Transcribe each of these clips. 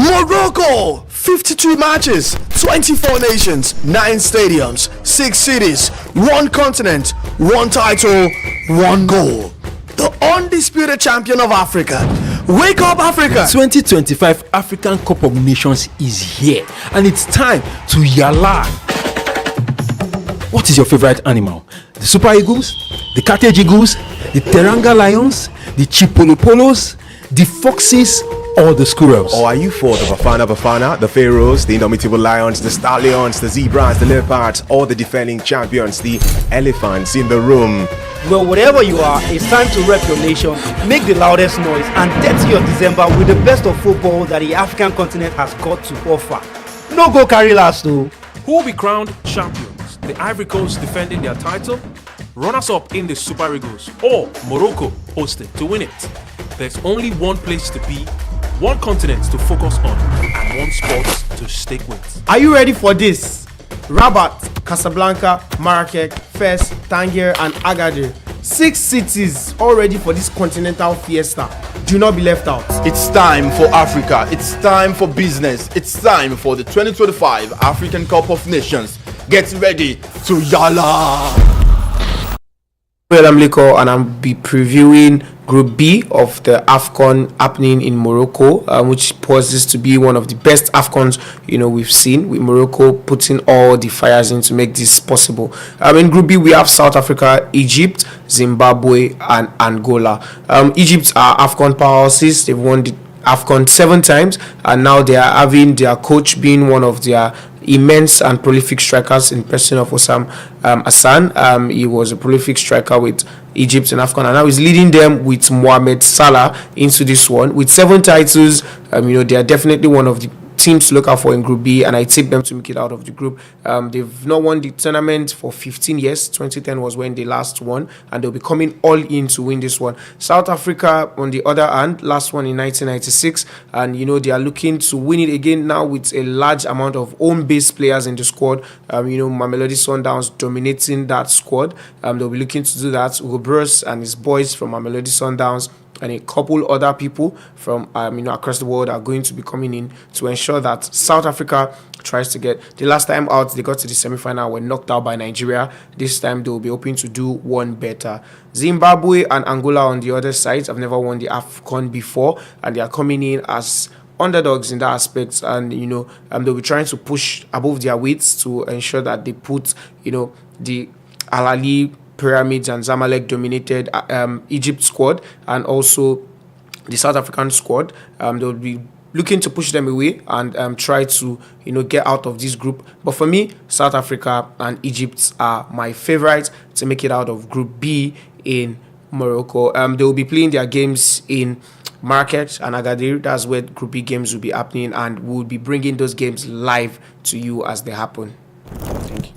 Morocco, 52 matches, 24 nations, 9 stadiums, 6 cities, 1 continent, 1 title, 1 goal. The undisputed champion of Africa. Wake up, Africa! 2025 African Cup of Nations is here, and it's time to yalla. What is your favorite animal? The Super Eagles, the Carthage Eagles, the Teranga Lions, the Chipolopolos, the Foxes, or the Squirrels? Or are you for the Bafana, the Phroahs, the Indomitable Lions, the Stallions, the Zebras, the Leopards, or the defending champions, the Elephants in the room? Well, whatever you are, it's time to rep your nation, make the loudest noise, and dirty your December with the best of football that the African continent has got to offer. No go carry last though. Who will be crowned champions? The Ivory Coast defending their title, runners-up in the Super Eagles, or Morocco hosted to win it? There's only one place to be, one continent to focus on, and one sport to stick with. Are you ready for this? Rabat, Casablanca, Marrakech, Fes, Tangier, and Agadir. 6 cities all ready for this continental fiesta. Do not be left out. It's time for Africa. It's time for business. It's time for the 2025 African Cup of Nations. Get ready to yalla. Well, I'm Liko, and I'll be previewing Group B of the AFCON happening in Morocco, which poses to be one of the best AFCONs we've seen, with Morocco putting all the fires in to make this possible. In Group B, we have South Africa, Egypt, Zimbabwe, and Angola. Egypt are AFCON powerhouses. They've won the AFCON 7 times, and now they are having their coach being one of their immense and prolific strikers in person of Osam Hassan. He was a prolific striker with Egypt and AFCON, and now he's leading them with Mohamed Salah into this one with 7 titles. They are definitely one of the teams to look out for in Group B, and I tip them to make it out of the group. They've not won the tournament for 15 years. 2010 was when they last won, and they'll be coming all in to win this one. South Africa, on the other hand, last one in 1996, and they are looking to win it again now with a large amount of home-based players in the squad. Mamelodi Sundowns dominating that squad. They'll be looking to do that. Hugo Broos and his boys from Mamelodi Sundowns and a couple other people from across the world are going to be coming in to ensure that South Africa tries to get. The last time out, they got to the semi-final, were knocked out by Nigeria. This time they will be hoping to do one better. Zimbabwe and Angola on the other side have never won the AFCON before, and they are coming in as underdogs in that aspect, and they'll be trying to push above their weights to ensure that they put the Al Ahly, Pyramids, and Zamalek dominated Egypt squad, and also the South African squad. They'll be looking to push them away and try to get out of this group. But for me, South Africa and Egypt are my favorites to make it out of Group B in Morocco. They will be playing their games in Marrakech and Agadir. That's where Group B games will be happening, and we'll be bringing those games live to you as they happen. Thank you.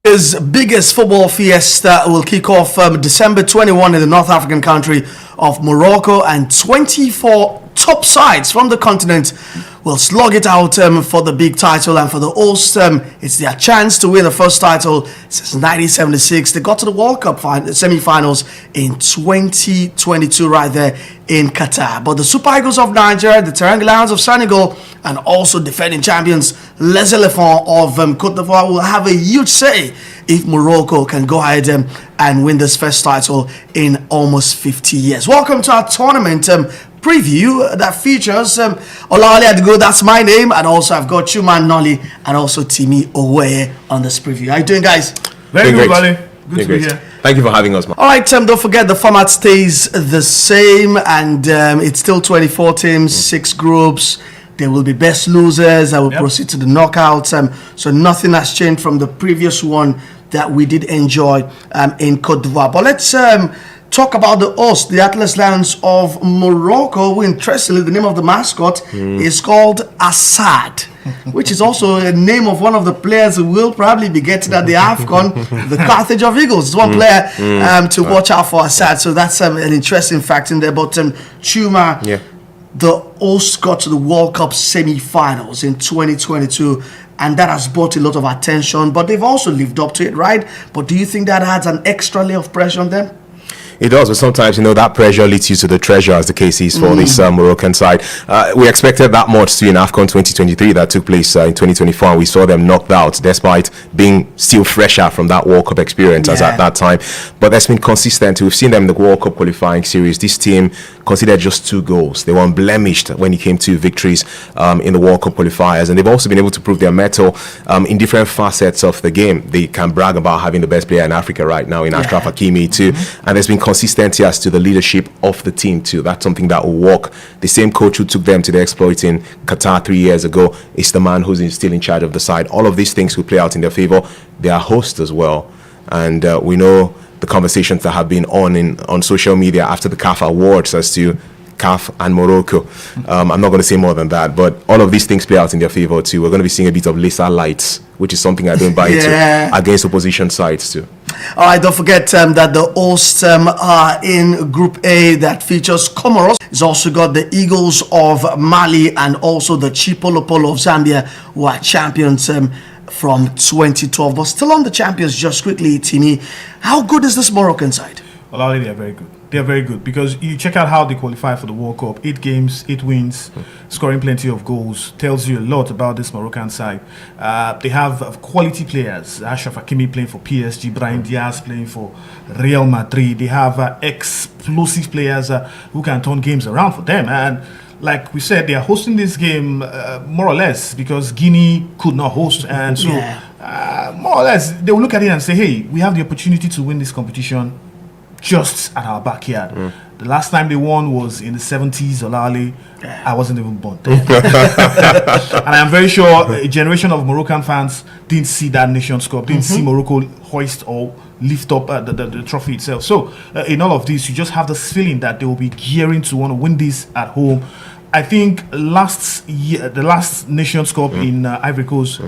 His biggest football fiesta will kick off December 21 in the North African country of Morocco, and 24 top sides from the continent will slug it out for the big title. And for the host, it's their chance to win the first title since 1976. They got to the World Cup semi-finals in 2022 right there in Qatar. But the Super Eagles of Nigeria, the Teranga Lions of Senegal, and also defending champions Les Elephants of Cote d'Ivoire will have a huge say if Morocco can go ahead and win this first title in almost 50 years. Welcome to our tournament preview that features Olawale Adigo, that's my name, and also I've got Chuma Nnoli and also Timi Oweye on this preview. How you doing, guys? Very good, Wale. Good to be here. Thank you for having us, man. All right, don't forget the format stays the same, and it's still 24 teams, 6 groups. There will be best losers that will proceed to the knockouts. So nothing has changed from the previous one that we did enjoy in Cote d'Ivoire. But let's talk about the host, the Atlas Lions of Morocco, who interestingly, the name of the mascot is called Assad, which is also a name of one of the players who will probably be getting at the AFCON, the Carthage of Eagles. It's one player to watch out for, Assad. So that's an interesting fact in there. But Chuma, the host got to the World Cup semi-finals in 2022, and that has brought a lot of attention. But they've also lived up to it, right? But do you think that adds an extra layer of pressure on them? It does, but sometimes, that pressure leads you to the treasure, as the case is for this Moroccan side. We expected that much too in AFCON 2023 that took place in 2024, and we saw them knocked out despite being still fresher from that World Cup experience as at that time. But that's been consistent. We've seen them in the World Cup qualifying series. This team considered just 2 goals. They were unblemished when it came to victories in the World Cup qualifiers, and they've also been able to prove their mettle in different facets of the game. They can brag about having the best player in Africa right now in Achraf Hakimi too, and there's been consistency as to the leadership of the team too. That's something that will work. The same coach who took them to the exploit in Qatar 3 years ago is the man who's still in charge of the side. All of these things will play out in their favor. They are hosts as well, and we know the conversations that have been on social media after the CAF Awards as to CAF and Morocco. I'm not going to say more than that, but all of these things play out in their favor too. We're going to be seeing a bit of laser lights, which is something I don't buy into, against opposition sides too. All right, don't forget that the hosts are in Group A that features Comoros. It's also got the Eagles of Mali and also the Chipolopolo of Zambia, who are champions from 2012. But still on the champions, just quickly, Tini, how good is this Moroccan side? Well, they are very good. They are very good because you check out how they qualify for the World Cup. 8 games, 8 wins, scoring plenty of goals. Tells you a lot about this Moroccan side. They have quality players. Achraf Hakimi playing for PSG, Brahim Diaz playing for Real Madrid. They have explosive players who can turn games around for them. And like we said, they are hosting this game more or less because Guinea could not host. And so more or less, they will look at it and say, hey, we have the opportunity to win this competition just at our backyard. The last time they won was in the 70s, Olale. I wasn't even born then. And I'm very sure a generation of Moroccan fans didn't see that Nations Cup, didn't see Morocco hoist or lift up the trophy itself. So in all of this, you just have this feeling that they will be gearing to want to win this at home. I think the last Nations Cup in Ivory Coast,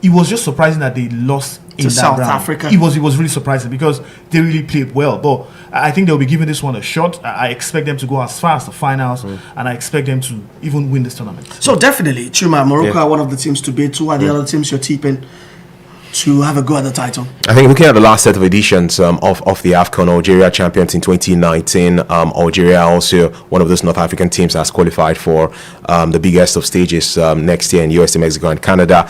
it was just surprising that they lost in South round. Africa. It was really surprising because they really played well. But I think they'll be giving this one a shot. I expect them to go as far as the finals, and I expect them to even win this tournament. So definitely, Chuma, Morocco are one of the teams to beat. Who are the other teams you're tipping to have a go at the title? I think looking at the last set of editions of the AFCON, Algeria champions in 2019. Algeria also one of those North African teams that's qualified for the biggest of stages next year in USA, Mexico, and Canada.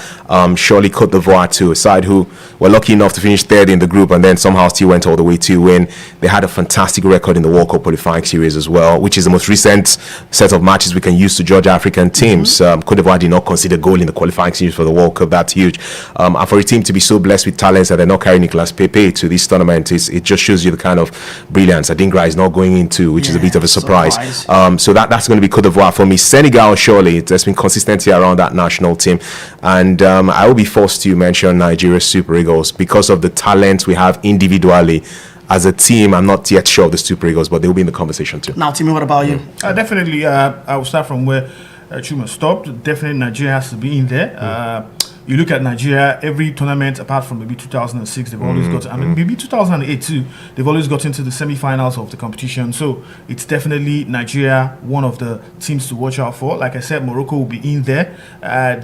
Surely Cote d'Ivoire too, a side who were lucky enough to finish third in the group and then somehow still went all the way to win. They had a fantastic record in the World Cup qualifying series as well, which is the most recent set of matches we can use to judge African teams. Cote d'Ivoire did not concede a goal in the qualifying series for the World Cup. That's huge. And for a team to be so blessed with talents that they're not carrying Nicolas Pepe to this tournament, it just shows you the kind of brilliance Adingra is not going into, which is a bit of a surprise. So that's going to be Cote d'Ivoire for me. Senegal, surely there's been consistency around that national team, and I will be forced to mention Nigeria's Super Eagles because of the talent we have individually. As a team, I'm not yet sure of the Super Eagles, but they'll be in the conversation too. Now, Timmy, what about you? Definitely, I will start from where Chuma stopped. Definitely, Nigeria has to be in there. You look at Nigeria, every tournament apart from maybe 2006, they've always got, maybe 2008 too, they've always got into the semi-finals of the competition. So it's definitely Nigeria, one of the teams to watch out for. Like I said, Morocco will be in there.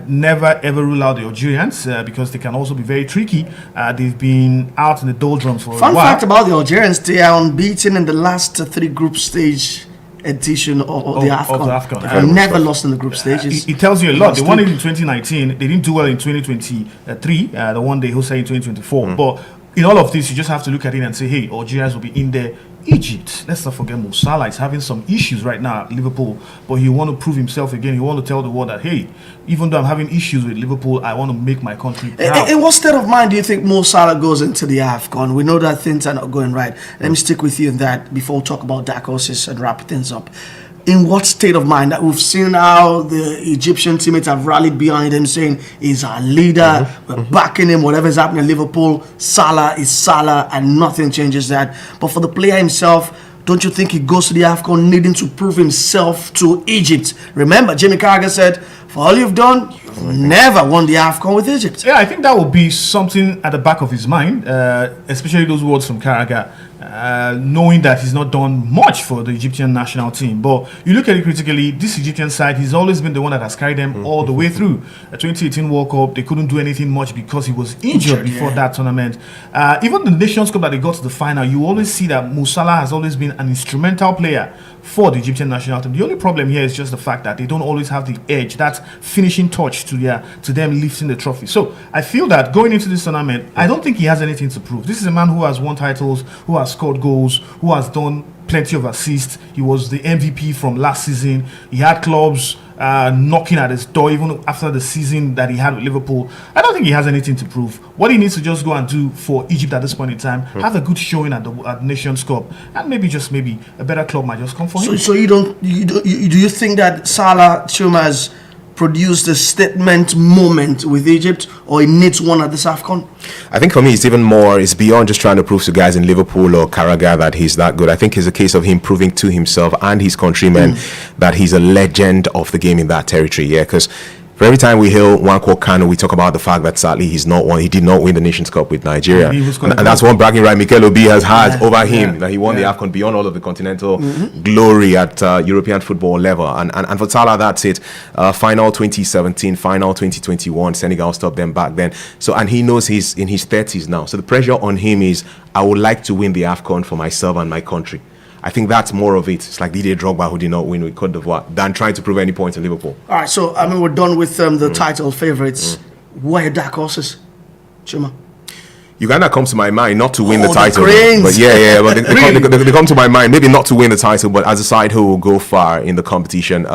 Never ever rule out the Algerians because they can also be very tricky. They've been out in the doldrums for a while. Fun fact about the Algerians, they are unbeaten in the last 3 group stage edition of the Of the AFCON. AFCON. They never lost in the group stages. It tells you a lot. They Last won it week. in 2019. They didn't do well in 2023. The one they hosted in 2024. But in all of this, you just have to look at it and say, hey, Algerians will be in there. Egypt, let's not forget Mo Salah is having some issues right now at Liverpool, but he want to prove himself again. He want to tell the world that, hey, even though I'm having issues with Liverpool, I want to make my country proud. In what state of mind do you think Mo Salah goes into the AFCON? We know that things are not going right. Let me stick with you in that before we talk about dark horses and wrap things up. In what state of mind that we've seen how the Egyptian teammates have rallied behind him, saying he's our leader, we're backing him, whatever's happening in Liverpool, Salah is Salah, and nothing changes that. But for the player himself, don't you think he goes to the AFCON needing to prove himself to Egypt? Remember, Jamie Carragher said, for all you've done, you've never won the AFCON with Egypt. Yeah, I think that will be something at the back of his mind, especially those words from Carragher, knowing that he's not done much for the Egyptian national team. But you look at it critically, this Egyptian side, he's always been the one that has carried them all the way through. The 2018 World Cup, they couldn't do anything much because he was injured before that tournament. Even the Nations Cup that they got to the final, you always see that Mo Salah has always been an instrumental player for the Egyptian national team. The only problem here is just the fact that they don't always have the edge, that finishing touch to them lifting the trophy. So I feel that going into this tournament, I don't think he has anything to prove. This is a man who has won titles, who has scored goals, who has done plenty of assists. He was the MVP from last season. He had clubs knocking at his door even after the season that he had with Liverpool. I don't think he has anything to prove. What he needs to just go and do for Egypt at this point in time, have a good showing at the Nations Cup, and maybe a better club might just come for him. So do you think that Salah Chuma has produced a statement moment with Egypt, or he needs one at this AFCON? I think for me, it's beyond just trying to prove to guys in Liverpool or Carragher that he's that good. I think it's a case of him proving to himself and his countrymen that he's a legend of the game in that territory. Yeah, because for every time we hail Nwankwo Kanu, we talk about the fact that sadly he did not win the Nations Cup with Nigeria. And that's one bragging right Mikel Obi has had over him, that he won the AFCON beyond all of the continental glory at European football level. And for Salah, that's it. Final 2017, final 2021, Senegal stopped them back then. So, and he knows he's in his 30s now. So the pressure on him is, I would like to win the AFCON for myself and my country. I think that's more of it. It's like Didier Drogba, who did not win with Cote d'Ivoire, than trying to prove any points in Liverpool. All right, so we're done with the title favorites. Who are your dark horses, Chuma? Uganda comes to my mind, not to win the the title, Cranes. but but they come to my mind, maybe not to win the title, but as a side who will go far in the competition.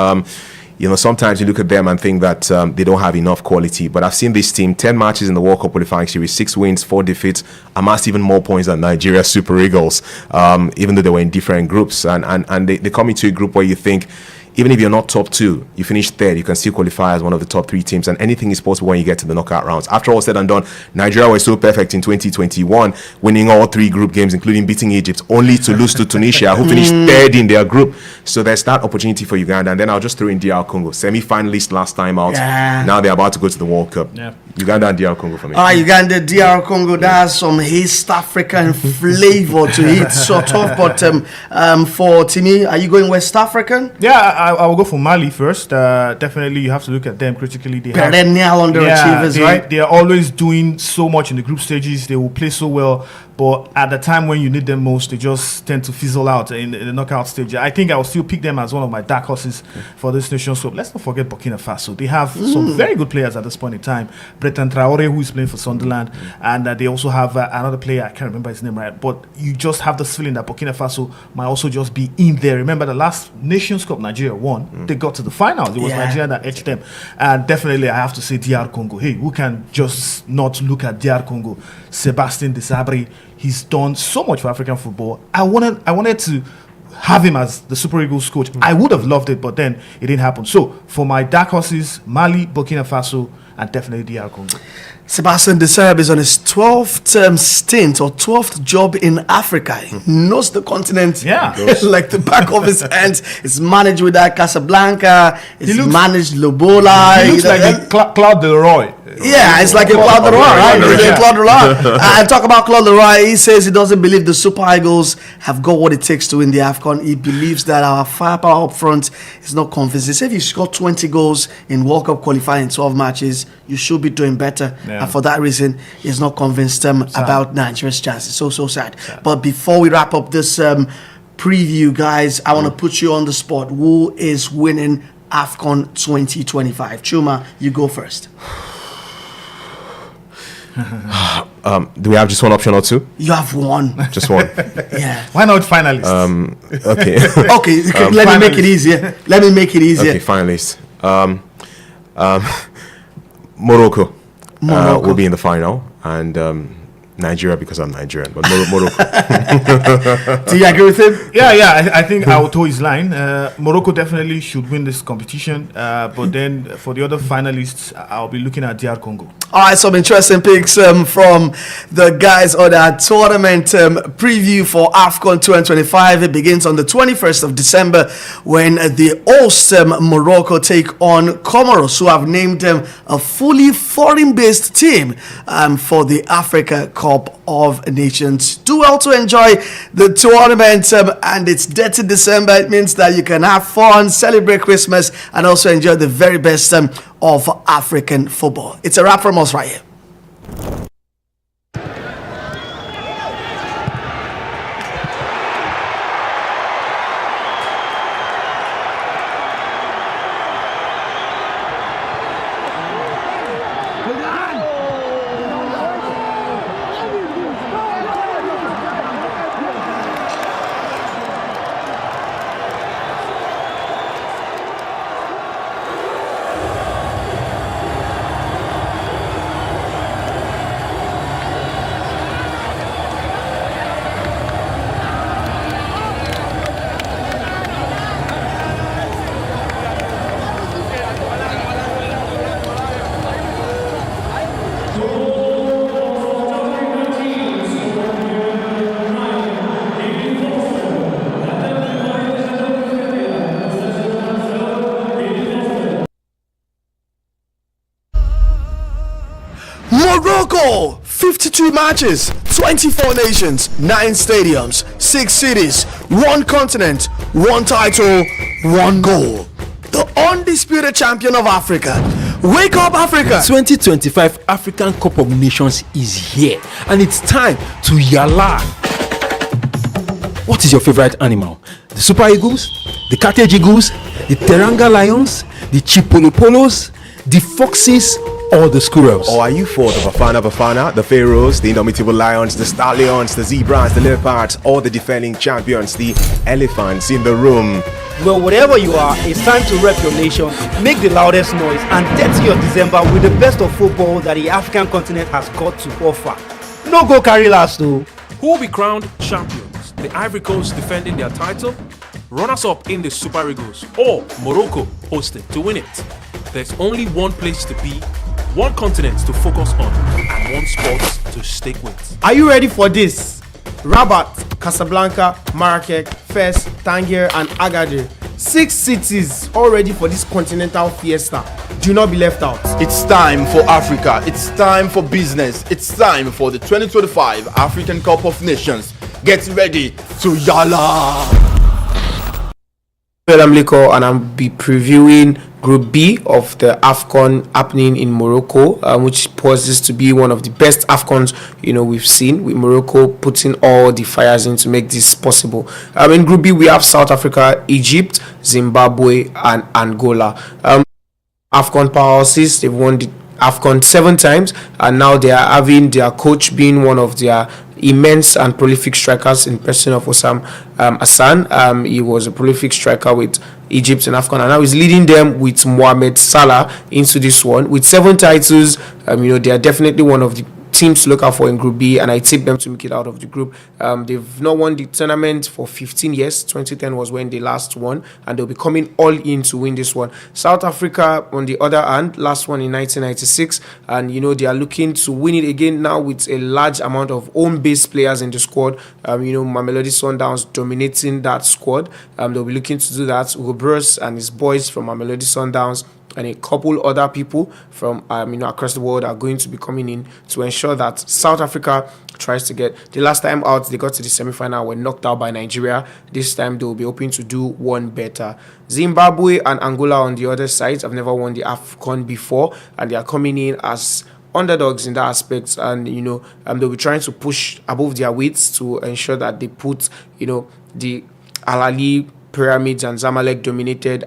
Sometimes you look at them and think that they don't have enough quality. But I've seen this team, 10 matches in the World Cup qualifying series, 6 wins, 4 defeats, amassed even more points than Nigeria Super Eagles, even though they were in different groups. And they come into a group where you think, even if you're not top 2, you finish third, you can still qualify as one of the top 3 teams, and anything is possible when you get to the knockout rounds. After all said and done, Nigeria was so perfect in 2021, winning all 3 group games, including beating Egypt, only to lose to Tunisia, who finished third in their group. So there's that opportunity for Uganda. And then I'll just throw in DR Congo, semi-finalist last time out. Yeah. Now they're about to go to the World Cup. Yeah. Uganda and DR Congo for me. Uganda, DR Congo, that's some East African flavor to it, sort of. But for Timmy, are you going West African? Yeah, I will go for Mali first. Definitely, you have to look at them critically. They have Perennial underachievers, right? They are always doing so much in the group stages. They will play so well, but at the time when you need them most, they just tend to fizzle out in the knockout stage. I think I will still pick them as one of my dark horses for this Nations Cup. Let's not forget Burkina Faso. They have some very good players at this point in time. Breton Traore, who is playing for Sunderland, and they also have another player, I can't remember his name right, but you just have this feeling that Burkina Faso might also just be in there. Remember the last Nations Cup Nigeria won, they got to the finals. It was Nigeria that edged them. And definitely I have to say DR Congo. Hey, who can just not look at DR Congo? Sebastian Desabre, he's done so much for African football. I wanted to have him as the Super Eagles coach. I would have loved it, but then it didn't happen. So for my dark horses, Mali, Burkina Faso, and definitely DR Congo. Sebastian Desabre is on his 12th stint or 12th job in Africa. He knows the continent like the back of his hands. He's managed with that Casablanca. He's managed Lobola. He looks like Claude Leroy. Yeah, it's like a Claude Leroy, right? Claude Leroy. And talk about Claude Leroy. He says he doesn't believe the Super Eagles have got what it takes to win the AFCON. He believes that our firepower up front is not convincing. He said if you score 20 goals in World Cup qualifying in 12 matches, you should be doing better. Yeah. And for that reason, he's not convinced about Nigeria's chances. So sad. But before we wrap up this preview, guys. I want to put you on the spot. Who is winning AFCON 2025? Chuma, you go first. Do we have just one option or two? You have one. Just one. Yeah. Why not finalists? Okay. Okay, let me make it easier. Let me make it easier. Okay, finalists. Morocco. Will be in the final, and Nigeria, because I'm Nigerian, but Morocco. Do you agree with him? Yeah, I think I will toe his line. Morocco definitely should win this competition, but then for the other finalists, I'll be looking at DR Congo. All right, some interesting picks from the guys on our tournament preview for AFCON 2025. It begins on the 21st of December when the host Morocco take on Comoros, who have named them a fully foreign-based team for the Africa Cup of Nations. Do well to enjoy the tournament, and it's 30 December. It means that you can have fun, celebrate Christmas, and also enjoy the very best of African football. It's a wrap from us right here. Morocco, 52 matches, 24 nations, 9 stadiums, 6 cities, 1 continent, 1 title, 1 goal. The undisputed champion of Africa. Wake up, Africa! 2025 African Cup of Nations is here, and it's time to yalla. What is your favorite animal? The Super Eagles, the Carthage Eagles, the Teranga Lions, the Chipolopolos, the Foxes, or the Squirrels? Or are you for the Bafana, the Phroahs, the Indomitable Lions, the Stallions, the Zebras, the Leopards, or the defending champions, the Elephants in the room? Well, whatever you are, it's time to rep your nation, make the loudest noise, and 30th December with the best of football that the African continent has got to offer. No go carry last though. Who will be crowned champions? The Ivory Coast defending their title, runners-up in the Super Eagles, or Morocco hosting to win it? There's only one place to be, one continent to focus on, and one sport to stick with. Are you ready for this? Rabat, Casablanca, Marrakech, Fes, Tangier, and Agadir. 6 cities all ready for this continental fiesta. Do not be left out. It's time for Africa. It's time for business. It's time for the 2025 African Cup of Nations. Get ready to yalla. I'm Liko, and I'll be previewing Group B of the AFCON happening in Morocco, which poses to be one of the best AFCONs we've seen, with Morocco putting all the fires in to make this possible. In Group B we have South Africa, Egypt, Zimbabwe, and Angola. AFCON powerhouses, they've won the AFCON 7 times, and now they are having their coach being one of their immense and prolific strikers in person of Osam Hassan. He was a prolific striker with Egypt and AFCON, and now he's leading them with Mohamed Salah into this one with 7 titles. They are definitely one of the teams to look out for in Group B, and I tip them to make it out of the group. They've not won the tournament for 15 years. 2010 was when they last won, and they'll be coming all in to win this one. South Africa, on the other hand, last one in 1996, and they are looking to win it again now with a large amount of home-based players in the squad. Mamelodi Sundowns dominating that squad. They'll be looking to do that. Hugo Broos and his boys from Mamelodi Sundowns and a couple other people from across the world are going to be coming in to ensure that South Africa tries to get. The last time out, they got to the semi-final, were knocked out by Nigeria. This time they will be hoping to do one better. Zimbabwe and Angola on the other side have never won the AFCON before, and they are coming in as underdogs in that aspect, and they'll be trying to push above their weights to ensure that they put the Al Ahly, Pyramids, and Zamalek dominated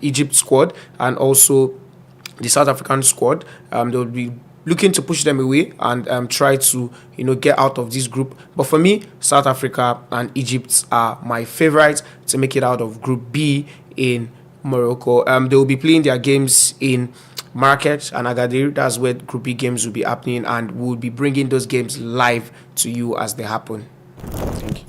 Egypt squad, and also the South African squad. They will be looking to push them away and try to get out of this group. But for me, South Africa and Egypt are my favorites to make it out of Group B in Morocco. They will be playing their games in Marrakech and Agadir. That's where Group B games will be happening, and we'll be bringing those games live to you as they happen. Thank you.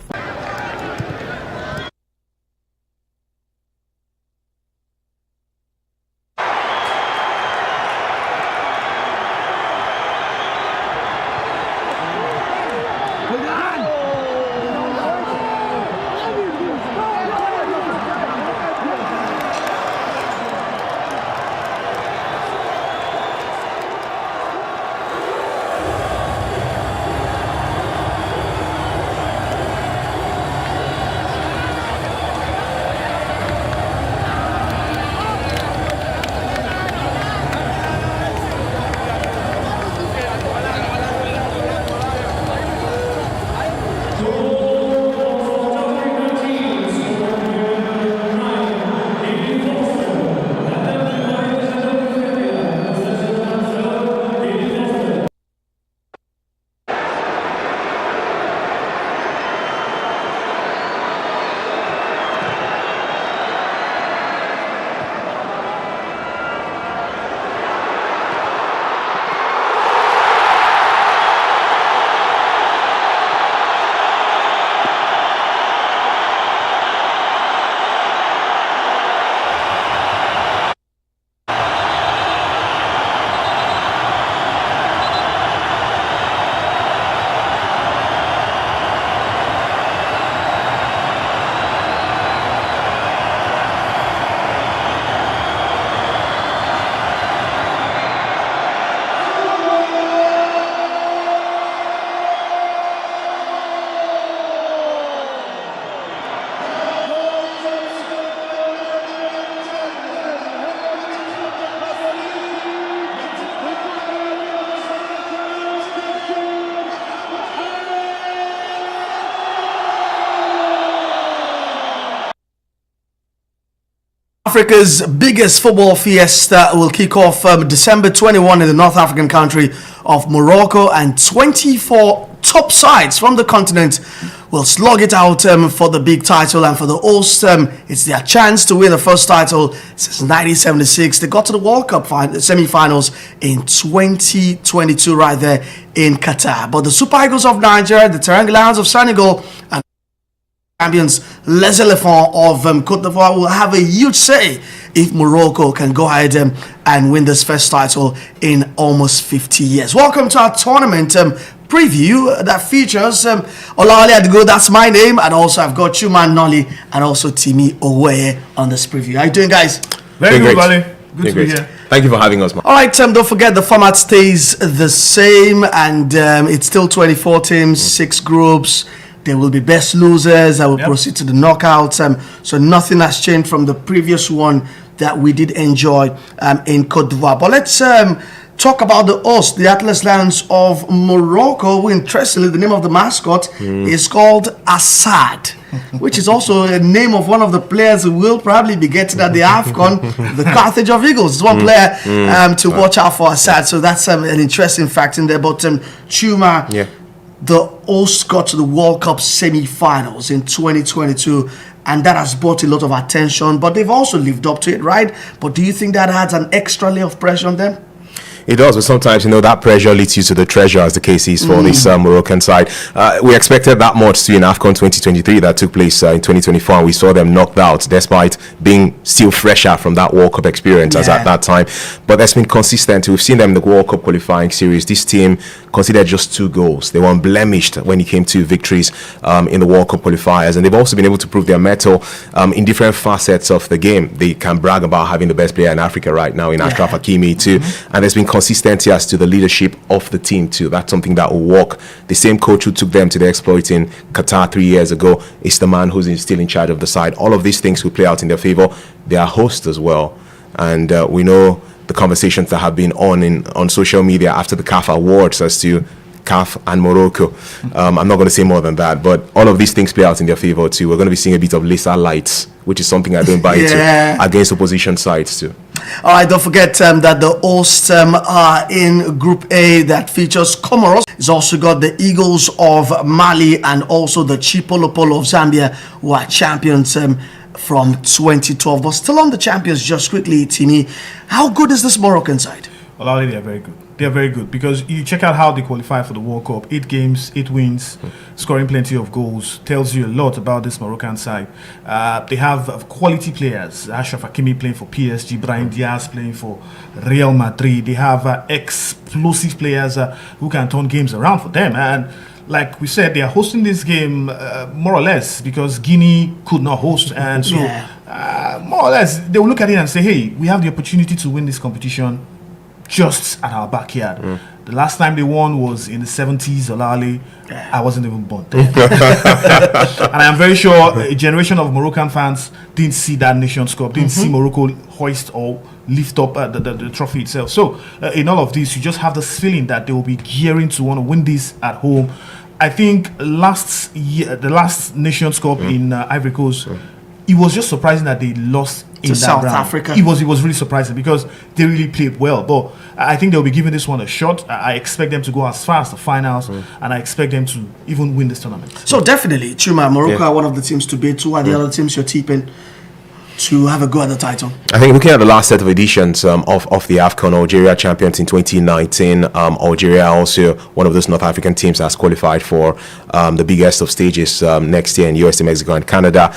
Africa's biggest football fiesta will kick off December 21 in the North African country of Morocco, and 24 top sides from the continent will slug it out for the big title. And for the hosts, it's their chance to win the first title since 1976. They got to the World Cup semi-finals in 2022 right there in Qatar. But the Super Eagles of Nigeria, the Teranga Lions of Senegal, and champions Les Elephants of Côte d'Ivoire will have a huge say if Morocco can go ahead and win this first title in almost 50 years. Welcome to our tournament preview that features Olawale Adigo, that's my name, and also I've got Chuma Nnoli and also Timi Owoye on this preview. How you doing, guys? Very good, great. Wale. Good to be here. Thank you for having us, man. All right, don't forget the format stays the same, and it's still 24 teams, 6 groups. There will be best losers. I will proceed to the knockouts. So nothing has changed from the previous one that we did enjoy in Côte d'Ivoire. But let's talk about the host, the Atlas Lions of Morocco. Interestingly, the name of the mascot is called Assad, which is also a name of one of the players who will probably be getting at the AFCON, the Carthage of Eagles. It's one player to watch out for, Assad. So that's an interesting fact in there. But Chuma, the hosts got to the World Cup semi-finals in 2022, and that has brought a lot of attention, but they've also lived up to it, right? But do you think that adds an extra layer of pressure on them? It does, but sometimes, that pressure leads you to the treasure, as the case is for this Moroccan side. We expected that much too in AFCON 2023 that took place in 2024, and we saw them knocked out despite being still fresher from that World Cup experience as at that time. But that's been consistent. We've seen them in the World Cup qualifying series. This team considered just 2 goals. They were unblemished when it came to victories in the World Cup qualifiers, and they've also been able to prove their mettle in different facets of the game. They can brag about having the best player in Africa right now in Achraf Hakimi too, and there's been consistency as to the leadership of the team too. That's something that will work. The same coach who took them to the exploit in Qatar 3 years ago is the man who's still in charge of the side. All of these things will play out in their favor. They are hosts as well, and we know the conversations that have been on social media after the CAF Awards as to CAF, and Morocco. I'm not going to say more than that, but all of these things play out in their favor too. We're going to be seeing a bit of lesser lights, which is something I don't buy into, against opposition sides too. All right, don't forget that the hosts are in Group A that features Comoros. It's also got the Eagles of Mali and also the Chipolopolo of Zambia, who are champions from 2012. But still on the champions, just quickly, Timmy, how good is this Moroccan side? Well, they are very good. They're very good because you check out how they qualify for the World Cup. 8 games, 8 wins, scoring plenty of goals. Tells you a lot about this Moroccan side. They have quality players. Ashraf Hakimi playing for PSG, Brahim Diaz playing for Real Madrid. They have explosive players who can turn games around for them. And like we said, they are hosting this game more or less because Guinea could not host. And so more or less, they will look at it and say, hey, we have the opportunity to win this competition just at our backyard. The last time they won was in the 70s, Olale. I wasn't even born then. And I'm very sure a generation of Moroccan fans didn't see that Nations Cup, didn't see Morocco hoist or lift up the trophy itself. So in all of this, you just have this feeling that they will be gearing to want to win this at home. I think the last Nations Cup in Ivory Coast, it was just surprising that they lost in South round. Africa. It was really surprising because they really played well. But I think they'll be giving this one a shot. I expect them to go as far as the finals, and I expect them to even win this tournament. So definitely, Chuma, Morocco are one of the teams to beat. Two are the other teams you're tipping to have a go at the title. I think looking at the last set of editions of the AFCON, Algeria champions in 2019. Algeria also one of those North African teams that's qualified for the biggest of stages next year in USA, Mexico, and Canada.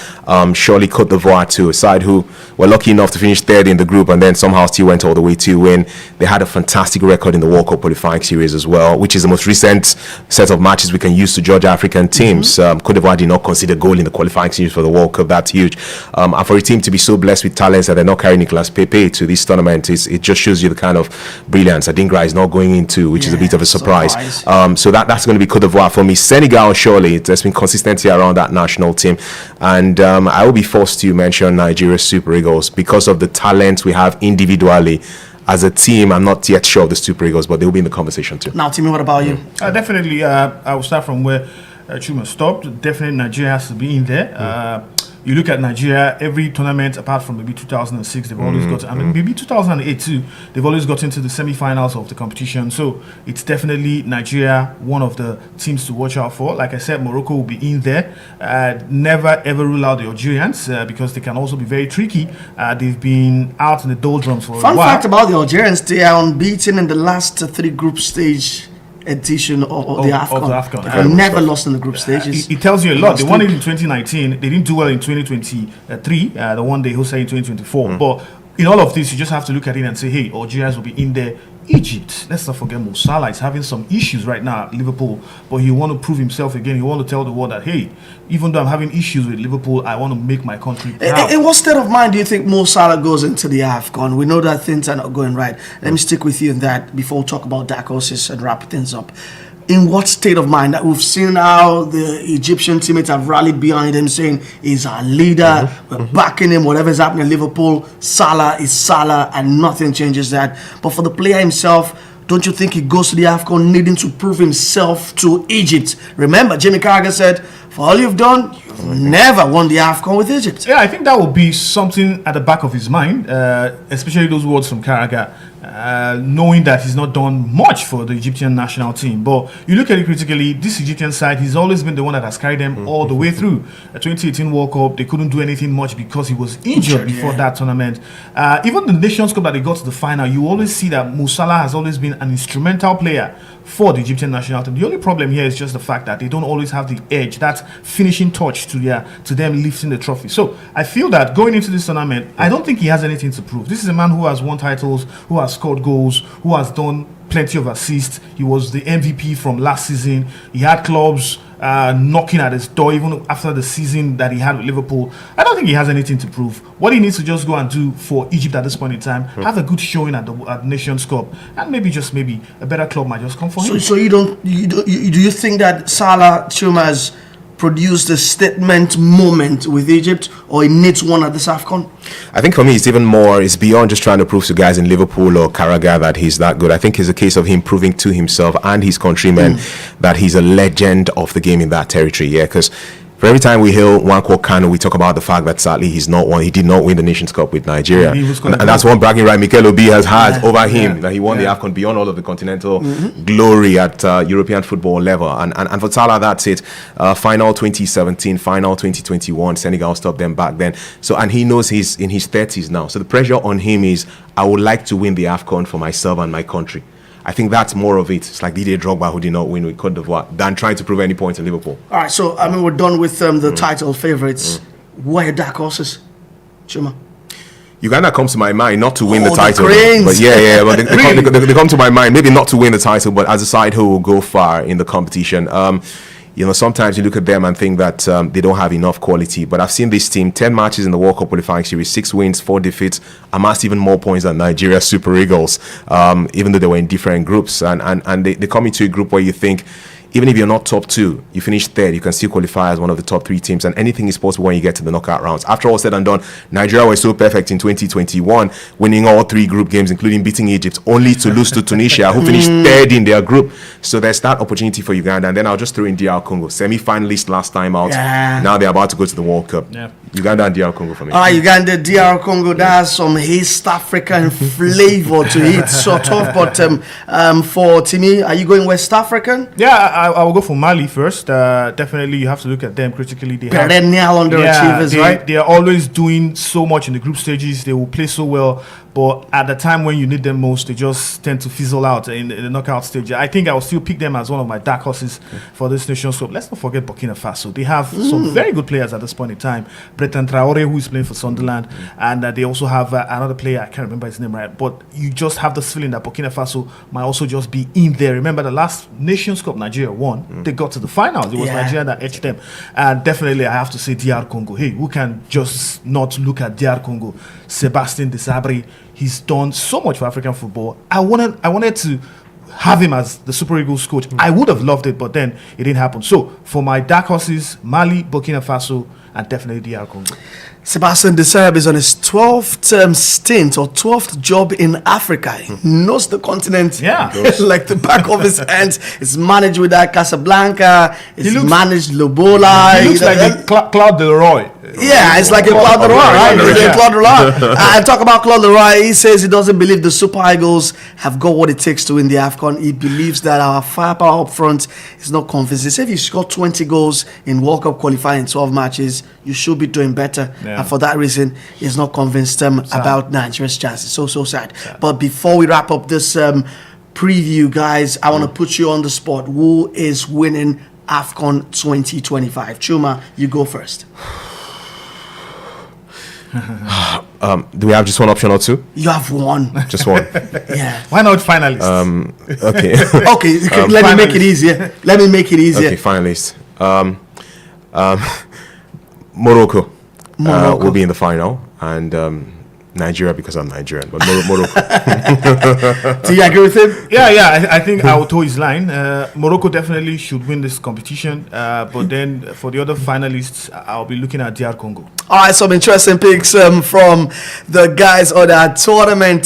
Surely Cote d'Ivoire too, a side who were lucky enough to finish third in the group and then somehow still went all the way to win. They had a fantastic record in the World Cup qualifying series as well, which is the most recent set of matches we can use to judge African teams. Cote d'Ivoire did not concede a goal in the qualifying series for the World Cup. That's huge. And for a team to be so blessed with talents that they're not carrying Nicolas Pepe to this tournament, it just shows you the kind of brilliance Adingra is not going into, which is a bit of a surprise. So that's going to be Cote d'Ivoire for me. Senegal, surely there's been consistency around that national team, and I will be forced to mention Nigeria's Super Eagles because of the talent we have individually. As a team, I'm not yet sure of the Super Eagles, but they'll be in the conversation too. Now, Timmy, what about you? Definitely, I will start from where Chuma stopped. Definitely, Nigeria has to be in there. You look at Nigeria, every tournament apart from maybe 2006, they've always got, I mean, maybe 2008 too, they've always got into the semi-finals of the competition. So it's definitely Nigeria, one of the teams to watch out for. Like I said, Morocco will be in there. Never ever rule out the Algerians because they can also be very tricky. They've been out in the doldrums for a while. Fun fact about the Algerians, they are unbeaten in the last 3 group stage edition of the AFCON. They never lost in the group stages. It tells you a lot. They won it in 2019. They didn't do well in 2023. The one they hosted in 2024. But in all of this, you just have to look at it and say, hey, Algerians will be in there. Egypt, let's not forget Mo Salah is having some issues right now at Liverpool, but he want to prove himself again. He want to tell the world that, hey, even though I'm having issues with Liverpool, I want to make my country proud. In what state of mind do you think Mo Salah goes into the AFCON? We know that things are not going right. Let me stick with you in that before we talk about dark horses and wrap things up. In what state of mind that we've seen how the Egyptian teammates have rallied behind him, saying he's our leader, we're backing him, whatever's happening in Liverpool, Salah is Salah, and nothing changes that. But for the player himself, don't you think he goes to the AFCON needing to prove himself to Egypt? Remember, Jimmy Carragher said, for all you've done, you've never won the AFCON with Egypt. Yeah, I think that would be something at the back of his mind, especially those words from Carragher. Knowing that he's not done much for the Egyptian national team. But you look at it critically, this Egyptian side, he's always been the one that has carried them all the way through. The 2018 World Cup, they couldn't do anything much because he was injured before that tournament. Even the Nations Cup that they got to the final, you always see that Mo Salah has always been an instrumental player for the Egyptian national team. The only problem here is just the fact that they don't always have the edge, that finishing touch to them lifting the trophy. So I feel that going into this tournament, I don't think he has anything to prove. This is a man who has won titles, who has scored goals, who has done plenty of assists. He was the MVP from last season. He had clubs knocking at his door even after the season that he had with Liverpool. I don't think he has anything to prove. What he needs to just go and do for Egypt at this point in time, have a good showing at the Nations Cup, and maybe a better club might just come for him. So do you think that Salah Chuma has produced a statement moment with Egypt, or he needs one at this AFCON? I think for me, it's beyond just trying to prove to guys in Liverpool or Carragher that he's that good. I think it's a case of him proving to himself and his countrymen that he's a legend of the game in that territory. Yeah, because for every time we hail Nwankwo Kanu, we talk about the fact that sadly he did not win the Nations Cup with Nigeria. And that's one bragging right Mikel Obi has had over him, that he won the AFCON beyond all of the continental glory at European football level. And for Salah, that's it. Final 2017, final 2021, Senegal stopped them back then. So, and he knows he's in his 30s now. So the pressure on him is, I would like to win the AFCON for myself and my country. I think that's more of it. It's like Didier Drogba, who did not win with Cote d'Ivoire, than trying to prove any point in Liverpool. All right, so I mean, we're done with the title favorites. What are your dark horses, Chuma? Uganda comes to my mind, not to win the the title, Cranes. but but they come to my mind, maybe not to win the title, but as a side who will go far in the competition. Sometimes you look at them and think that they don't have enough quality. But I've seen this team, 10 matches in the World Cup qualifying series, 6 wins, 4 defeats, amassed even more points than Nigeria Super Eagles, even though they were in different groups. And they come into a group where you think, even if you're not top 2, you finish third, you can still qualify as one of the top 3 teams, and anything is possible when you get to the knockout rounds. After all said and done, Nigeria was so perfect in 2021, winning all 3 group games, including beating Egypt, only to lose to Tunisia, who finished third in their group. So there's that opportunity for Uganda. And then I'll just throw in DR Congo, semi-finalist last time out. Yeah. Now they're about to go to the World Cup. Yeah. Uganda and DR Congo for me. All right, Uganda, DR Congo, that's some East African flavor to it, sort of. But for Timmy, are you going West African? Yeah, I will go for Mali first. Definitely, you have to look at them critically. They have Perennial underachievers, right? They are always doing so much in the group stages. They will play so well. But at the time when you need them most, they just tend to fizzle out in the knockout stage. I think I will still pick them as one of my dark horses for this Nations Cup. Let's not forget Burkina Faso. They have some very good players at this point in time. Breton Traore, who is playing for Sunderland, and they also have another player, I can't remember his name right, but you just have this feeling that Burkina Faso might also just be in there. Remember the last Nations Cup Nigeria won, they got to the finals. It was Nigeria that edged them. And definitely I have to say DR Congo. Hey, who can just not look at DR Congo? Sébastien Desabre, he's done so much for African football. I wanted to have him as the Super Eagles coach. I would have loved it, but then it didn't happen. So for my dark horses, Mali, Burkina Faso, and definitely DR Congo. Sébastien Desabre is on his 12th stint or 12th job in Africa. He knows the continent like the back of his hand. He's managed with that Casablanca. He's managed Lobola. He looks like Claude Leroy. Yeah, it's like a Claude Leroy, right? Claude Leroy. And talk about Claude Leroy. He says he doesn't believe the Super Eagles have got what it takes to win the AFCON. He believes that our firepower up front is not convincing. He said if you score 20 goals in World Cup qualifying 12 matches, you should be doing better. Yeah. And for that reason, he's not convinced about Nigeria's chances. So sad. But before we wrap up this preview, guys, I want to put you on the spot. Who is winning AFCON 2025? Chuma, you go first. Do we have just one option or two? You have one. Just one. Yeah. Why not finalists? Okay. Okay. Let me make it easier. Okay, finalists. Morocco will be in the final, and Nigeria because I'm Nigerian, but Morocco. Do you agree with him? Yeah. I think I will toe his line. Morocco definitely should win this competition, but then for the other finalists, I'll be looking at DR Congo. All right, some interesting picks from the guys on our tournament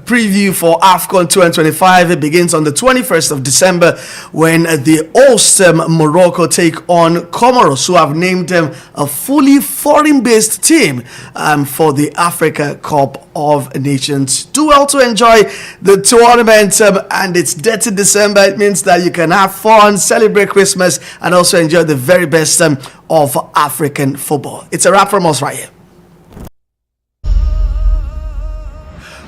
preview for AFCON 2025. It begins on the 21st of December when the host Morocco take on Comoros, who have named them a fully foreign-based team for the Africa Cup of Nations. Do well to enjoy the tournament, and it's dirty December. It means that you can have fun, celebrate Christmas, and also enjoy the very best of African football. It's a wrap from us right here.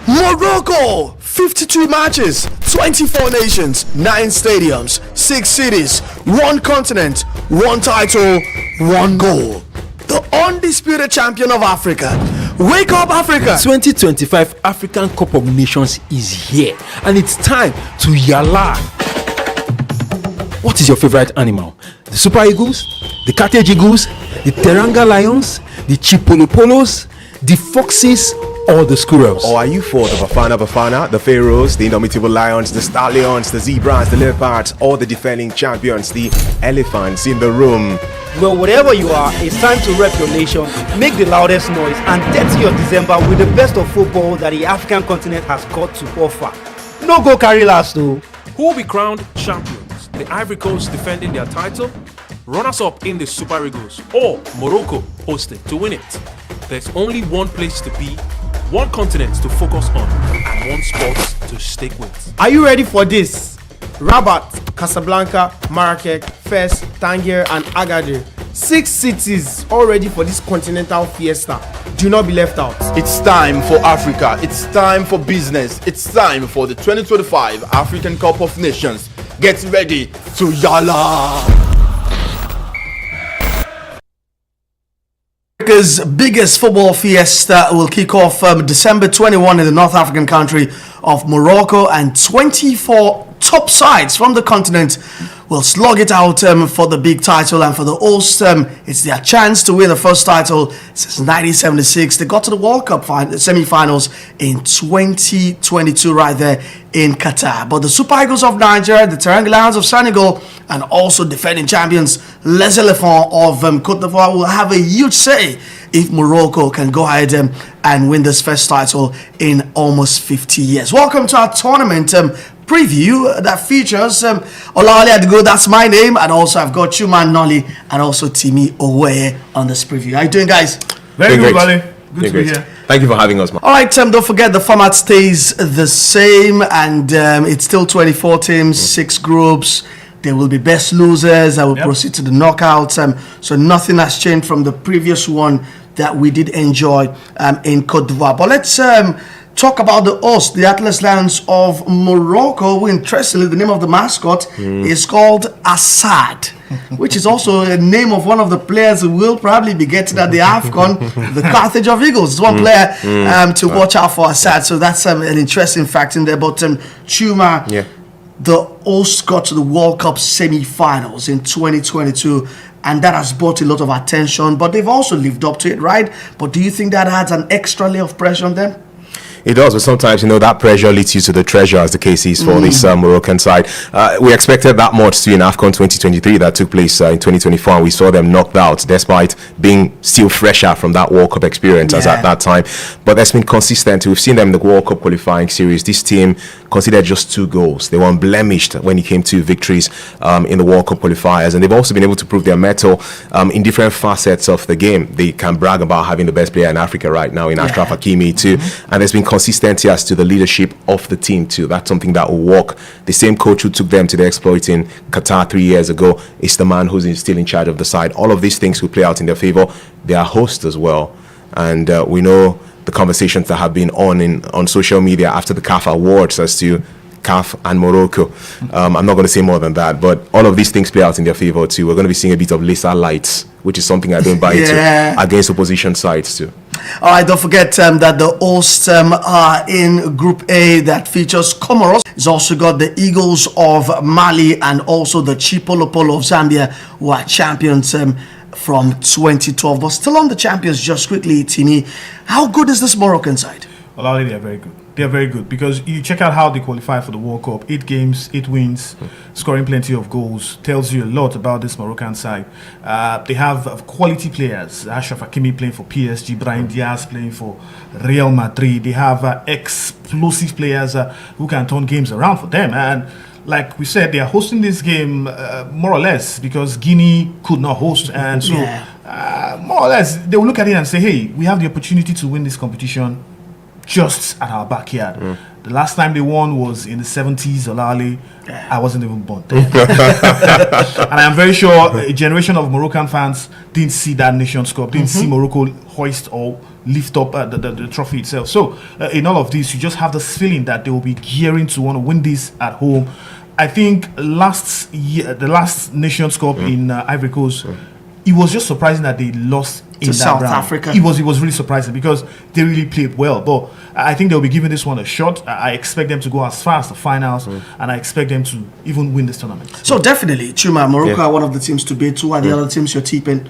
Morocco, 52 matches, 24 nations, 9 stadiums, 6 cities, 1 continent, 1 title, 1 goal. The undisputed champion of Africa. Wake up, Africa! 2025 African Cup of Nations is here, and it's time to yalla. What is your favorite animal? The Super Eagles, the Carthage Eagles, the Teranga Lions, the Chipolopolos, the Foxes, or the Squirrels? Or are you for the Bafana, the Phroahs, the indomitable lions, the stallions, the zebras, the leopards, or the defending champions, the elephants in the room? Well, whatever you are, it's time to rep your nation, make the loudest noise, and dirty your December with the best of football that the African continent has got to offer. No go carry last though. Who will be crowned champions? The Ivory Coast defending their title, runners-up in the Super Eagles, or Morocco hosted to win it? There's only one place to be, one continent to focus on, and one sport to stick with. Are you ready for this? Rabat, Casablanca, Marrakech, Fes, Tangier, and Agadir. 6 cities all ready for this continental fiesta. Do not be left out. It's time for Africa. It's time for business. It's time for the 2025 African Cup of Nations. Get ready to yalla! Africa's biggest football fiesta will kick off December 21 in the North African country of Morocco, and 24 top sides from the continent will slug it out for the big title. And for the host, it's their chance to win the first title since 1976. They got to the World Cup semi-finals in 2022 right there in Qatar. But the Super Eagles of Nigeria, the Teranga Lions of Senegal, and also defending champions Les Elephants of Côte d'Ivoire will have a huge say if Morocco can go ahead and win this first title in almost 50 years. Welcome to our tournament preview that features Olawale Adigo, that's my name, and also I've got Chuma Nnoli and also Timi Oweye on this preview. How you doing, guys? Very good, Doing great. Wale. Good to be Great. here. Thank you for having us, man. All right, don't forget the format stays the same, and it's still 24 teams, 6 groups. There will be best losers. I will proceed to the knockouts. So nothing has changed from the previous one that we did enjoy in Côte d'Ivoire. But let's talk about the host, the Atlas Lions of Morocco, who, interestingly, the name of the mascot is called Assad, which is also a name of one of the players who will probably be getting at the AFCON, the Carthage of Eagles. It's one player to watch out for, Assad. So that's an interesting fact in there. But Chuma, the host got to the World Cup semi-finals in 2022. And that has brought a lot of attention. But they've also lived up to it, right? But do you think that adds an extra layer of pressure on them? It does, but sometimes, that pressure leads you to the treasure, as the case is for this Moroccan side. We expected that much too in AFCON 2023 that took place in 2024, and we saw them knocked out despite being still fresher from that World Cup experience as at that time. But that's been consistent. We've seen them in the World Cup qualifying series. This team considered just 2 goals. They were unblemished when it came to victories in the World Cup qualifiers, and they've also been able to prove their mettle in different facets of the game. They can brag about having the best player in Africa right now in Achraf Hakimi too, and there's been consistency as to the leadership of the team too. That's something that will work. The same coach who took them to the exploit in Qatar 3 years ago is the man who's still in charge of the side. All of these things will play out in their favor. They are hosts as well, and we know the conversations that have been on social media after the CAF Awards as to CAF and Morocco. I'm not going to say more than that, but all of these things play out in their favor too. We're going to be seeing a bit of lesser lights, which is something I don't buy into, against opposition sides too. All right, don't forget that the hosts are in Group A that features Comoros. It's also got the Eagles of Mali and also the Chipolopolo of Zambia, who are champions from 2012. But still on the champions, just quickly, Tini, how good is this Moroccan side? Well, they are very good. They are very good because you check out how they qualify for the World Cup. 8 games, 8 wins, scoring plenty of goals. Tells you a lot about this Moroccan side. They have quality players. Achraf Hakimi playing for PSG, Brahim Diaz playing for Real Madrid. They have explosive players who can turn games around for them. And like we said, they are hosting this game more or less because Guinea could not host. And so more or less, they will look at it and say, hey, we have the opportunity to win this competition just at our backyard. The last time they won was in the 70s, Olale. I wasn't even born then. And I'm very sure a generation of Moroccan fans didn't see that Nations Cup, didn't see Morocco hoist or lift up the trophy itself. So in all of this, you just have this feeling that they will be gearing to want to win this at home. I think last year, the last Nations Cup in Ivory Coast, it was just surprising that they lost in South round. Africa. It was really surprising because they really played well. But I think they'll be giving this one a shot. I expect them to go as far as the finals, and I expect them to even win this tournament. So definitely, Chuma, Morocco are one of the teams to beat. Two are the other teams you're tipping?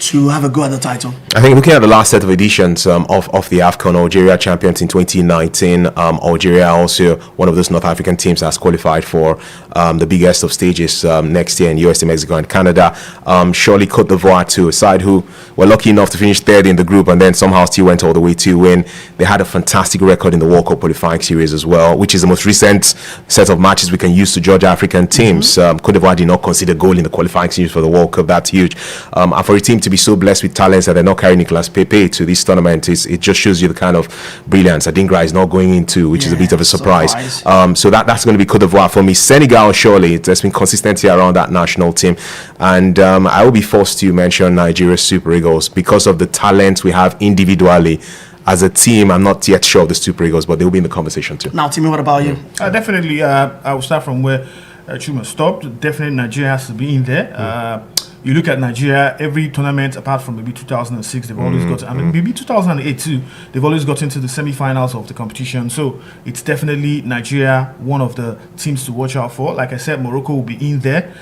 to have a go at the title? I think looking at the last set of editions of the AFCON, Algeria champions in 2019. Algeria also one of those North African teams that's qualified for the biggest of stages next year in USA, Mexico, and Canada. Surely Cote d'Ivoire too, a side who were lucky enough to finish third in the group and then somehow still went all the way to win. They had a fantastic record in the World Cup qualifying series as well, which is the most recent set of matches we can use to judge African teams. Cote d'Ivoire did not concede a goal in the qualifying series for the World Cup. That's huge. And for a team to be so blessed with talents that they're not carrying Nicolas Pepe to this tournament, it just shows you the kind of brilliance Adingra is not going into, which is a bit of a surprise. So that's going to be Cote d'Ivoire for me. Senegal, surely there's been consistency around that national team, and I will be forced to mention Nigeria's Super Eagles because of the talent we have individually. As a team, I'm not yet sure of the Super Eagles, but they'll be in the conversation too. Now, Timmy, what about you? Definitely, I will start from where Chuma stopped. Definitely, Nigeria has to be in there. You look at Nigeria, every tournament apart from maybe 2006, they've always got, I mean, maybe 2008 too, they've always got into the semi-finals of the competition. So it's definitely Nigeria, one of the teams to watch out for. Like I said, Morocco will be in there.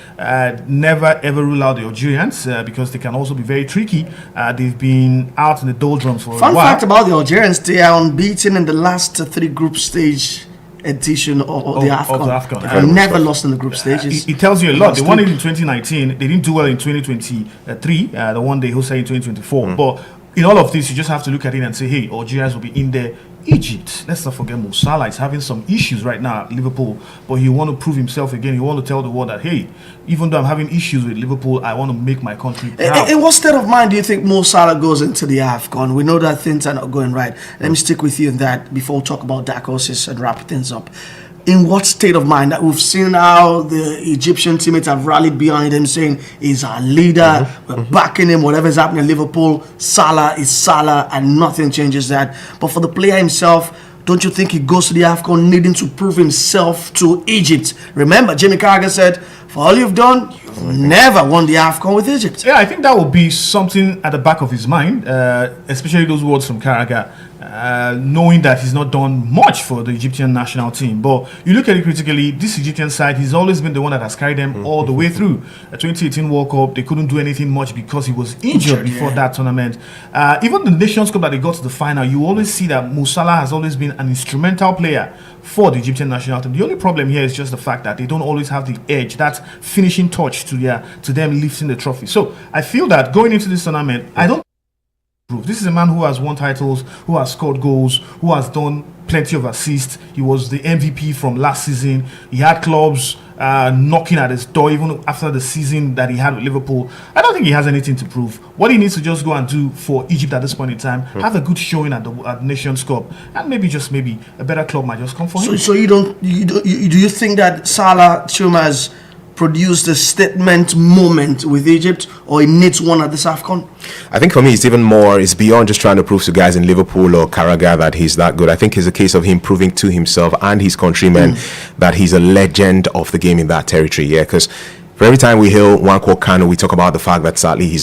Never ever rule out the Algerians because they can also be very tricky. They've been out in the doldrums for a while. Fun fact about the Algerians, they are unbeaten in the last 3 group stage edition of the AFCON. They never lost in the group stages. It tells you a lot. They won it in 2019. They didn't do well in 2023. The one they hosted in 2024. But in all of this, you just have to look at it and say, hey, Algerians will be in there. Egypt, let's not forget Mo Salah is having some issues right now at Liverpool, but he want to prove himself again. He want to tell the world that, hey, even though I'm having issues with Liverpool, I want to make my country proud. In what state of mind do you think Mo Salah goes into the AFCON? We know that things are not going right. Let me stick with you in that before we talk about dark horses and wrap things up. In what state of mind? That we've seen how the Egyptian teammates have rallied behind him, saying he's our leader, we're backing him, whatever's happening in Liverpool, Salah is Salah, and nothing changes that. But for the player himself, don't you think he goes to the AFCON needing to prove himself to Egypt? Remember, Jamie Carragher said, for all you've done, you've never won the AFCON with Egypt. Yeah, I think that would be something at the back of his mind, especially those words from Carragher, knowing that he's not done much for the Egyptian national team. But you look at it critically, this Egyptian side, he's always been the one that has carried them all the way through. A 2018 World Cup, they couldn't do anything much because he was injured before that tournament. Even the Nations Cup that they got to the final, you always see that Mo Salah has always been an instrumental player for the Egyptian national team. The only problem here is just the fact that they don't always have the edge, that finishing touch to them lifting the trophy. So I feel that going into this tournament, I don't. This is a man who has won titles, who has scored goals, who has done plenty of assists. He was the MVP from last season. He had clubs knocking at his door even after the season that he had with Liverpool. I don't think he has anything to prove. What he needs to just go and do for Egypt at this point in time, have a good showing at the Nations Cup, and maybe a better club might just come for him. So do you think that Salah Chuma has produced a statement moment with Egypt, or he needs one at this AFCON? I think for me, it's beyond just trying to prove to guys in Liverpool or Carragher that he's that good. I think it's a case of him proving to himself and his countrymen that he's a legend of the game in that territory. Yeah, because for every time we hail Nwankwo Kanu, we talk about the fact that sadly he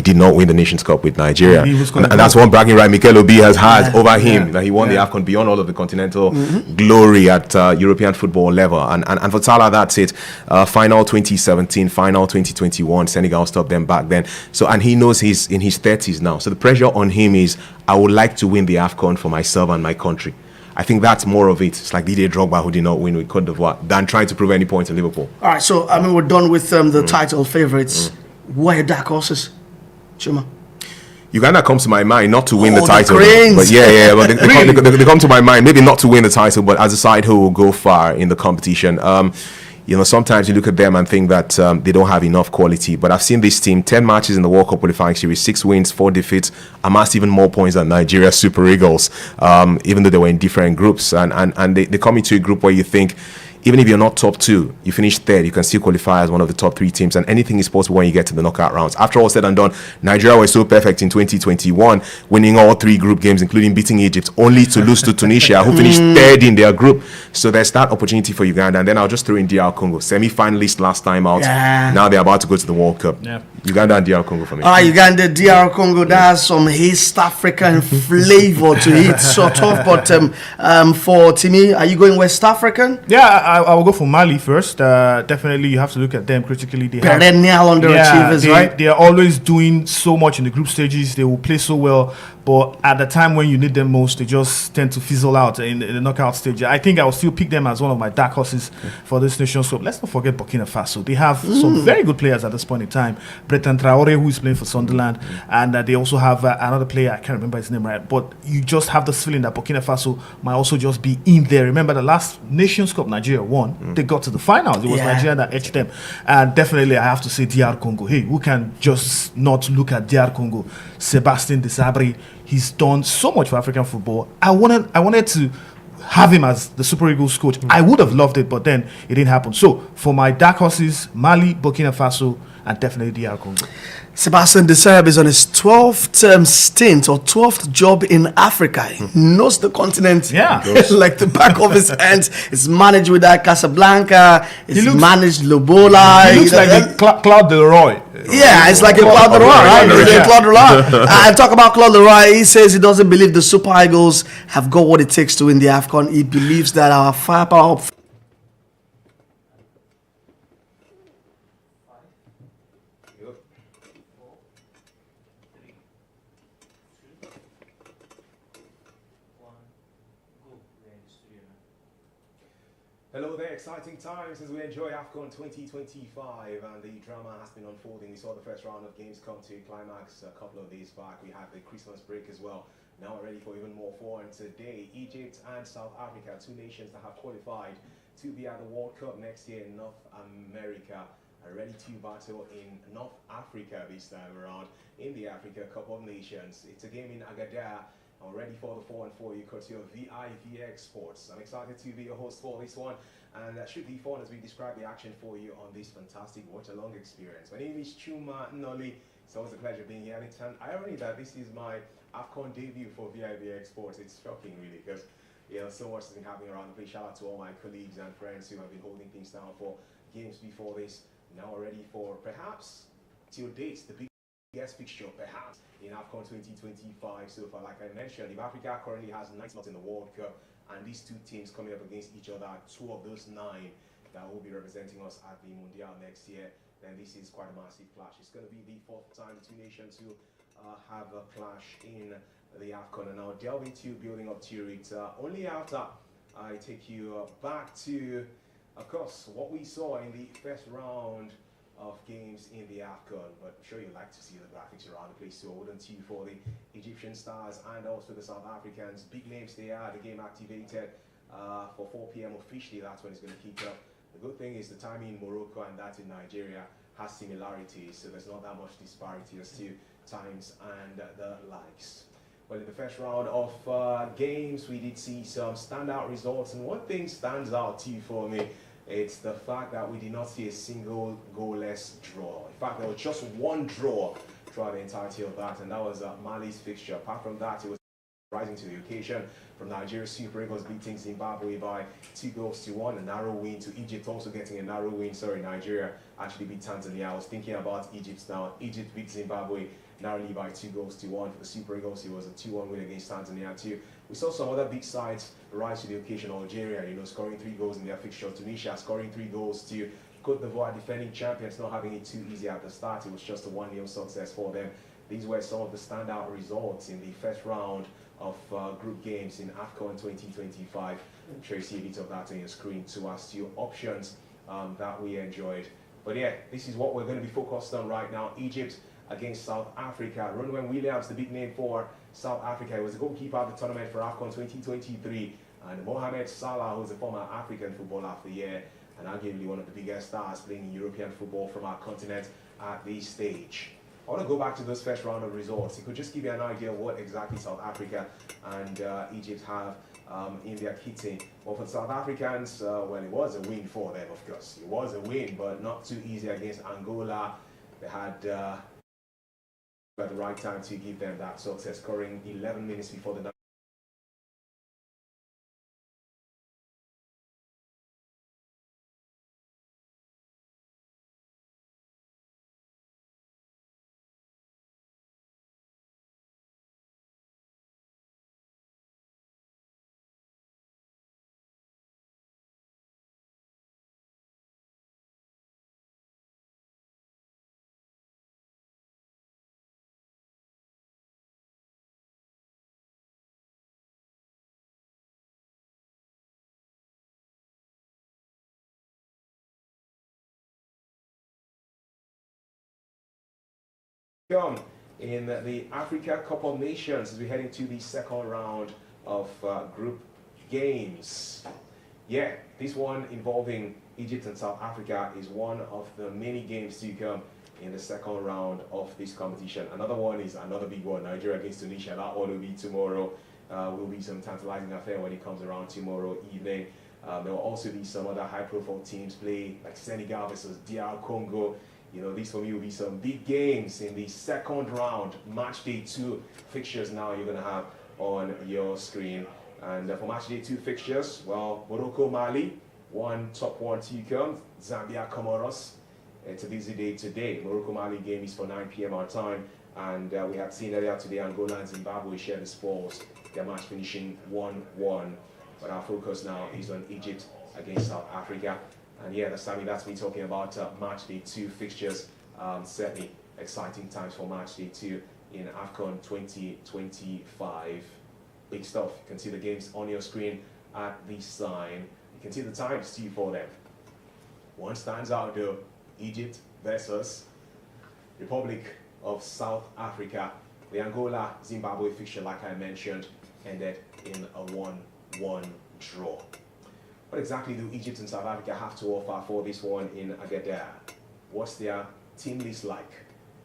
did not win the Nations Cup with Nigeria. And that's one bragging right Mikel Obi has had over him, that he won the AFCON beyond all of the continental glory at European football level. And for Salah, that's it. Final 2017, final 2021, Senegal stopped them back then. So, and he knows he's in his 30s now. So the pressure on him is, I would like to win the AFCON for myself and my country. I think that's more of it. It's like Didier Drogba, who did not win with Cote d'Ivoire, than trying to prove any points in Liverpool. All right, so I mean, we're done with the title favorites. What are dark horses, Chuma? Uganda comes to my mind, not to win the title, Cranes. but but they come to my mind, maybe not to win the title, but as a side who will go far in the competition. Sometimes you look at them and think that they don't have enough quality. But I've seen this team, 10 matches in the World Cup qualifying series, 6 wins, 4 defeats, amassed even more points than Nigeria's Super Eagles, even though they were in different groups. And they come into a group where you think, even if you're not top 2, you finish third, you can still qualify as one of the top 3 teams, and anything is possible when you get to the knockout rounds. After all said and done, Nigeria was so perfect in 2021, winning all 3 group games, including beating Egypt, only to lose to Tunisia, who finished third in their group. So there's that opportunity for Uganda. And then I'll just throw in DR Congo, semi-finalist last time out. Now they're about to go to the World Cup. Uganda and DR Congo for me. Uganda, DR Congo, that's some East African flavor to it, sort of. But for Timmy, are you going West African? Yeah, I will go for Mali first. Definitely, you have to look at them critically. They have Perennial underachievers, right? They are always doing so much in the group stages. They will play so well, but at the time when you need them most, they just tend to fizzle out in the knockout stage. I think I will still pick them as one of my dark horses for this Nations Cup. Let's not forget Burkina Faso. They have some very good players at this point in time. Breton Traore, who is playing for Sunderland, and they also have another player. I can't remember his name right, but you just have this feeling that Burkina Faso might also just be in there. Remember the last Nations Cup Nigeria won? They got to the finals. It was Nigeria that edged them, and definitely I have to say DR Congo. Hey, who can just not look at DR Congo? Sebastien Desabre. He's done so much for African football. I wanted to have him as the Super Eagles coach. I would have loved it, but then it didn't happen. So for my dark horses, Mali, Burkina Faso, and definitely DR Congo. Sebastien Desabre is on his 12th stint or 12th job in Africa. He knows the continent like the back of his hands. He's managed with that Casablanca. He's managed Lobola. He looks like the Claude Leroy. Yeah, it's like a Claude Leroy, right? It's Claude Leroy. And talk about Claude Leroy. He says he doesn't believe the Super Eagles have got what it takes to win the AFCON. He believes that our firepower Hello there, exciting times as we enjoy AFCON 2025 and the drama has been unfolding. We saw the first round of games come to a climax a couple of days back. We had the Christmas break as well. Now we're ready for even more fun today. Egypt and South Africa, two nations that have qualified to be at the World Cup next year in North America, are ready to battle in North Africa this time around in the Africa Cup of Nations. It's a game in Agadir. I'm ready for the 4-4. You courtesy of vivxsports. I'm excited to be your host for this one, and that should be fun as we describe the action for you on this fantastic Watchalong experience. My name is Chuma Nnoli. It's always a pleasure being here. And it's an irony that this is my AFCON debut for vivxsports. It's shocking, really, because so much has been happening around the place. Shout out to all my colleagues and friends who have been holding things down for games before this. Now we're ready for perhaps till dates the biggest fixture perhaps in AFCON 2025 so far. Like I mentioned, if Africa currently has 9 slots in the World Cup, and these two teams coming up against each other, 2 of those 9 that will be representing us at the Mundial next year, then this is quite a massive clash. It's going to be the 4th time the two nations who have a clash in the AFCON, and I'll delve into building up to it only after I take you back to, of course, what we saw in the first round of games in the AFCON. But I'm sure you like to see the graphics around the place, so wouldn't you, for the Egyptian Stars and also the South Africans. Big names they are. The game activated for 4 p.m. officially. That's when it's going to kick up. The good thing is the timing in Morocco and that in Nigeria has similarities, so there's not that much disparity as to times and the likes. Well, in the first round of games, we did see some standout results, and one thing stands out to you for me. It's the fact that we did not see a single goalless draw. In fact, there was just one draw throughout the entirety of that, and that was Mali's fixture. Apart from that, it was rising to the occasion from Nigeria. Super Eagles beating Zimbabwe by 2-1, a narrow win to Egypt, also getting a narrow win. Sorry, Nigeria actually beat Tanzania. I was thinking about Egypt now. Egypt beat Zimbabwe narrowly by 2-1 for the Super Eagles. It was a 2-1 win against Tanzania too. We saw some other big sides rise to the occasion. Algeria, scoring 3 goals in their fixture. Tunisia scoring 3 goals to Cote d'Ivoire, defending champions, not having it too easy at the start. It was just a 1-0 success for them. These were some of the standout results in the first round of group games in AFCON 2025. I'm sure you see a bit of that on your screen to ask you options that we enjoyed. But yeah, this is what we're going to be focused on right now. Egypt against South Africa. Ronwen Williams, the big name for South Africa, he was the goalkeeper of the tournament for AFCON 2023. And Mohamed Salah, who's a former African Footballer of the Year, and arguably one of the biggest stars playing in European football from our continent at this stage. I want to go back to those first round of results. It could just give you an idea of what exactly South Africa and Egypt have in their kitting. Well, for the South Africans, well, it was a win for them, of course. It was a win, but not too easy against Angola. They had at the right time to give them that success, scoring 11 minutes before the In the Africa Cup of Nations as we head into the second round of group games. Yeah, this one involving Egypt and South Africa is one of the many games to come in the second round of this competition. Another one is another big one, Nigeria against Tunisia. That one will be tomorrow. Will be some tantalizing affair when it comes around tomorrow evening. There will also be some other high-profile teams play, like Senegal versus DR Congo. You know, these for me will be some big games in the second round, match day 2 fixtures now you're going to have on your screen. And for match day 2 fixtures, well, Morocco, Mali, top one to come. Zambia, Comoros. It's a busy day today. Morocco, Mali game is for 9 p.m. our time. And we had seen earlier today Angola and Zimbabwe share the spoils. Their match finishing 1-1. But our focus now is on Egypt against South Africa. And yeah, that's me talking about match day 2 fixtures. Certainly exciting times for match day 2 in AFCON 2025. Big stuff. You can see the games on your screen at the sign. You can see the times too for them. One stands out though, Egypt versus Republic of South Africa. The Angola-Zimbabwe fixture, like I mentioned, ended in a 1-1 draw. What exactly do Egypt and South Africa have to offer for this one in Agadir? What's their team list like?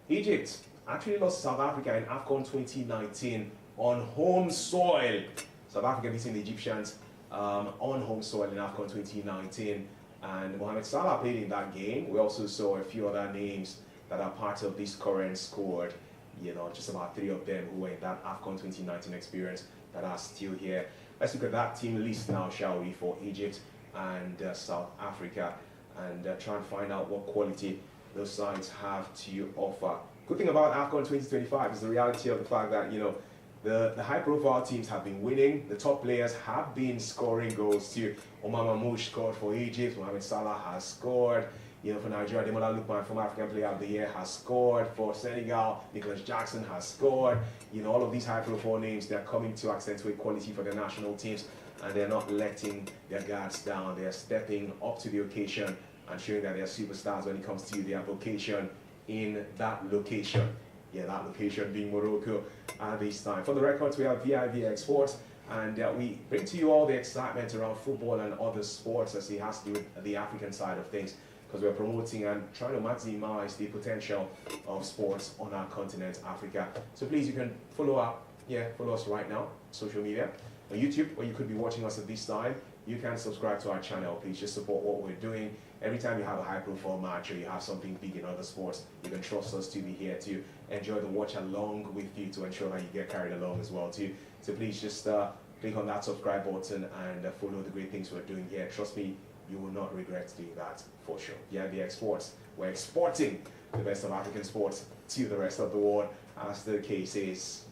Egypt actually lost South Africa in AFCON 2019 on home soil. South Africa beating the Egyptians on home soil in AFCON 2019. And Mohamed Salah played in that game. We also saw a few other names that are part of this current squad. You know, just about 3 of them who were in that AFCON 2019 experience that are still here. Let's look at that team list now, shall we, for Egypt and South Africa, and try and find out what quality those sides have to offer. Good thing about AFCON 2025 is the reality of the fact that, you know, the high-profile teams have been winning. The top players have been scoring goals too. Omar Mahmoud scored for Egypt. Mohamed Salah has scored. You know, for Nigeria, Demola Lookman, former African Player of the Year, has scored. For Senegal, Nicholas Jackson has scored. You know, all of these high-profile names, they're coming to accentuate quality for their national teams, and they're not letting their guards down. They're stepping up to the occasion and showing that they're superstars when it comes to their vocation in that location. Yeah, that location being Morocco at this time. For the records, we have vivxsports, and we bring to you all the excitement around football and other sports as it has to do with the African side of things, because we're promoting and trying to maximize the potential of sports on our continent, Africa. So please, you can follow us right now, social media, on YouTube, where you could be watching us at this time. You can subscribe to our channel. Please just support what we're doing. Every time you have a high-profile match or you have something big in other sports, you can trust us to be here to enjoy the watch along with you, to ensure that you get carried along as well too. So please just click on that subscribe button and follow the great things we're doing here. Trust me, you will not regret doing that for sure. Yeah, vivxsports. We're exporting the best of African sports to the rest of the world, as the case is.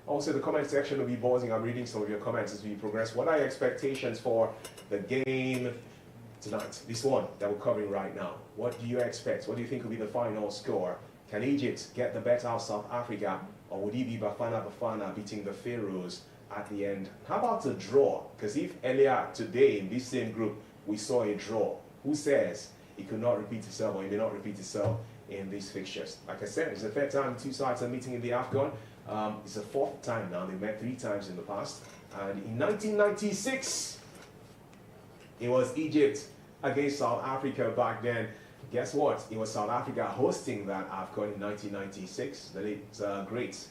Also, the comment section will be buzzing. I'm reading some of your comments as we progress. What are your expectations for the game tonight? This one that we're covering right now. What do you expect? What do you think will be the final score? Can Egypt get the better of South Africa, or would it be Bafana beating the Phroahs at the end? How about a draw? Because if earlier today in this same group we saw a draw, who says it could not repeat itself, or it may not repeat itself in these fixtures? Like I said, it's the third time 2 sides are meeting in the AFCON. It's the 4th time now. They met 3 times in the past. And in 1996, it was Egypt against South Africa back then. Guess what? It was South Africa hosting that AFCON in 1996. The late, great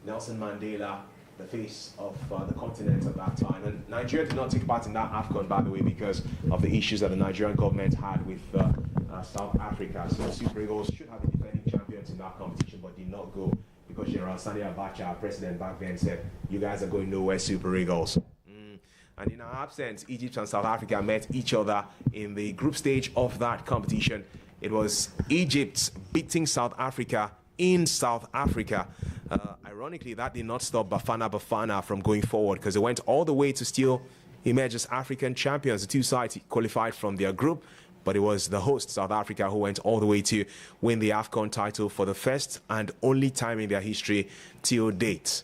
Nelson Mandela, the face of the continent at that time. And Nigeria did not take part in that AFCON, by the way, because of the issues that the Nigerian government had with South Africa. So the Super Eagles should have been defending champions in that competition, but did not go, because General Sani Abacha, our president back then, said, "You guys are going nowhere, Super Eagles." And in our absence, Egypt and South Africa met each other in the group stage of that competition. It was Egypt beating South Africa in South Africa. Ironically, that did not stop Bafana from going forward, because they went all the way to still emerge as African champions. The 2 sides qualified from their group, but it was the host, South Africa, who went all the way to win the AFCON title for the first and only time in their history till date.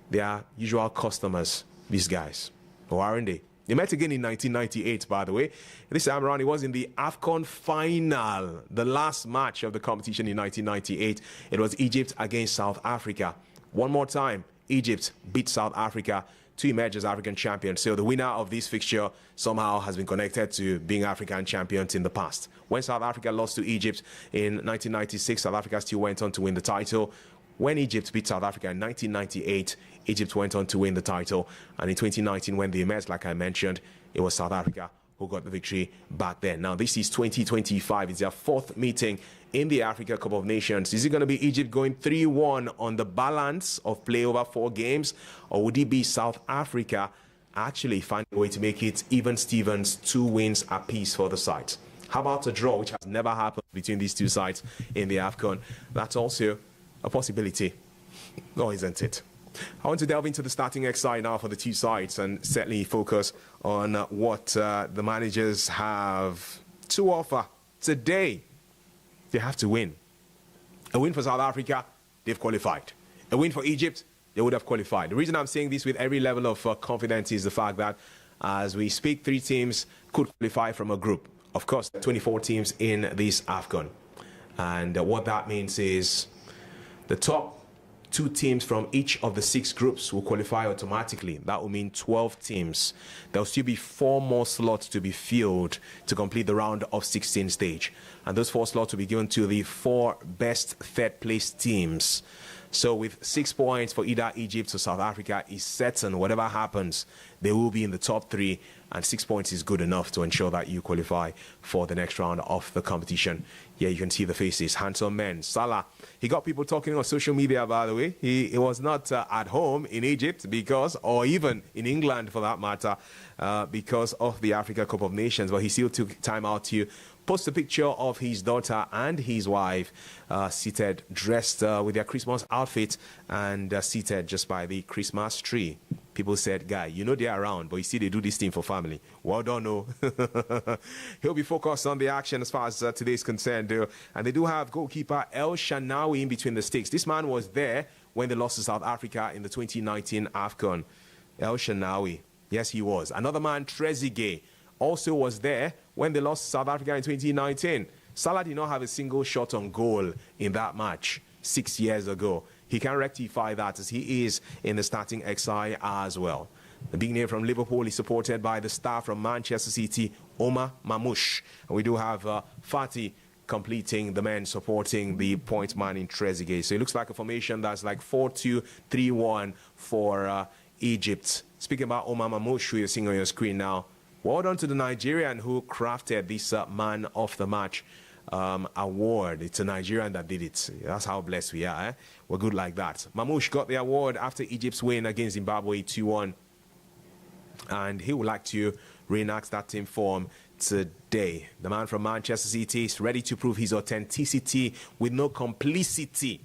They are usual customers, these guys. Or aren't they? They met again in 1998, by the way. This time around, it was in the AFCON final, the last match of the competition in 1998. It was Egypt against South Africa. One more time, Egypt beat South Africa to emerge as African champions. So the winner of this fixture somehow has been connected to being African champions in the past. When South Africa lost to Egypt in 1996, South Africa still went on to win the title. When Egypt beat South Africa in 1998, Egypt went on to win the title. And in 2019, when they emerged, like I mentioned, it was South Africa who got the victory back then. Now, this is 2025. It's their fourth meeting in the Africa Cup of Nations. Is it going to be Egypt going 3-1 on the balance of play over 4 games? Or would it be South Africa actually finding a way to make it even Stevens, 2 wins apiece for the sides? How about a draw, which has never happened between these two sides in the AFCON? That's also a possibility. No, isn't it? I want to delve into the starting XI now for the two sides and certainly focus on what the managers have to offer today. They have to win. A win for South Africa, they've qualified. A win for Egypt, they would have qualified. The reason I'm saying this with every level of confidence is the fact that as we speak, 3 teams could qualify from a group. Of course, there are 24 teams in this AFCON. And what that means is the top 2 teams from each of the 6 groups will qualify automatically. That will mean 12 teams. There will still be 4 more slots to be filled to complete the round of 16 stage. And those 4 slots will be given to the 4 best third place teams. So with 6 points for either Egypt or South Africa is certain, whatever happens, they will be in the top 3, and 6 points is good enough to ensure that you qualify for the next round of the competition. Yeah, you can see the faces, handsome men. Salah, he got people talking on social media, by the way. He was not at home in Egypt because, or even in England for that matter, because of the Africa Cup of Nations, but he still took time out to post a picture of his daughter and his wife seated, dressed with their Christmas outfit and seated just by the Christmas tree. People said, guy, you know they're around, but you see they do this thing for family. Well done, no. He'll be focused on the action as far as today is concerned, though. And they do have goalkeeper El Shanawi in between the sticks. This man was there when they lost to South Africa in the 2019 AFCON. El Shanawi, yes, he was. Another man, Trezeguet, also was there when they lost to South Africa in 2019. Salah did not have a single shot on goal in that match 6 years ago. He can rectify that as he is in the starting XI as well. The big name from Liverpool is supported by the star from Manchester City, Omar Mamouche. And we do have Fatih completing the men supporting the point man in Trezeguet. So it looks like a formation that's like 4-2-3-1 for Egypt. Speaking about Omar Mamouche, who you're seeing on your screen now, well done to the Nigerian who crafted this man of the match award. It's a Nigerian that did it. That's how blessed we are. We're good like that. Mamouche got the award after Egypt's win against Zimbabwe 2-1. And he would like to reenact that team form today. The man from Manchester City is ready to prove his authenticity with no complicity.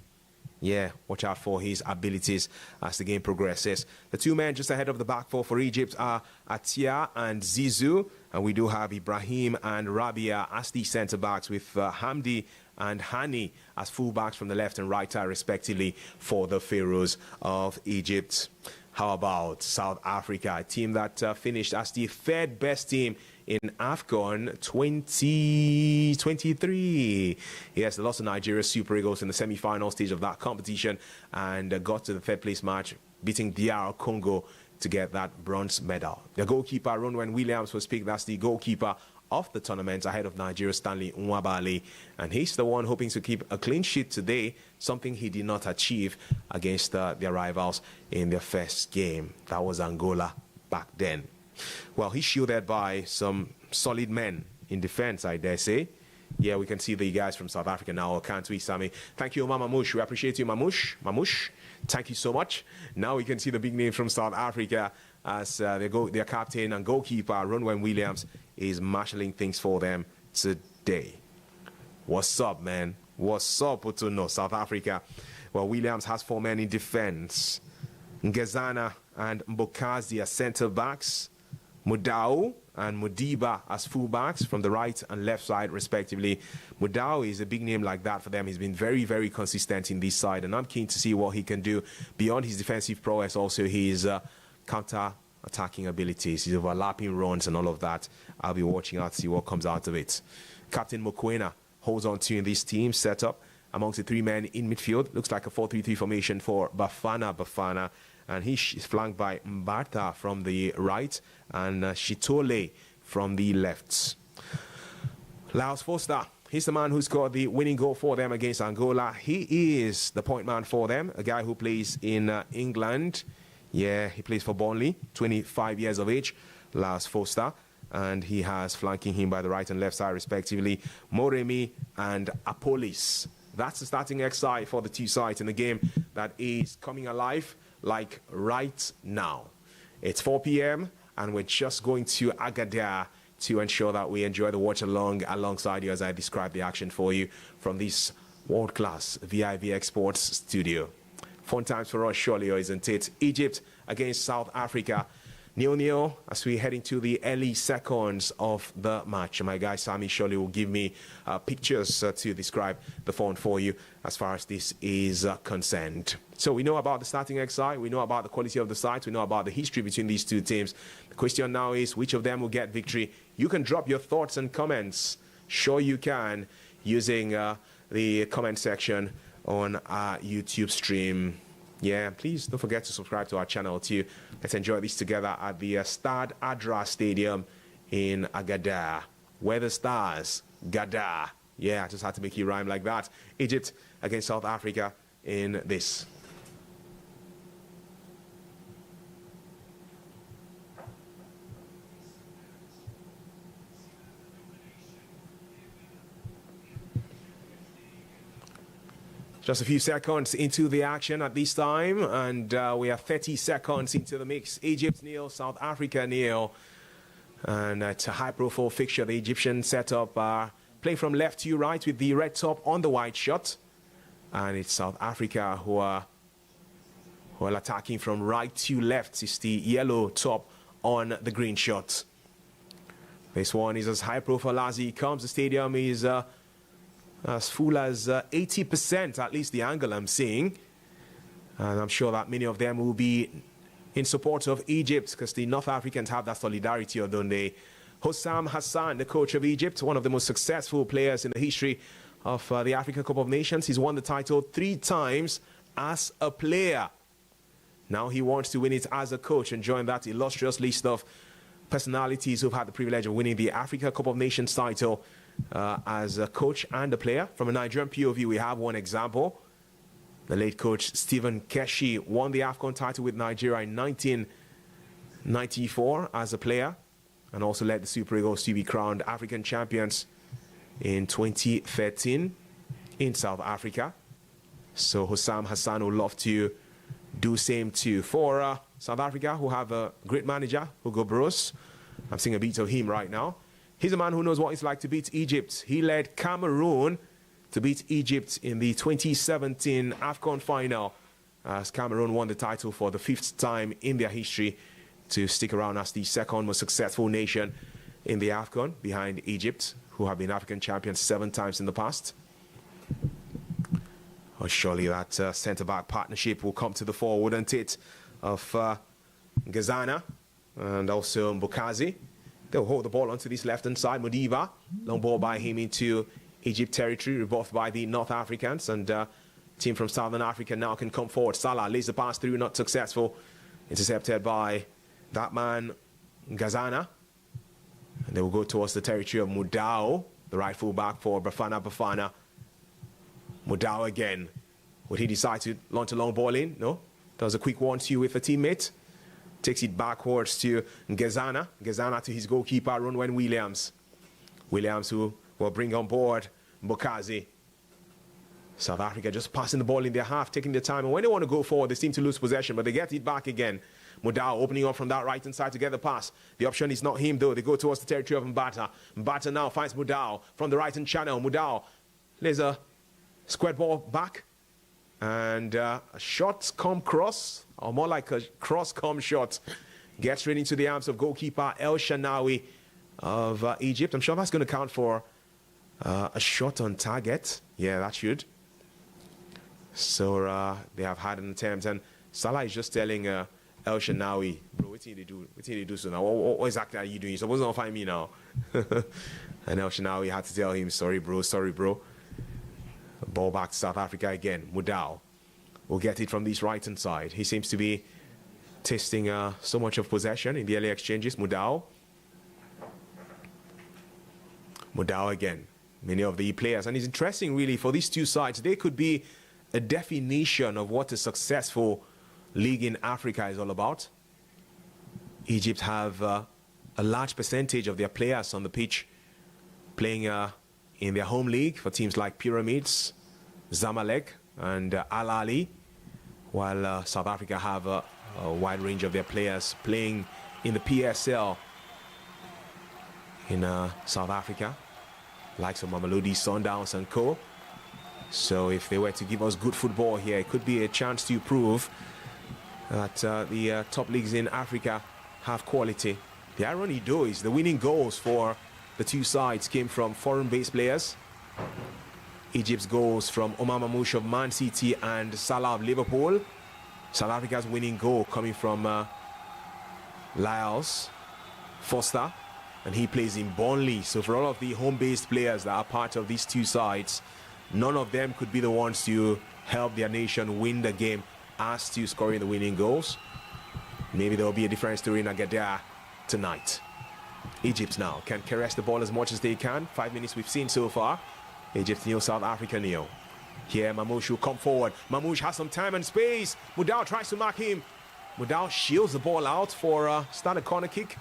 Yeah, watch out for his abilities as the game progresses. The 2 men just ahead of the back 4 for Egypt are Atia and Zizou. And we do have Ibrahim and Rabia as the centre-backs with Hamdi and Hani as full-backs from the left and right side respectively for the Phroahs of Egypt. How about South Africa, a team that finished as the 3rd best team in AFCON 2023. Yes, they lost to Nigeria Super Eagles in the semi-final stage of that competition and got to the 3rd place match, beating DR Congo to get that bronze medal. The goalkeeper, Ronwen Williams, was picked as the goalkeeper of the tournament ahead of Nigeria's Stanley Nwabali, and he's the one hoping to keep a clean sheet today, something he did not achieve against their rivals in their first game. That was Angola back then. Well, he's shielded by some solid men in defense, I dare say. Yeah, we can see the guys from South Africa now, can't we, Sammy? Thank you, Omar Mamouche. We appreciate you, Mamouche. Thank you so much. Now we can see the big names from South Africa as their captain and goalkeeper, Ronwen Williams, is marshalling things for them today. What's up, man? What's up, Otono, South Africa? Well, Williams has 4 men in defense. Ngezana and Mbokazi as centre-backs. Mudau and Mudiba as fullbacks from the right and left side respectively. Mudau is a big name like that for them. He's been very, very consistent in this side, and I'm keen to see what he can do beyond his defensive prowess. Also, his counter attacking abilities, his overlapping runs and all of that. I'll be watching out to see what comes out of it. Captain Mokoena holds on to in this team setup amongst the three men in midfield. Looks like a 4-3-3 formation for Bafana. And he is flanked by Mbata from the right and Shitole from the left. Laos Foster, he's the man who scored the winning goal for them against Angola. He is the point man for them, a guy who plays in England. Yeah, he plays for Burnley, 25 years of age, Laos Foster. And he has flanking him by the right and left side respectively, Moremi and Apolis. That's the starting XI for the two sides in the game that is coming alive like right now. It's 4 p.m. and we're just going to Agadir to ensure that we enjoy the watch along alongside you as I describe the action for you from this world-class vivxsports studio. Fun times for us, surely, isn't it? Egypt against South Africa. 0-0 as we head into the early seconds of the match. My guy Sami surely will give me pictures to describe the fun for you as far as this is concerned. So we know about the starting XI, we know about the quality of the sides, we know about the history between these two teams. The question now is which of them will get victory. You can drop your thoughts and comments. Sure you can, using the comment section on our YouTube stream. Yeah, please don't forget to subscribe to our channel too. Let's enjoy this together at the Stade Adra Stadium in Agadir, where the stars Gada. Yeah, I just had to make you rhyme like that. Egypt against South Africa in this. Just a few seconds into the action at this time, and we are 30 seconds into the mix. Egypt 0, South Africa 0. And it's a high-profile fixture. The Egyptian setup playing from left to right with the red top on the white shot. And it's South Africa who are attacking from right to left. It's the yellow top on the green shot. This one is as high-profile as he comes. The stadium is as full as 80%, at least the angle I'm seeing. And I'm sure that many of them will be in support of Egypt because the North Africans have that solidarity, don't they? Hossam Hassan, the coach of Egypt, one of the most successful players in the history of the African Cup of Nations. He's won the title 3 times as a player. Now he wants to win it as a coach and join that illustrious list of personalities who've had the privilege of winning the Africa Cup of Nations title as a coach and a player. From a Nigerian POV, we have one example. The late coach Stephen Keshi won the AFCON title with Nigeria in 1994 as a player, and also led the Super Eagles to be crowned African champions in 2013 in South Africa. So Hossam Hassan would love to do same too for South Africa, who have a great manager, Hugo Broos. I'm seeing a bit of him right now. He's a man who knows what it's like to beat Egypt. He led Cameroon to beat Egypt in the 2017 AFCON final, as Cameroon won the title for the 5th time in their history to stick around as the second most successful nation in the AFCON, behind Egypt, who have been African champions 7 times in the past. Oh, surely that centre-back partnership will come to the fore, wouldn't it, of Ngazana and also Mbokazi. They'll hold the ball onto this left-hand side. Modiba, long ball by him into Egypt territory, rebuffed by the North Africans, and team from Southern Africa now can come forward. Salah lays the pass through, not successful. Intercepted by that man, Ngazana. And they will go towards the territory of Mudao, the right full-back for Bafana. Mudao again. Would he decide to launch a long ball in? No. Does a quick 1-2 with a teammate. Takes it backwards to Ngazana. Ngazana to his goalkeeper, Ronwen Williams. Williams who will bring on board Mbokazi. South Africa just passing the ball in their half, taking their time. And when they want to go forward, they seem to lose possession, but they get it back again. Mudao opening up from that right-hand side to get the pass. The option is not him, though. They go towards the territory of Mbata. Mbata now finds Mudao from the right-hand channel. Mudao lays a squared ball back. And a shot come cross, or more like a cross come shot, gets straight into the arms of goalkeeper El Shanawi of Egypt. I'm sure that's going to count for a shot on target. Yeah, that should. So they have had an attempt, and Salah is just telling El Shanawi, bro, What did they do? What did they do so now? What exactly are you doing? You're supposed to find me now. And El Shinawi had to tell him, sorry bro. Ball back to South Africa again. Mudau will get it from this right-hand side. He seems to be tasting so much of possession in the early exchanges. Mudau again. Many of the players, and it's interesting really for these two sides. They could be a definition of what a successful league in Africa is all about. Egypt have a large percentage of their players on the pitch playing in their home league for teams like Pyramids, Zamalek and Al Ahly, while South Africa have a wide range of their players playing in the PSL in South Africa, like some Mamelodi Sundowns and co. So if they were to give us good football here, it could be a chance to prove that the top leagues in Africa have quality. The irony though is the winning goals for the two sides came from foreign-based players. Egypt's goals from Omar Mamouche of Man City and Salah of Liverpool. South Africa's winning goal coming from Lyles Foster, and he plays in Burnley. So for all of the home-based players that are part of these two sides, none of them could be the ones to help their nation win the game as to scoring the winning goals. Maybe there will be a different story in Agadir tonight. Egypt now can caress the ball as much as they can. 5 minutes we've seen so far. Egypt nil, South Africa nil. Here Mamouche will come forward. Mamouche has some time and space. Mudau tries to mark him. Mudau shields the ball out for start a corner kick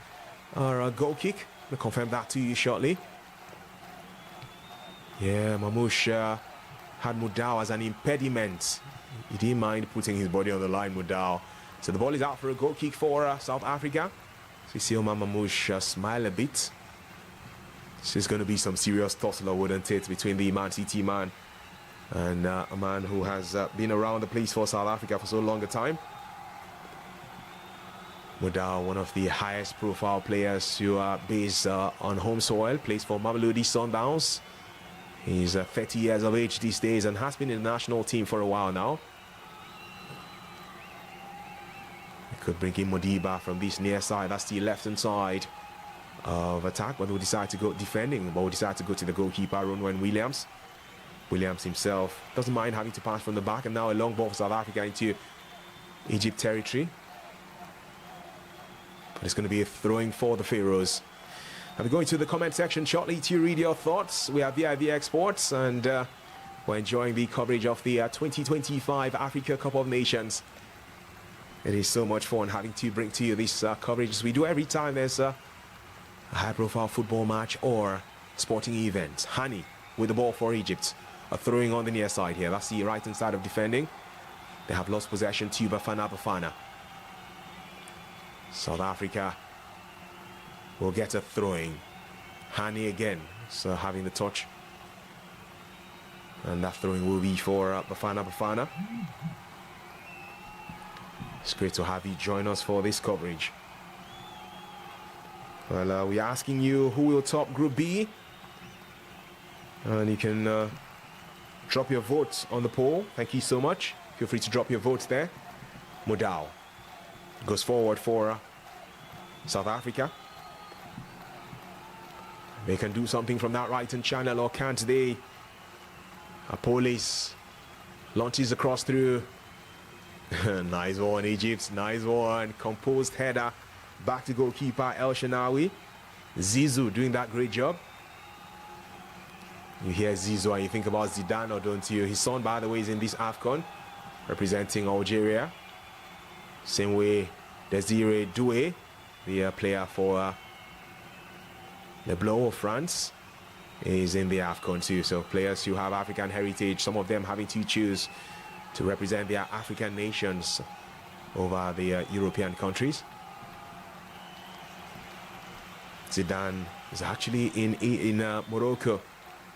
or a goal kick. We'll confirm that to you shortly. Yeah, Mamouche had Mudau as an impediment. He didn't mind putting his body on the line, Mudau. So the ball is out for a goal kick for South Africa. So you see Omar Mamouche smile a bit. This is going to be some serious tussle, wouldn't it, between the Man City man and a man who has been around the place for South Africa for so long a time. Mudau, one of the highest profile players who are based on home soil, plays for Mamelodi Sundowns. He's 30 years of age these days and has been in the national team for a while now. We could bring in Modiba from this near side. That's the left-hand side of attack, but we'll decide to go defending. But we'll decide to go to the goalkeeper, Ronwen Williams. Williams himself doesn't mind having to pass from the back, and now a long ball for South Africa into Egypt territory. But it's going to be a throwing for the Phroahs. I'll be going to the comment section shortly to read your thoughts. We are vivxsports, and we're enjoying the coverage of the 2025 Africa Cup of Nations. It is so much fun having to bring to you this coverage as we do every time there's a high-profile football match or sporting event. Hani with the ball for Egypt. A throwing on the near side here. That's the right-hand side of defending. They have lost possession to Bafana. South Africa will get a throwing. Hani again, so having the touch. And that throwing will be for Bafana. It's great to have you join us for this coverage. Well, we're asking you who will top Group B. And you can drop your votes on the poll. Thank you so much. Feel free to drop your votes there. Mudau goes forward for South Africa. They can do something from that right-hand channel, or can't they? Police launches across through. Nice one, Egypt. Nice one. Composed header. Back to goalkeeper El Shinawi. Zizou doing that great job. You hear Zizou and you think about Zidane, don't you? His son, by the way, is in this AFCON, representing Algeria. Same way Desiree Doué, the player for Le Bleu of France, is in the AFCON too. So players who have African heritage, some of them having to choose to represent their African nations over the European countries. Zidane is actually in Morocco,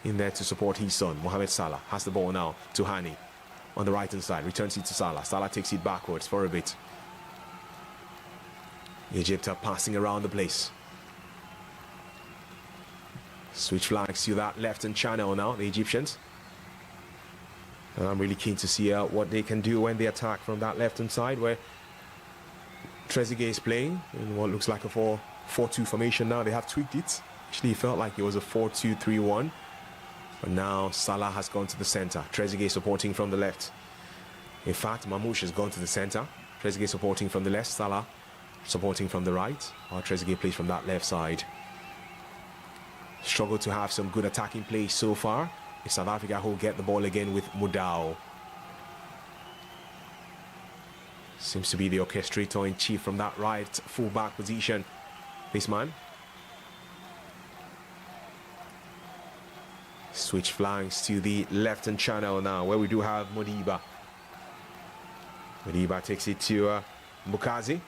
in there to support his son. Mohamed Salah has the ball now to Hani on the right hand side, returns it to Salah. Salah takes it backwards for a bit. Egypt are passing around the place. Switch flanks to that left hand channel now, the Egyptians. And I'm really keen to see what they can do when they attack from that left hand side, where Trezeguet is playing in what looks like a 4-4-2 formation now. They have tweaked it. Actually, it felt like it was a 4-2-3-1. But now Salah has gone to the center. Trezeguet supporting from the left. In fact, Mamouche has gone to the center. Trezeguet supporting from the left. Salah supporting from the right. Or Trezeguet plays from that left side. Struggled to have some good attacking play so far. It's South Africa who get the ball again with Mudau. Seems to be the orchestrator in chief from that right full-back position. This man. Switch flanks to the left-hand channel now, where we do have Modiba. Modiba takes it to Mukazi.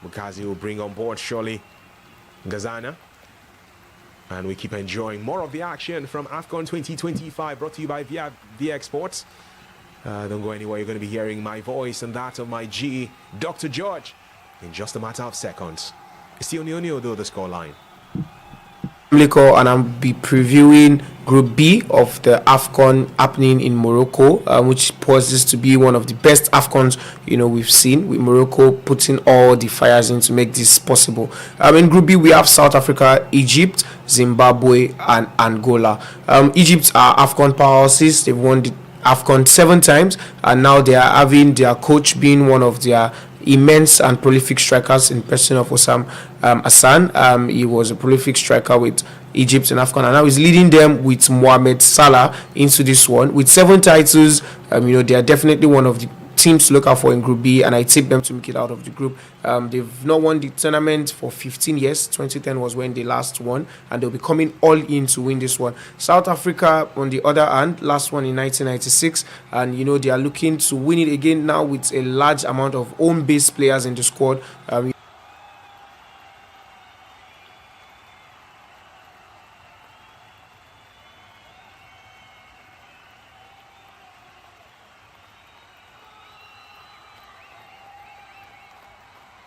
Mukazi will bring on board surely Gazana. And we keep enjoying more of the action from AFCON 2025, brought to you by vivxsports. Don't go anywhere, you're going to be hearing my voice and that of my G, Dr. George, in just a matter of seconds. It's still 0-0 though, the scoreline. And I'll be previewing Group B of the AFCON happening in Morocco, which poses to be one of the best AFCONs we've seen, with Morocco putting all the fires in to make this possible. In Group B we have South Africa, Egypt, Zimbabwe and Angola. Egypt are AFCON powerhouses. They've won the AFCON 7 times, and now they are having their coach being one of their immense and prolific strikers in person of Osam Hassan. He was a prolific striker with Egypt and AFCON, and now he's leading them with Mohamed Salah into this one with 7 titles. They are definitely one of the teams to look out for in Group B, and I tip them to make it out of the group. They've not won the tournament for 15 years. 2010 was when they last won, and they'll be coming all in to win this one. South Africa, on the other hand, last one in 1996, and they are looking to win it again now with a large amount of home-based players in the squad.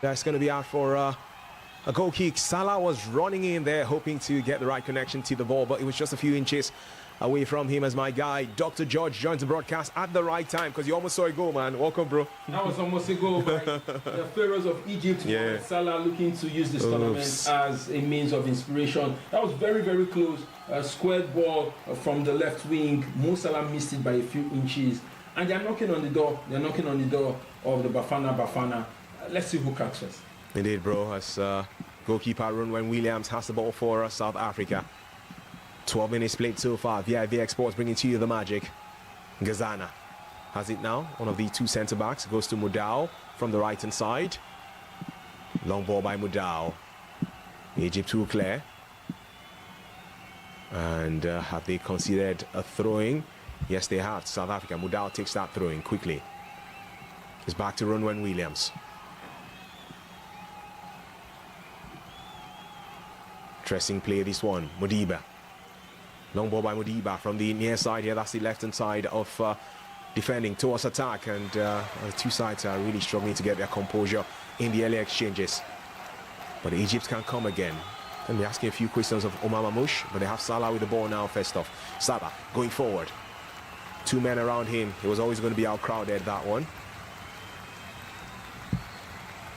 That's going to be out for a goal kick. Salah was running in there, hoping to get the right connection to the ball, but it was just a few inches away from him as my guy, Dr. George, joins the broadcast at the right time, because you almost saw a goal, man. Welcome, bro. That was almost a goal by the Phroahs of Egypt. Yeah. Salah looking to use this tournament as a means of inspiration. That was very, very close. A squared ball from the left wing. Mo Salah missed it by a few inches. And they're knocking on the door. They're knocking on the door of the Bafana. Let's see who catches first. Indeed, bro. As goalkeeper Ronwen Williams has the ball for South Africa. 12 minutes played so far. vivxsports bringing to you the magic. Gazana has it now. One of the 2 centre-backs goes to Mudau from the right-hand side. Long ball by Mudau. Egypt too clear. And have they considered a throw-in? Yes, they have. South Africa. Mudau takes that throw-in quickly. It's back to Ronwen Williams. Interesting play, this one. Modiba. Long ball by Modiba from the near side here. That's the left-hand side of defending towards attack. And the 2 sides are really struggling to get their composure in the early exchanges. But Egypt can come again. And they're asking a few questions of Omar Mamouche. But they have Salah with the ball now first off. Salah going forward. 2 men around him. It was always going to be outcrowded, that one.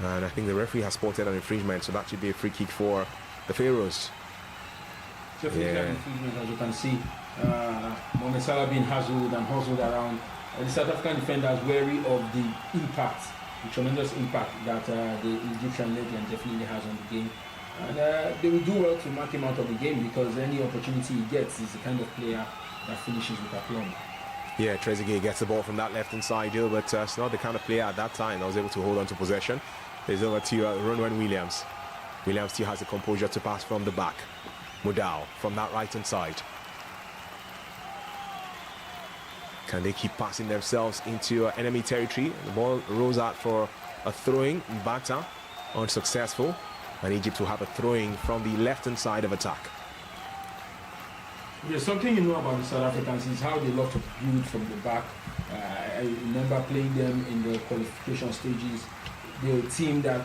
And I think the referee has spotted an infringement. So that should be a free kick for the Phroahs. So infringement, as you can see, Mohamed Salah being hustled around. The South African defenders wary of the impact, the tremendous impact that the Egyptian legend definitely has on the game. And they will do well to mark him out of the game, because any opportunity he gets is the kind of player that finishes with aplomb. Yeah, Trezeguet gets the ball from that left-hand side, but it's not the kind of player at that time that was able to hold on to possession. There's over to Ronwen Williams. Williams still has the composure to pass from the back. Mudau from that right-hand side. Can they keep passing themselves into enemy territory? The ball rolls out for a throwing. Bata unsuccessful. And Egypt will have a throwing from the left-hand side of attack. There's something about the South Africans is how they love to build from the back. I remember playing them in the qualification stages. They're a team that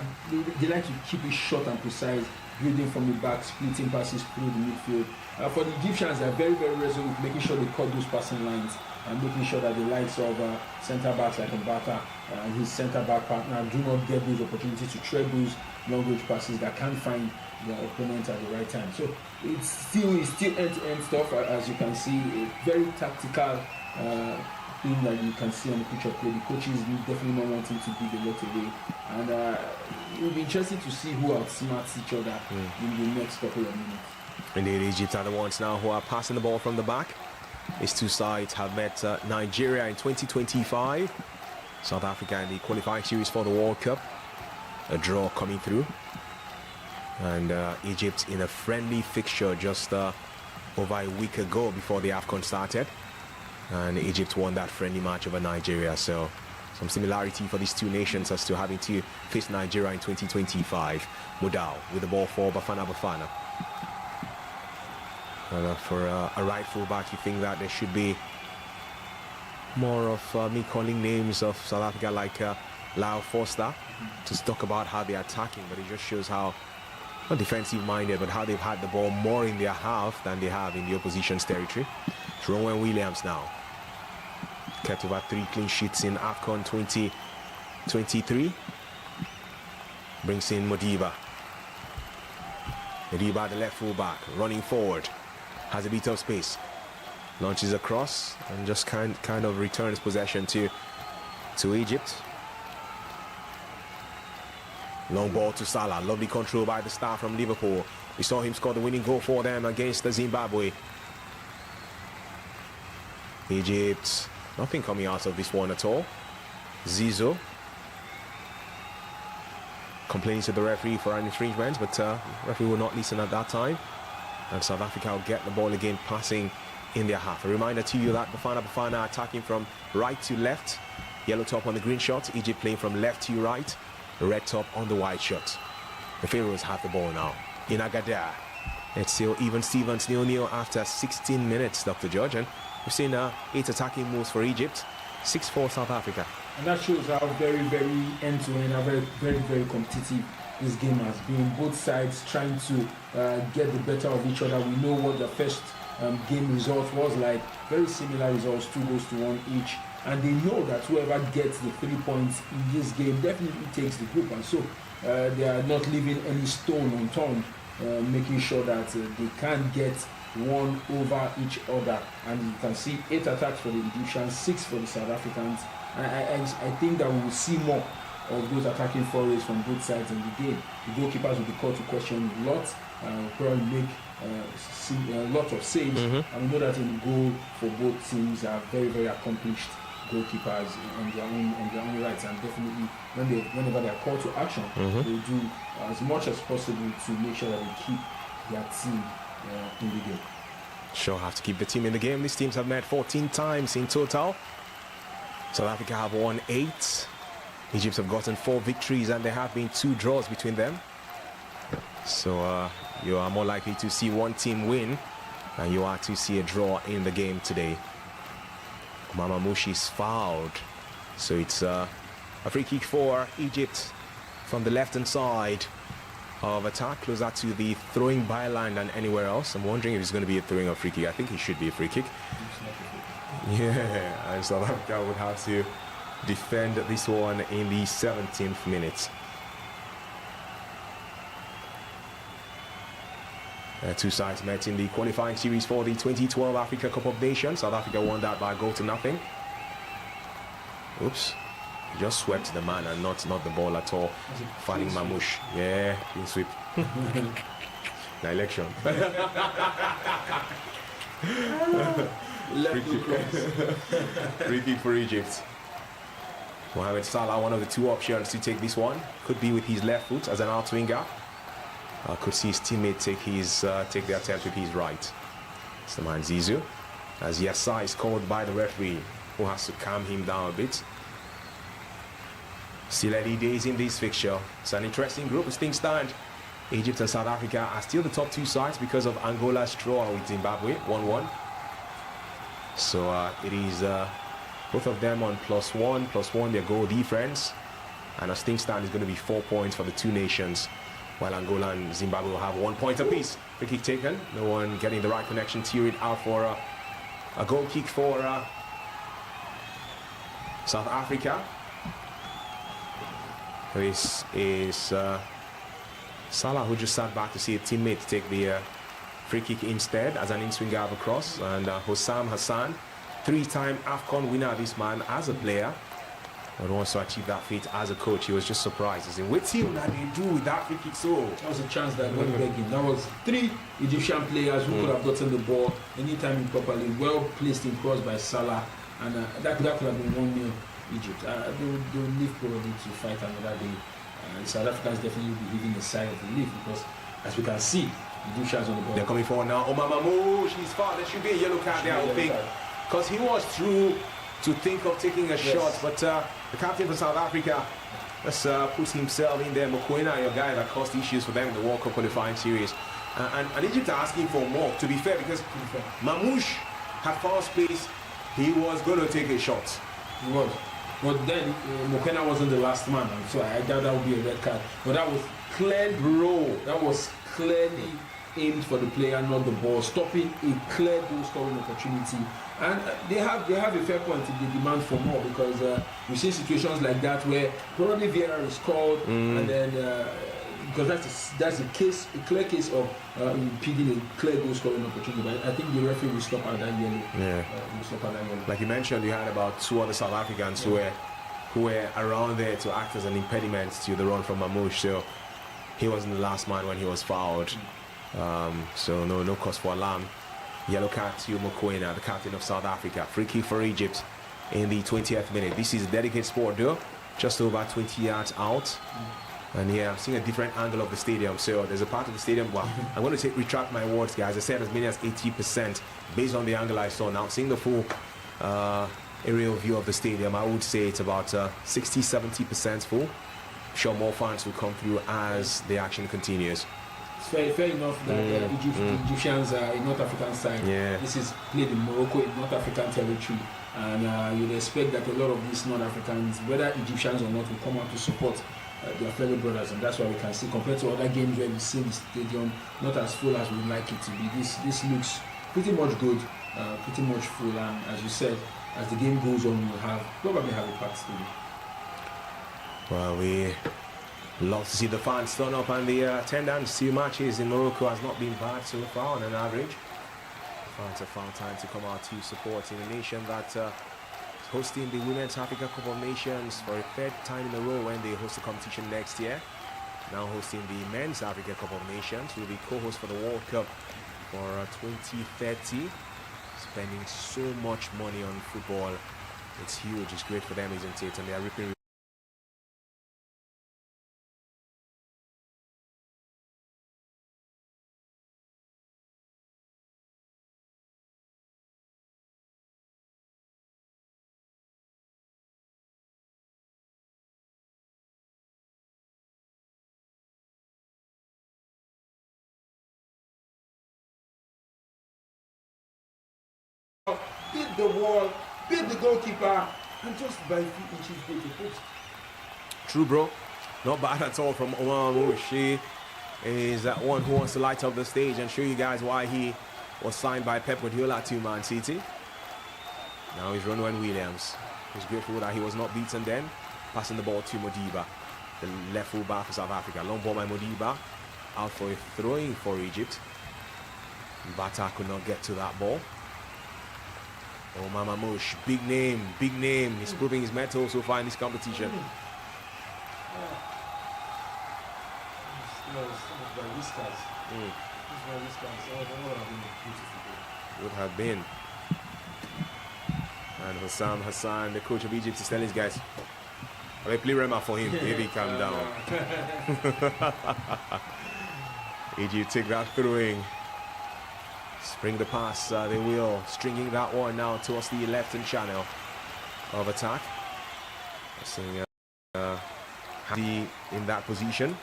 they like to keep it short and precise, building from the back, splitting passes through the midfield. For the Egyptians, they're very, very resolute, making sure they cut those passing lines. and making sure that the likes of centre backs like Mbaka and his centre back partner do not get those opportunities to tread those long range passes that can find their opponent at the right time. So it's still end-to-end stuff, as you can see, a very tactical thing that you can see on the pitch of play. The coaches definitely not wanting to give a lot away, and it will be interesting to see who outsmarts each other in the next couple of minutes. Indeed, Egypt are the ones now who are passing the ball from the back. These two sides have met Nigeria in 2025, South Africa in the qualifying series for the World Cup, a draw coming through, and Egypt in a friendly fixture just over a week ago before the AFCON started, and Egypt won that friendly match over Nigeria. So some similarity for these two nations as to having to face Nigeria in 2025. Mudau with the ball for Bafana. For a right fullback, you think that there should be more of me calling names of South Africa like Lyle Foster to talk about how they're attacking, but it just shows how not defensive minded, but how they've had the ball more in their half than they have in the opposition's territory. It's Rowan Williams now, kept over 3 clean sheets in AFCON 2023. Brings in Modiba, the left fullback, running forward, has a bit of space, launches across and just kind of returns possession to Egypt. Long ball to Salah, lovely control by the star from Liverpool. We saw him score the winning goal for them against the Zimbabwe. Egypt, nothing coming out of this one at all. Zizo complaining to the referee for an infringement, but referee will not listen at that time, and South Africa will get the ball again, passing in their half. A reminder to you that Bafana attacking from right to left, yellow top on the green shot, Egypt playing from left to right, red top on the white shot. The Phroahs have the ball now in Agadir. It's still even Stevens 0-0 after 16 minutes, Dr. George, and we've seen 8 attacking moves for Egypt, 6-4 South Africa. And that shows how very, very end-to-end, how very, very, very competitive this game has been. Both sides trying to get the better of each other. We know what the first game result was like. Very similar results, 2-1 each. And they know that whoever gets the 3 points in this game definitely takes the group. And so they are not leaving any stone unturned, making sure that they can get one over each other. And you can see 8 attacks for the Egyptians, 6 for the South Africans. I think that we will see more of those attacking forays from both sides in the game. The goalkeepers will be called to question a lot, probably make a lot of saves. And we know that in goal for both teams are very, very accomplished goalkeepers on their own rights, and definitely whenever they are called to action, they do as much as possible to make sure that they keep their team in the game. Sure, have to keep the team in the game. These teams have met 14 times in total. South Africa have won 8. Egypt have gotten 4 victories, and there have been 2 draws between them. So you are more likely to see one team win than you are to see a draw in the game today. Mamamushi is fouled, so it's a free kick for Egypt from the left-hand side of attack, closer to the throwing byline than anywhere else. I'm wondering if it's going to be a throwing or free kick. I think it should be a free kick. Yeah, and South Africa would have to defend this one in the 17th minute. Two sides met in the qualifying series for the 2012 Africa Cup of Nations. South Africa won that by a goal to nothing. Oops, just swept the man and not the ball at all. Fighting Mamouche. Yeah, clean sweep. The election. Free kick for Egypt. Mohamed Salah, one of the 2 options to take this one. Could be with his left foot as an out winger. Could see his teammate take the attempt with his right. It's the man Zizou, as Yassa is called by the referee, who has to calm him down a bit. Still early days in this fixture. It's an interesting group as things stand. Egypt and South Africa are still the top 2 sides because of Angola's draw with Zimbabwe, 1-1. So it is both of them on +1 their goal difference, and as things stand, it's going to be 4 points for the 2 nations, while Angola and Zimbabwe will have 1 point apiece. Free kick taken, no one getting the right connection, tear it out for a goal kick for South Africa. This is Salah, who just sat back to see a teammate take the free kick instead as an in-swing grab across, and Hossam Hassan, 3-time AFCON winner, this man as a player, but wants to achieve that feat as a coach. He was just surprised. As in, what team that they do with that free kick? So that was a chance that went begging. That was 3 Egyptian players who could have gotten the ball anytime improperly, well placed in cross by Salah, and that could have been 1-0 Egypt. They'll live probably to fight another day. The South Africans definitely will be giving a sigh of relief because, as we can see, Egyptians on the ball. They're coming forward now. Omar Mamouche, he's far. There should be a yellow card there, I think, because he was through to think of taking a shot, but the captain for South Africa just puts himself in there. Mokoena, your guy that caused issues for them in the World Cup qualifying series, and Egypt are asking for more. To be fair, because Mamouche had found space, he was going to take a shot. He was. But then Mokoena wasn't the last man, so I doubt that would be a red card. But that was clear, bro. That was clearly aimed for the player, not the ball, stopping a clear goal scoring opportunity. And they have a fair point if they demand for more, because we see situations like that where probably VAR is called, and then because that's a clear case of impeding a clear goal scoring opportunity. But I think the referee will stop at that yellow. Will stop at that yellow. Like you mentioned, you had about 2 other South Africans who were around there to act as an impediment to the run from Mamouche. So he wasn't the last man when he was fouled. So no cause for alarm. Yellow card to Mokoena, the captain of South Africa. Free kick for Egypt in the 20th minute. This is a dedicated sport though, just over 20 yards out. And yeah, I'm seeing a different angle of the stadium. So there's a part of the stadium, well, I'm going to retract my words, guys. I said as many as 80% based on the angle I saw. Now seeing the full aerial view of the stadium, I would say it's about 60-70% full. I'm sure more fans will come through as the action continues. It's fair enough that Egyptians are a North African side. This is played in Morocco, in North African territory, and you'd expect that a lot of these North Africans, whether Egyptians or not, will come out to support their fellow brothers, and that's why we can see, compared to other games where we see the stadium not as full as we'd like it to be, this looks pretty much good, pretty much full, and as you said, as the game goes on, we'll probably have a packed stadium. Well, we love to see the fans turn up, and the attendance to matches in Morocco has not been bad so far on an average. Fans have found time to come out to support in a nation that is hosting the Women's Africa Cup of Nations for a 3rd time in a row when they host the competition next year. Now hosting the Men's Africa Cup of Nations, will be co-host for the World Cup for 2030. Spending so much money on football, it's huge, it's great for them, isn't it? And they are ripping. Hit the wall, beat the goalkeeper, and just by 3 inches hit the post. True, bro. Not bad at all from Omar Mamouche. He is that one who wants to light up the stage and show you guys why he was signed by Pep Guardiola to Man City. Now he's Ronwen Williams. He's grateful that he was not beaten then. Passing the ball to Modiba, the left full back for South Africa. Long ball by Modiba. Out for a throwing for Egypt. Bata could not get to that ball. Omar Mamouche, big name. He's proving his mettle so far in this competition. Would have been. And Hossam Hassan, the coach of Egypt, is telling his guys, I play Rema for him, maybe calm down. Egypt take that throwing. Spring the pass, they will. Stringing that one now towards the left-hand channel of attack. Seeing Hadi in that position.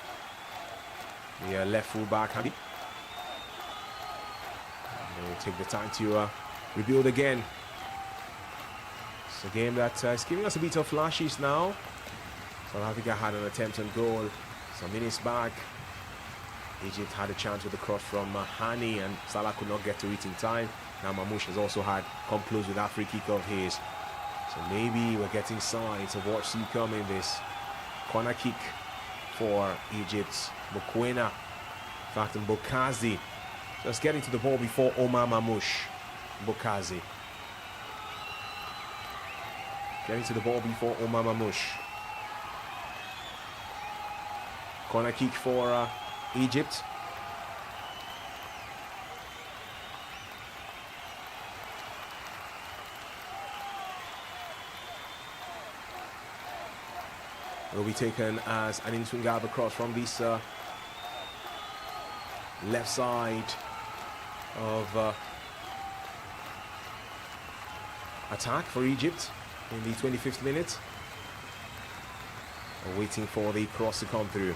The left full back, Hadi. They will take the time to rebuild again. It's a game that is giving us a bit of flashes now. South Africa had an attempt on goal some minutes back. Egypt had a chance with the cross from Hani, and Salah could not get to it in time. Now Mamouche has also come close with that free kick of his. So maybe we're getting signs of what's coming. This corner kick for Egypt. Mokoena, in fact, Mbokazi just getting to the ball before Omar Mamouche. Mbokazi getting to the ball before Omar Mamouche. Corner kick for Egypt. Will be taken as an in-swing grab across from this left side of attack for Egypt in the 25th minute. Waiting for the cross to come through.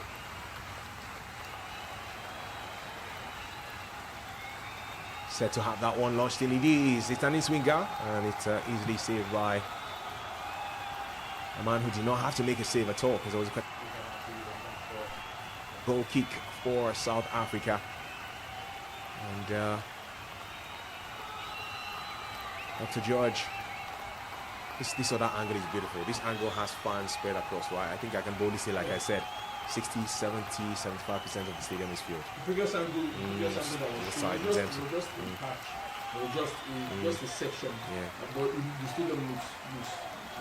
Set to have that one launched in. It is. It's an in-swing grab, and it's easily saved by a man who did not have to make a save at all, because it was a goal kick for South Africa. And Dr. George, this other angle is beautiful. This angle has fans spread across, right? I think I can boldly say, like I said, 60, 70, 75% of the stadium is filled. The previous angle, that was side just, empty. just a patch, just a section. Yeah. But the stadium looks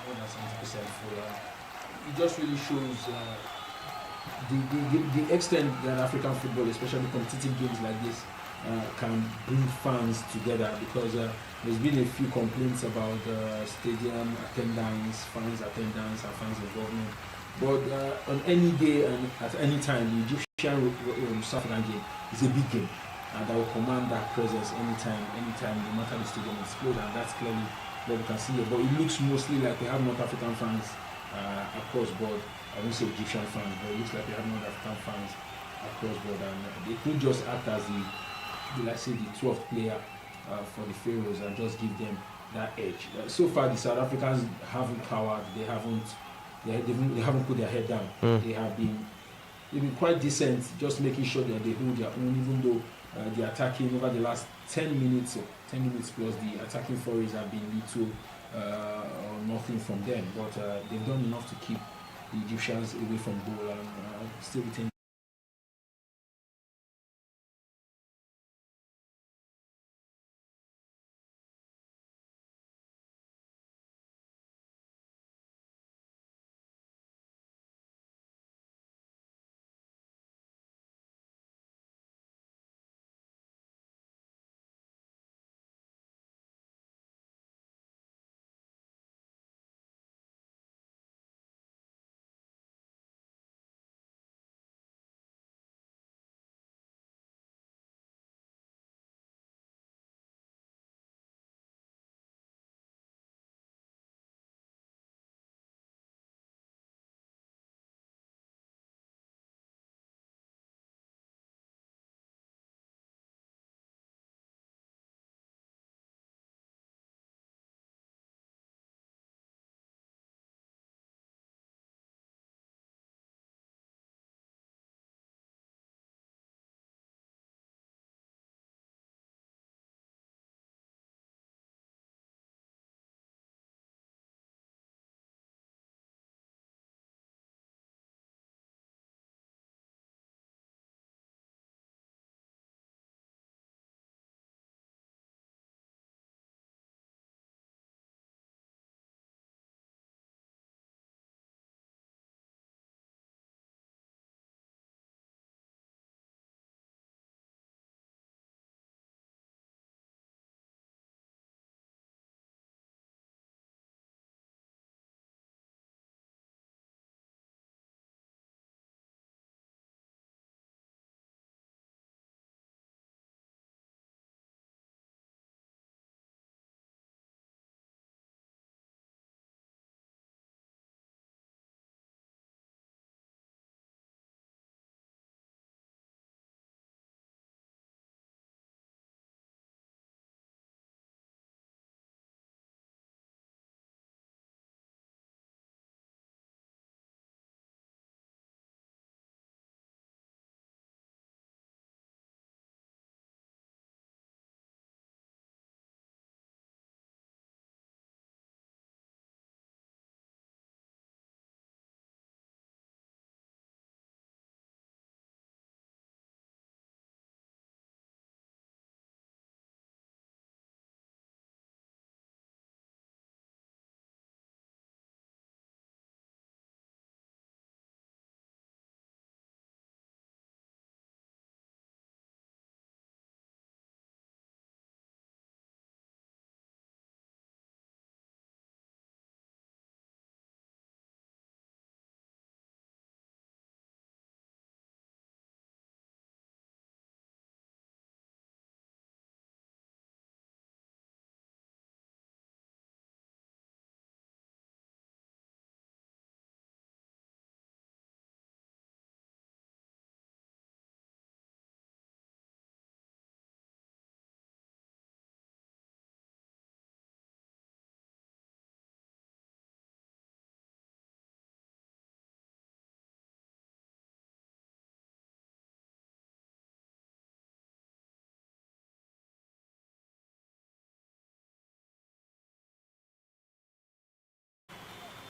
more than 70% full. It just really shows the extent that African football, especially competitive games like this, can bring fans together, because there's been a few complaints about stadium attendance, fans attendance and fans involvement. But on any day and at any time, the Egyptian South African game is a big game, and that will command that presence anytime, no matter the stadium is closed, and that's clearly what we can see here. But it looks mostly like we have North African fans across board. I won't say Egyptian fans, but it looks like we have North African fans across board, and they could just act as let's say the 12th player for the Phroahs and just give them that edge. So far, the South Africans haven't cowered. They haven't put their head down. They've been quite decent, just making sure that they hold their own, even though the attacking over the last 10 minutes plus, the attacking Phroahs have been little or nothing from them. But they've done enough to keep the Egyptians away from goal and still retain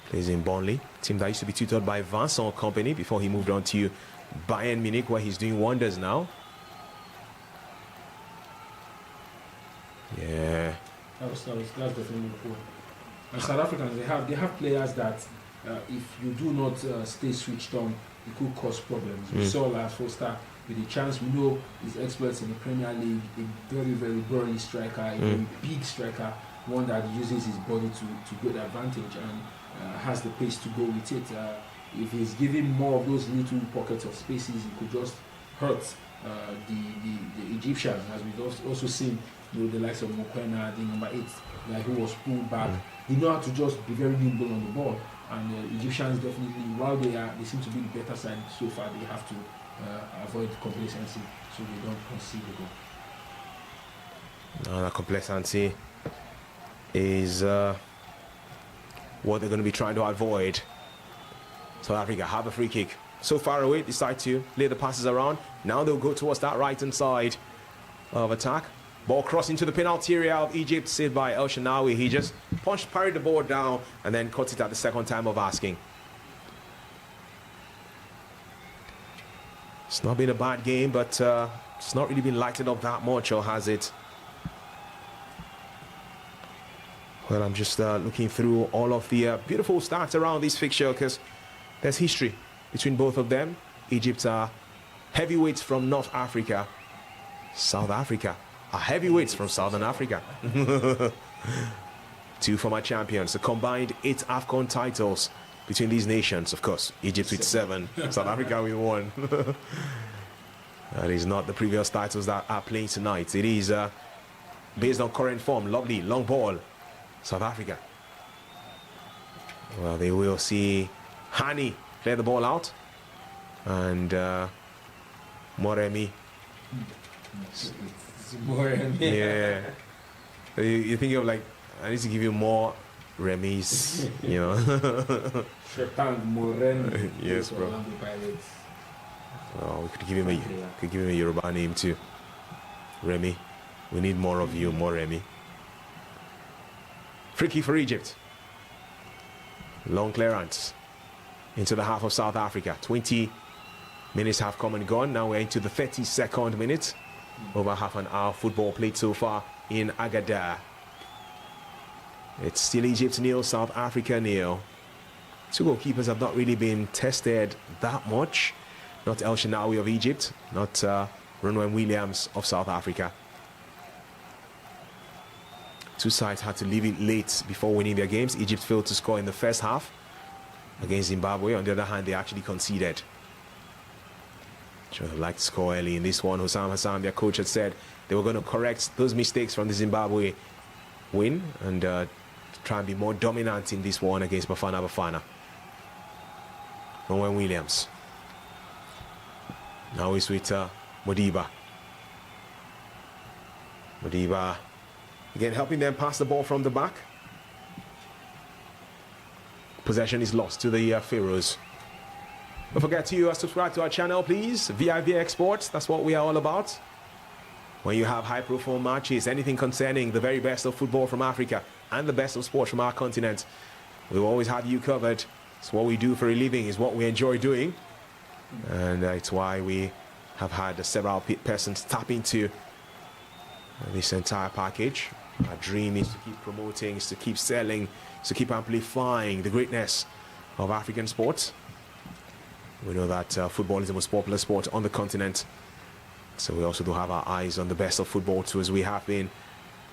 Plays in Burnley, team that used to be tutored by Vincent Company before he moved on to Bayern Munich, where he's doing wonders now. Yeah. That's definitely cool. And South Africans, they have players that if you do not stay switched on, it could cause problems. We saw Lars Foster with a chance. We know he's experts in the Premier League, a very, very burly striker, a very big striker, one that uses his body to good advantage and has the pace to go with it. If he's given more of those little pockets of spaces, he could just hurt the Egyptians, as we've also seen, the likes of Mokwena, the number 8, like who was pulled back. He know how to just be very nimble on the ball, and the Egyptians definitely, while they seem to be the better side so far, they have to avoid complacency so they don't concede the goal. No, that complacency is what they're going to be trying to avoid. South Africa have a free kick. So far away, decide to lay the passes around. Now they'll go towards that right-hand side of attack. Ball crossing to the penalty area of Egypt, saved by El Shanawi. He just parried the ball down and then caught it at the second time of asking. It's not been a bad game, but it's not really been lighted up that much, or has it? Well, I'm just looking through all of the beautiful stats around this fixture, because there's history between both of them. Egypt are heavyweights from North Africa. South Africa are heavyweights from Southern Africa. 2 former champions, a combined 8 AFCON titles between these nations. Of course, Egypt with 7, South Africa with 1. That is not the previous titles that are playing tonight. It is based on current form. Lovely long ball, South Africa. Well, they will see Hani play the ball out, and Moremi. Yeah, you think of, like, I need to give you more Remis, you know. Yes, bro. Oh, we could give him a Yoruba name too. Remy. We need more of you, more Remy. Free kick for Egypt. Long clearance into the half of South Africa. 20 minutes have come and gone. Now we're into the 32nd minute. Over half an hour football played so far in Agadir. It's still Egypt nil, South Africa nil. 2 goalkeepers have not really been tested that much. Not El Shanawi of Egypt, not Ronwen Williams of South Africa. 2 sides had to leave it late before winning their games. Egypt failed to score in the first half against Zimbabwe. On the other hand, they actually conceded. Sure, they'd like to score early in this one. Hussam Hassan, their coach, had said they were going to correct those mistakes from the Zimbabwe win and try and be more dominant in this one against Bafana. Ronwen Williams. Now he's with Modiba. Modiba again helping them pass the ball from the back. Possession is lost to the Phroahs. Don't forget to subscribe to our channel, please. vivxsports, that's what we are all about. When you have high profile matches, anything concerning the very best of football from Africa and the best of sports from our continent, we'll always have you covered. It's what we do for a living, is what we enjoy doing. And it's why we have had several persons tap into this entire package. Our dream is to keep promoting, is to keep selling, is to keep amplifying the greatness of African sports. We know that football is the most popular sport on the continent, so we also do have our eyes on the best of football too, as we have been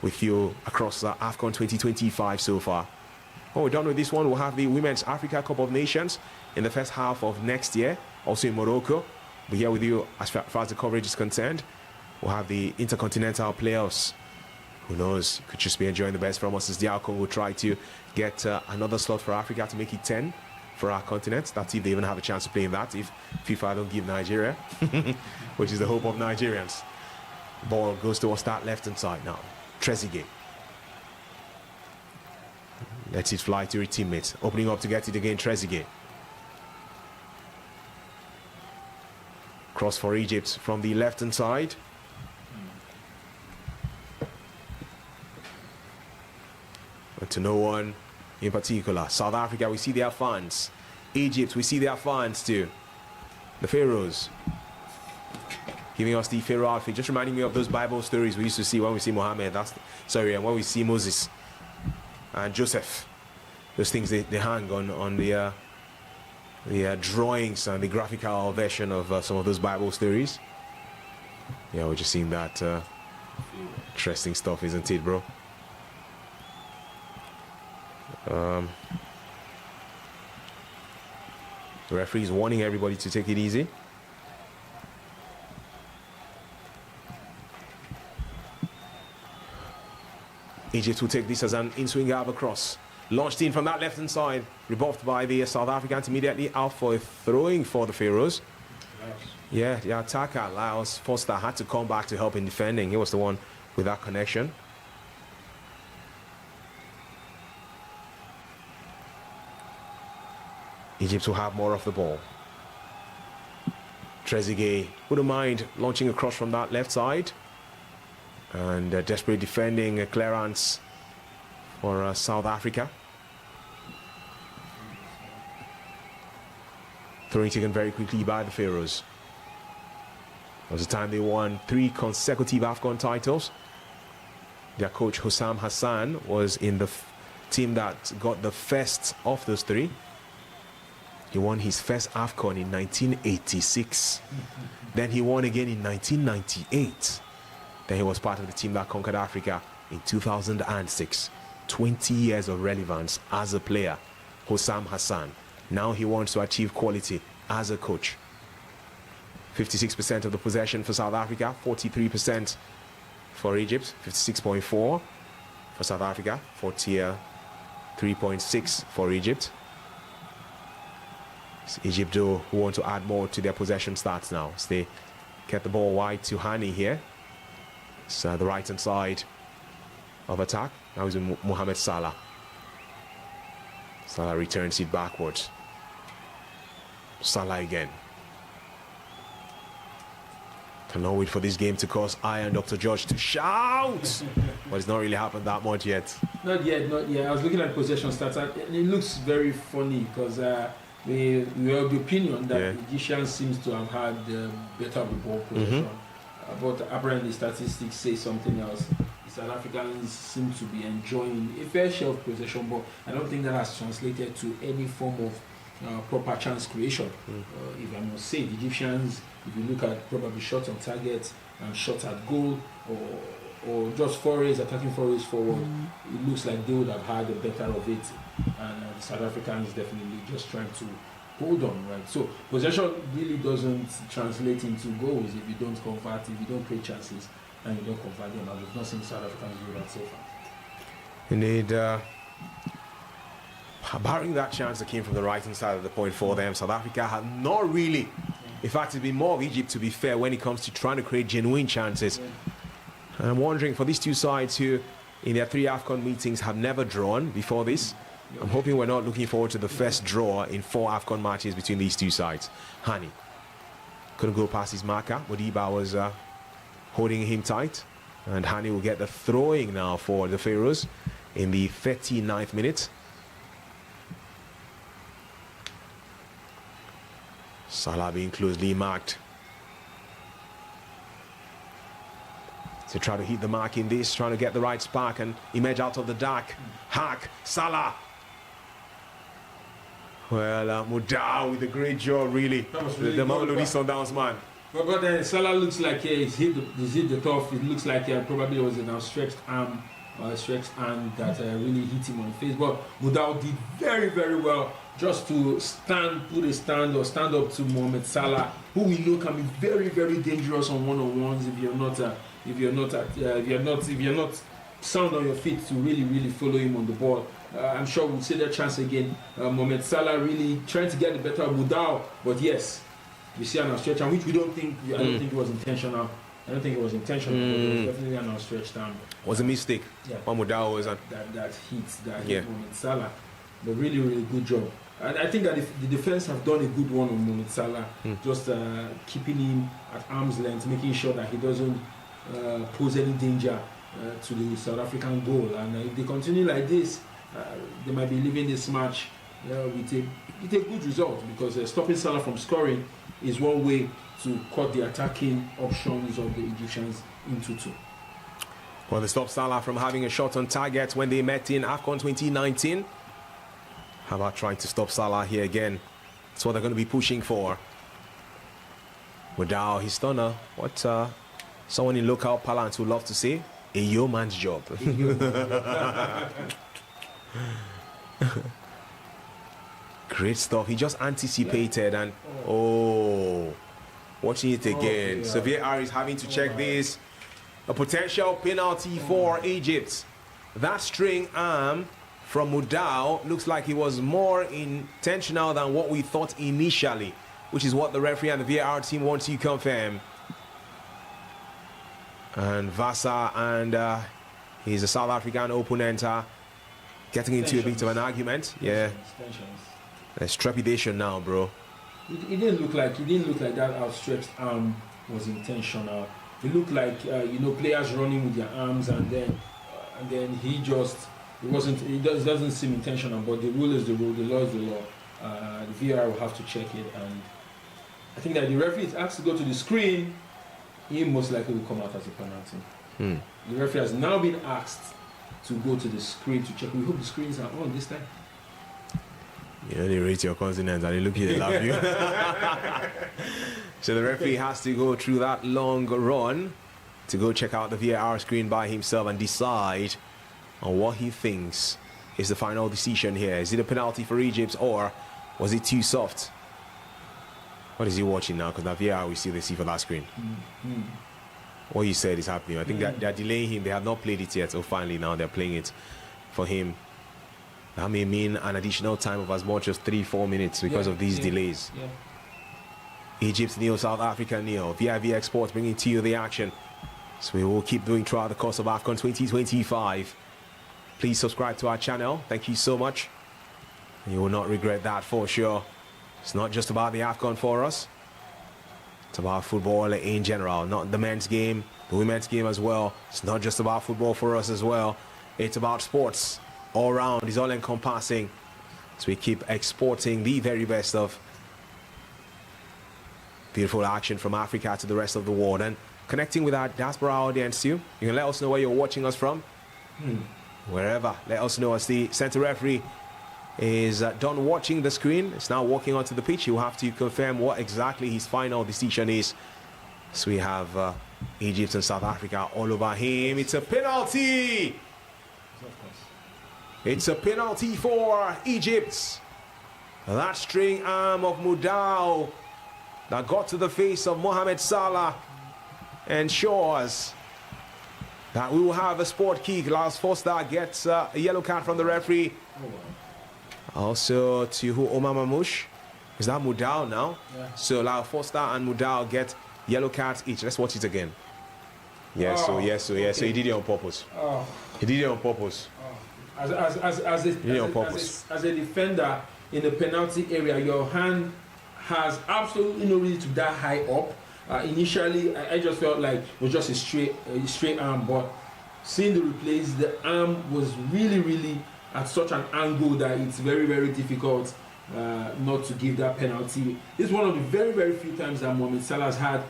with you across AFCON 2025 so far. When we're done with this one, we'll have the Women's Africa Cup of Nations in the first half of next year, also in Morocco. We're here with you as far as the coverage is concerned. We'll have the Intercontinental Playoffs. Who knows? You could just be enjoying the best from us as the outcome. We'll try to get another slot for Africa to make it 10 for our continent. That's if they even have a chance to play in that, if FIFA don't give Nigeria, which is the hope of Nigerians. Ball goes towards that left-hand side now. Trezeguet lets it fly to your teammates. Opening up to get it again, Trezeguet. Cross for Egypt from the left-hand side. But to no one. in particular. South Africa, we see their fans. Egypt, we see their fans too. The Pharaohs giving us the Pharaoh outfit, just reminding me of those Bible stories we used to see when we see Muhammad. And when we see Moses and Joseph. Those things they hang on the drawings and the graphical version of some of those Bible stories. Yeah, we're just seeing that interesting stuff, isn't it, bro? The referee is warning everybody to take it easy. Egypt will take this as an in-swing across. Launched in from that left-hand side, rebuffed by the South Africans, immediately out for a throwing for the Pharaohs. Yeah, the attacker, Laos Foster, had to come back to help in defending. He was the one with that connection. Egypt will have more of the ball. Trezeguet wouldn't mind launching across from that left side. And desperate defending clearance for South Africa. Throwing taken very quickly by the Pharaohs. It was the time they won 3 consecutive AFCON titles. Their coach Hussam Hassan was in the team that got the first of those 3. He won his first AFCON in 1986. Then he won again in 1998. Then he was part of the team that conquered Africa in 2006. 20 years of relevance as a player, Hussam Hassan. Now he wants to achieve quality as a coach. 56% of the possession for South Africa, 43% for Egypt, 56.4 for South Africa, 43.6 for Egypt. It's Egypt who want to add more to their possession stats now. So they get the ball wide to Hani here. It's the right hand side of attack. Now he's with Mohamed Salah. Salah returns it backwards. Salah again. Cannot wait for this game to cause I and Dr. George to shout. But it's not really happened that much yet. Not yet. I was looking at possession stats and it looks very funny because we have the opinion that the Egyptians seems to have had better ball possession. But apparently statistics say something else. The South Africans seem to be enjoying a fair share of possession, but I don't think that has translated to any form of proper chance creation. If I must say, the Egyptians, if you look at probably shots on target and shots at goal, or just forays, attacking forays forward, it looks like they would have had the better of it. And the South Africans definitely just trying to hold on, right? So possession really doesn't translate into goals if you don't convert, if you don't create chances and you don't convert them. And we've not seen South Africans do that so far. Indeed, barring that chance that came from the right hand side of the point for them, South Africa have not really. In fact, it's been more of Egypt, to be fair, when it comes to trying to create genuine chances. And I'm wondering, for these two sides who in their 3 AFCON meetings have never drawn before this, I'm hoping we're not looking forward to the first draw in 4 AFCON matches between these two sides. Hani couldn't go past his marker. Modiba was holding him tight. And Hani will get the throwing now for the Pharaohs in the 39th minute. Salah being closely marked. To try to hit the mark in this, trying to get the right spark and emerge out of the dark. Hack, Salah. Well, Mudau with a great job, really. The Mamelodi Sundowns man. But Salah looks like he's hit the top. It looks like probably was an outstretched arm or a stretched hand that really hit him on the face. But Mudau did very, very well just to put a stand or stand up to Mohamed Salah, who we know can be very, very dangerous on one-on-ones if you're not sound on your feet to really follow him on the ball. I'm sure we'll see that chance again. Mohamed Salah really trying to get the better of Mudau, but yes, we see an outstretched arm, which we don't think. I don't think it was intentional. But it was definitely an outstretched arm. Was a mistake. Yeah. Mudau was that hit Mohamed Salah, but really good job. And I think that if the defense have done a good one on Mohamed Salah, just keeping him at arm's length, making sure that he doesn't pose any danger to the South African goal. And if they continue like this, they might be leaving this match with a good result, because stopping Salah from scoring is one way to cut the attacking options of the Egyptians into two. Well, they stopped Salah from having a shot on target when they met in AFCON 2019. How about trying to stop Salah here again? That's what they're going to be pushing for. Without his stunner, what someone in local parlance would love to say, a yeoman's job. Great stuff. He just anticipated and watching it again. So VAR is having to check this. A potential penalty for Egypt. That string arm from Mudau looks like it was more intentional than what we thought initially, which is what the referee and the VAR team want to confirm. And Vasa and his South African opponent are getting into a bit of an argument. Yeah, there's trepidation now, bro. It didn't look like that outstretched arm was intentional. It looked like players running with their arms, and then he just it doesn't seem intentional. But the rule is the rule, the law is the law. The VAR will have to check it, and I think that the referee is asked to go to the screen. He most likely will come out as a penalty. The referee has now been asked to go to the screen to check. We hope the screens are on this time. You know, they rate your consonants and they look at you, they love you. So the referee has to go through that long run to go check out the VAR screen by himself and decide on what he thinks is the final decision here. Is it a penalty for Egypt, or was it too soft? What is he watching now? Because that VAR we see for that screen. What you said is happening. I think that they're delaying him. They have not played it yet. So finally now they're playing it for him. That may mean an additional time of as much as 3-4 minutes because of these delays. Egypt nil, South Africa nil. vivxsports bringing to you the action. So we will keep doing throughout the course of AFCON 2025. Please subscribe to our channel. Thank you so much. You will not regret that for sure. It's not just about the AFCON for us. It's about football in general. Not the men's game, the women's game as well. It's not just about football for us as well. It's about sports all round. It's all encompassing. So we keep exporting the very best of beautiful action from Africa to the rest of the world, and connecting with our diaspora audience too. You can let us know where you're watching us from. Wherever, let us know. As the center referee is done watching the screen, it's now walking onto the pitch. You have to confirm what exactly his final decision is. So we have Egypt and South Africa all over him. It's a penalty. It's a penalty for Egypt. That string arm of Mudau that got to the face of Mohamed Salah ensures that we will have a sport kick. Lars Foster gets a yellow card from the referee. Also to Omar Mamouche. Is that Mudau now? Yeah. So Lars Foster and Mudau get yellow cards each. Let's watch it again. Yes, so he did it on purpose. He did it on purpose. As a defender in the penalty area, your hand has absolutely no reason to be that high up. Initially, I just felt like it was just a straight arm, but seeing the replays, the arm was really at such an angle that it's very difficult not to give that penalty. This is one of the very few times that Mohamed Salah has had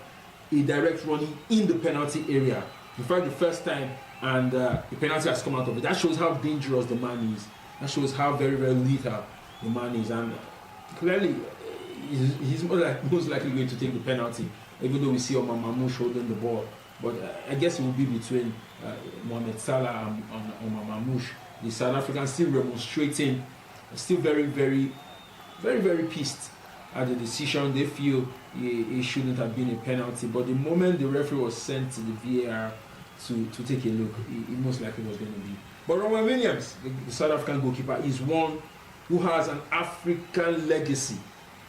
a direct running in the penalty area. In fact, the first time, and the penalty has come out of it. That shows how dangerous the man is. That shows how very lethal the man is, and clearly he's most likely going to take the penalty, even though we see Omar Mamouche holding the ball. But I guess it will be between Mohamed Salah and Omar Mamouche. The South Africans still remonstrating, still very pissed at the decision. They feel it shouldn't have been a penalty, but the moment the referee was sent to the VAR to take a look, it most likely was going to be. But Rowan Williams, the South African goalkeeper, is one who has an African legacy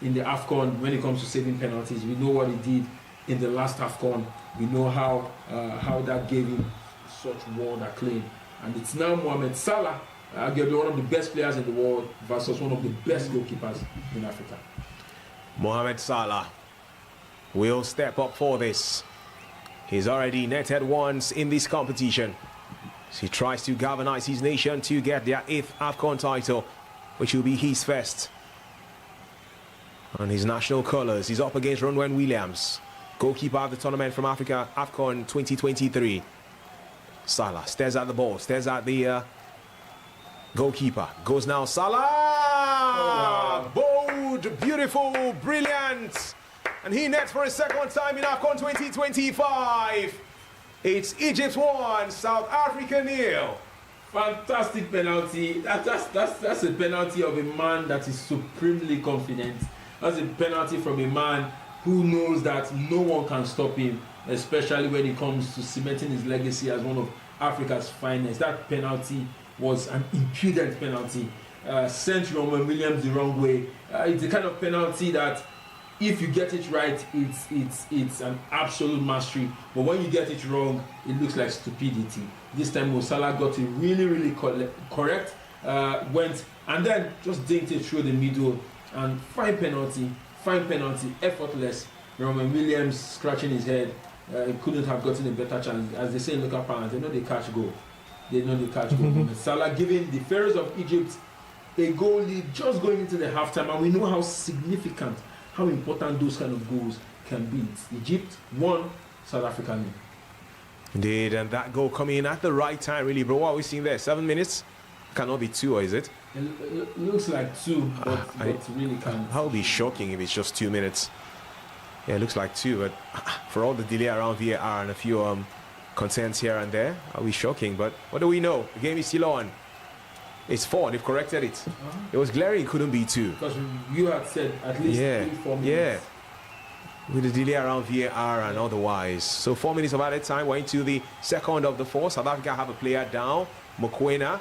in the AFCON when it comes to saving penalties. We know what he did in the last AFCON. We know how that gave him such world acclaim. And it's now Mohamed Salah, arguably one of the best players in the world, versus one of the best goalkeepers in Africa. Mohamed Salah will step up for this. He's already netted once in this competition. So he tries to galvanize his nation to get their 8th AFCON title, which will be his first. On his national colours, he's up against Ronwen Williams, goalkeeper of the tournament from Africa, AFCON 2023. Salah stares at the ball, stares at the goalkeeper. Goes now, Salah! Bold, beautiful, brilliant. And he nets for a second time in AFCON 2025. It's Egypt 1, South Africa 0. Fantastic penalty. That's a penalty of a man that is supremely confident. That's a penalty from a man who knows that no one can stop him, especially when it comes to cementing his legacy as one of Africa's finest. That penalty was an impudent penalty. Sent Roman Williams the wrong way. It's the kind of penalty that if you get it right, it's an absolute mastery. But when you get it wrong, it looks like stupidity. This time Mo Salah got it really correct. Went and then just dinked it through the middle. And fine penalty, effortless. Roman Williams scratching his head. He couldn't have gotten a better chance. As they say in local parlance, they know they catch goal. Salah giving the Phroahs of Egypt a goal lead just going into the halftime, and we know how significant, how important those kind of goals can be. It's Egypt 1, South Africa 0. Indeed, and that goal coming in at the right time, really, bro. What are we seeing there? 7 minutes? Cannot be 2, or is it? It looks like 2, but really can't. That would be shocking if it's just 2 minutes. Yeah, it looks like 2, but for all the delay around VAR and a few concerns here and there, are we shocking? But what do we know? The game is still on. It's 4, they've corrected it. It was glaring, it couldn't be 2. Because you had said at least 3-4 minutes. Yeah. With the delay around VAR and otherwise. So 4 minutes of added time. We're into the second of the 4. South Africa have a player down, Mokoena.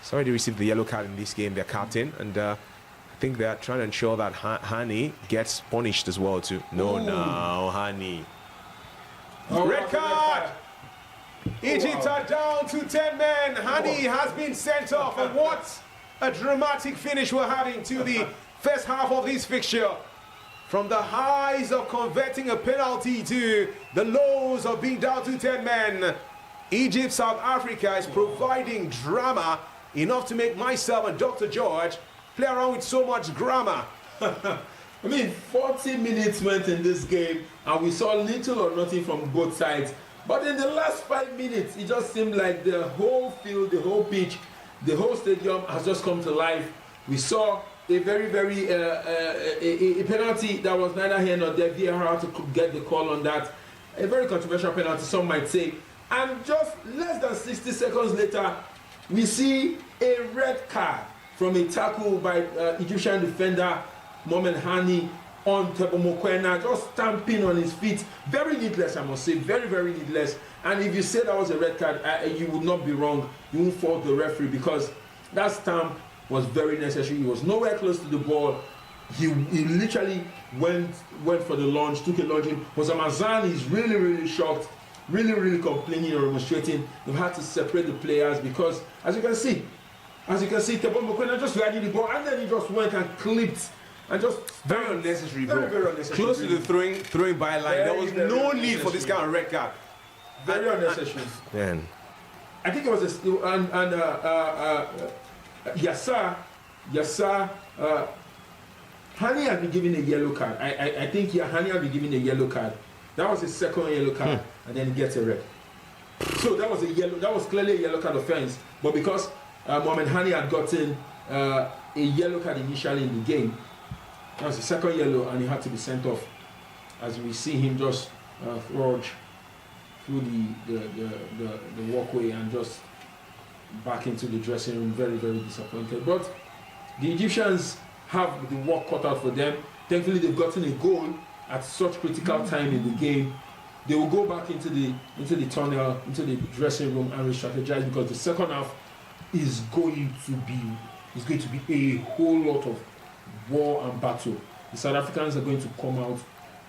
Sorry they received the yellow card in this game, their captain. And I think they're trying to ensure that Hani gets punished as well too. No, Hani. Red card! Egypt are down to 10 men. Hani has been sent off. And what a dramatic finish we're having to the first half of this fixture. From the highs of converting a penalty to the lows of being down to 10 men. Egypt, South Africa is providing drama enough to make myself and Dr. George play around with so much grammar. I mean, 40 minutes went in this game and we saw little or nothing from both sides. But in the last 5 minutes, it just seemed like the whole field, the whole pitch, the whole stadium has just come to life. We saw a very a penalty that was neither here nor there. VAR to get the call on that. A very controversial penalty, some might say. And just less than 60 seconds later, we see a red card from a tackle by Egyptian defender Mohamed Hani on Tebo Mokoena, just stamping on his feet. Very needless, I must say, very needless. And if you say that was a red card, you would not be wrong. You won't fault the referee because that stamp was very necessary. He was nowhere close to the ball. He literally went for the lunge, took a lunge in. Mazan is really shocked, really complaining or demonstrating. They've had to separate the players because, as you can see, Tebo Mokoena just riding the ball and then he just went and clipped. And just very unnecessary, bro. Very unnecessary. Close to the throwing byline. There was no need for this kind of red card. Very unnecessary. Man, I think it was Yassar. Hani had been given a yellow card. I think Hani had been given a yellow card. That was his second yellow card, and then he gets a red. So that was a yellow. That was clearly a yellow card offense. But because Mohamed Hani had gotten a yellow card initially in the game, that was the second yellow, and he had to be sent off. As we see him just forge through the walkway and just back into the dressing room, very disappointed. But the Egyptians have the work cut out for them. Thankfully, they've gotten a goal at such critical time in the game. They will go back into the tunnel, into the dressing room, and re-strategize because the second half is going to be a whole lot of war and battle. The South Africans are going to come out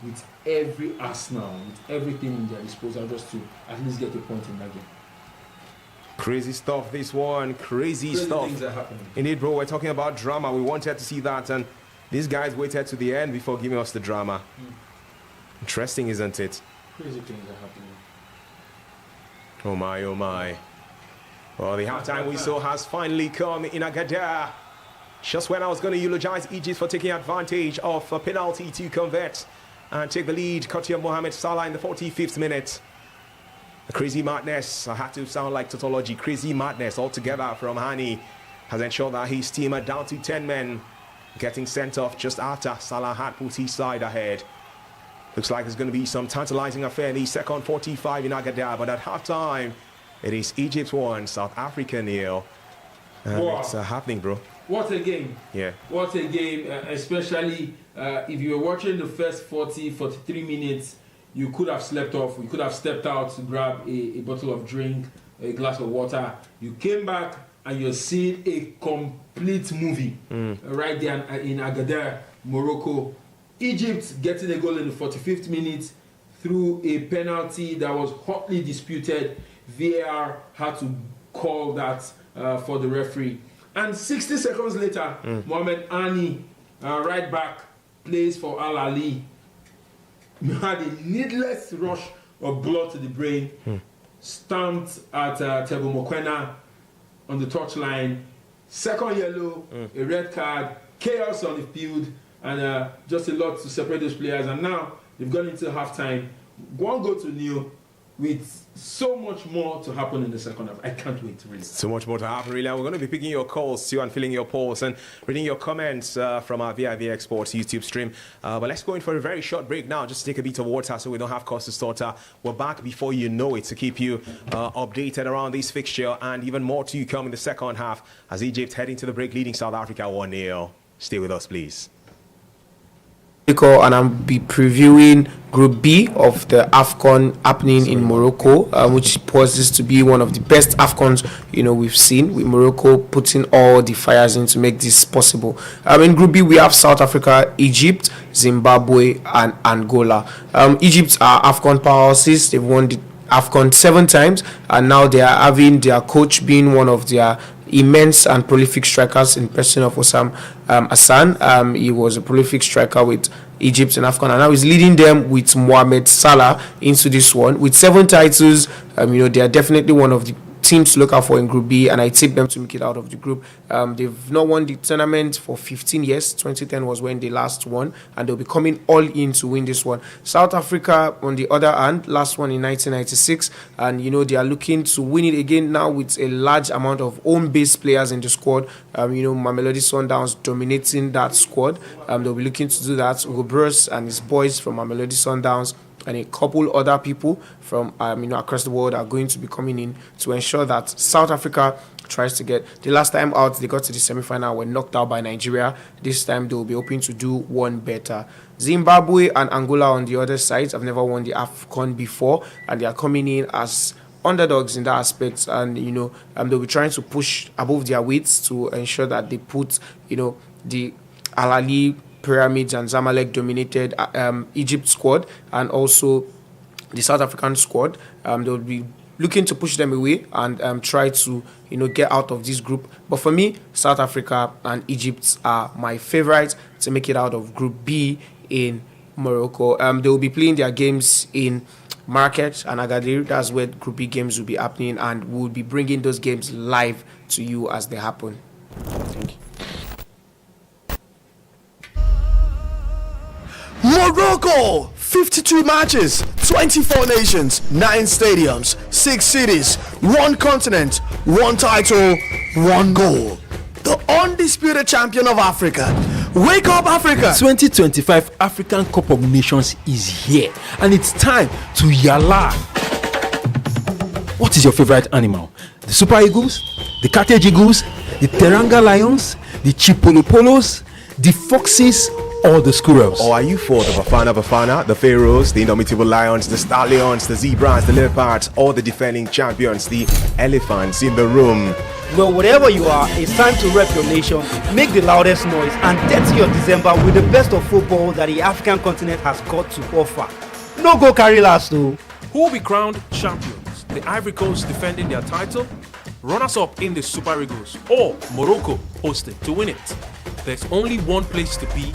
with every arsenal, with everything in their disposal just to at least get a point in that game. crazy stuff, this one. Crazy stuff. Things are happening. Indeed, bro, we're talking about drama. We wanted to see that, and these guys waited to the end before giving us the drama. Interesting, isn't it? Crazy things are happening. Oh my, oh my. Well, the halftime whistle has finally come in Agadir. Just when I was going to eulogize Egypt for taking advantage of a penalty to convert and take the lead, Kotia Mohamed Salah in the 45th minute. The crazy madness, I had to sound like tautology, crazy madness altogether from Hani has ensured that his team are down to 10 men, getting sent off just after Salah had put his side ahead. Looks like there's going to be some tantalizing affair in the second 45 in Agadir, but at halftime, it is Egypt 1, South Africa 0. Wow. It's happening, bro. What a game. Yeah. What a game, especially if you were watching the first 43 minutes, you could have slept off. You could have stepped out to grab a bottle of drink, a glass of water. You came back and you're seeing a complete movie right there in Agadir, Morocco. Egypt getting a goal in the 45th minute through a penalty that was hotly disputed. VAR had to call that for the referee. And 60 seconds later, Mohamed Ani, right back, plays for Al Ali. Had a needless rush of blood to the brain, stamped at Tebo Mokwena on the touchline. Second yellow, a red card, chaos on the field, and just a lot to separate those players. And now they've gone into halftime. 1-0 with so much more to happen in the second half. I can't wait, really. So much more to happen, really. And we're going to be picking your calls too and filling your polls and reading your comments from our vivxsports YouTube stream. But let's go in for a very short break now, just to take a bit of water so we don't have cause to stutter. We're back before you know it to keep you updated around this fixture, and even more to come in the second half as Egypt heading to the break, leading South Africa 1-0. Stay with us, please. And I'll be previewing Group B of the AFCON happening in Morocco, which poses to be one of the best AFCONs we've seen, with Morocco putting all the fires in to make this possible. In Group B we have South Africa, Egypt, Zimbabwe and Angola. Egypt are AFCON powerhouses. They've won the AFCON 7 times, and now they are having their coach being one of their immense and prolific strikers in person of Osam Hassan. He was a prolific striker with Egypt and AFCON, and now he's leading them with Mohamed Salah into this one with 7 titles. They are definitely one of the teams to look out for in Group B, and I tip them to make it out of the group. They've not won the tournament for 15 years. 2010 was when they last won, and they'll be coming all in to win this one. South Africa, on the other hand, last one in 1996, and they are looking to win it again now with a large amount of home-based players in the squad. Mamelodi Sundowns dominating that squad. They'll be looking to do that. Hugo Broos and his boys from Mamelodi Sundowns and a couple other people from across the world are going to be coming in to ensure that South Africa tries to get the last time out. They got to the semi-final, were knocked out by Nigeria. This time they will be hoping to do one better. Zimbabwe and Angola on the other side have never won the AFCON before, and they are coming in as underdogs in that aspect, and they'll be trying to push above their weights to ensure that they put the Al Ali, Pyramids and Zamalek dominated Egypt squad, and also the South African squad. They'll be looking to push them away and try to get out of this group. But for me, South Africa and Egypt are my favorites to make it out of Group B in Morocco. They will be playing their games in Marrakech and Agadir. That's where Group B games will be happening, and we'll be bringing those games live to you as they happen. Thank you. Morocco, 52 matches, 24 nations, 9 stadiums, 6 cities, 1 continent, 1 title, 1 goal. The undisputed champion of Africa. Wake up, Africa! 2025 African Cup of Nations is here, and it's time to yalla. What is your favorite animal? The Super Eagles, the Carthage Eagles, the Teranga Lions, the Chipolopolos, the Foxes, or the Squirrels? Or are you for the Bafana, the Phroahs, the Indomitable Lions, the Stallions, the Zebras, the Leopards, or the defending champions, the Elephants in the room? Well, whatever you are, it's time to rep your nation, make the loudest noise, and dirty your December with the best of football that the African continent has got to offer. No go carry last though. Who will be crowned champions? The Ivory Coast defending their title, runners-up in the Super Eagles, or Morocco hosted to win it? There's only one place to be,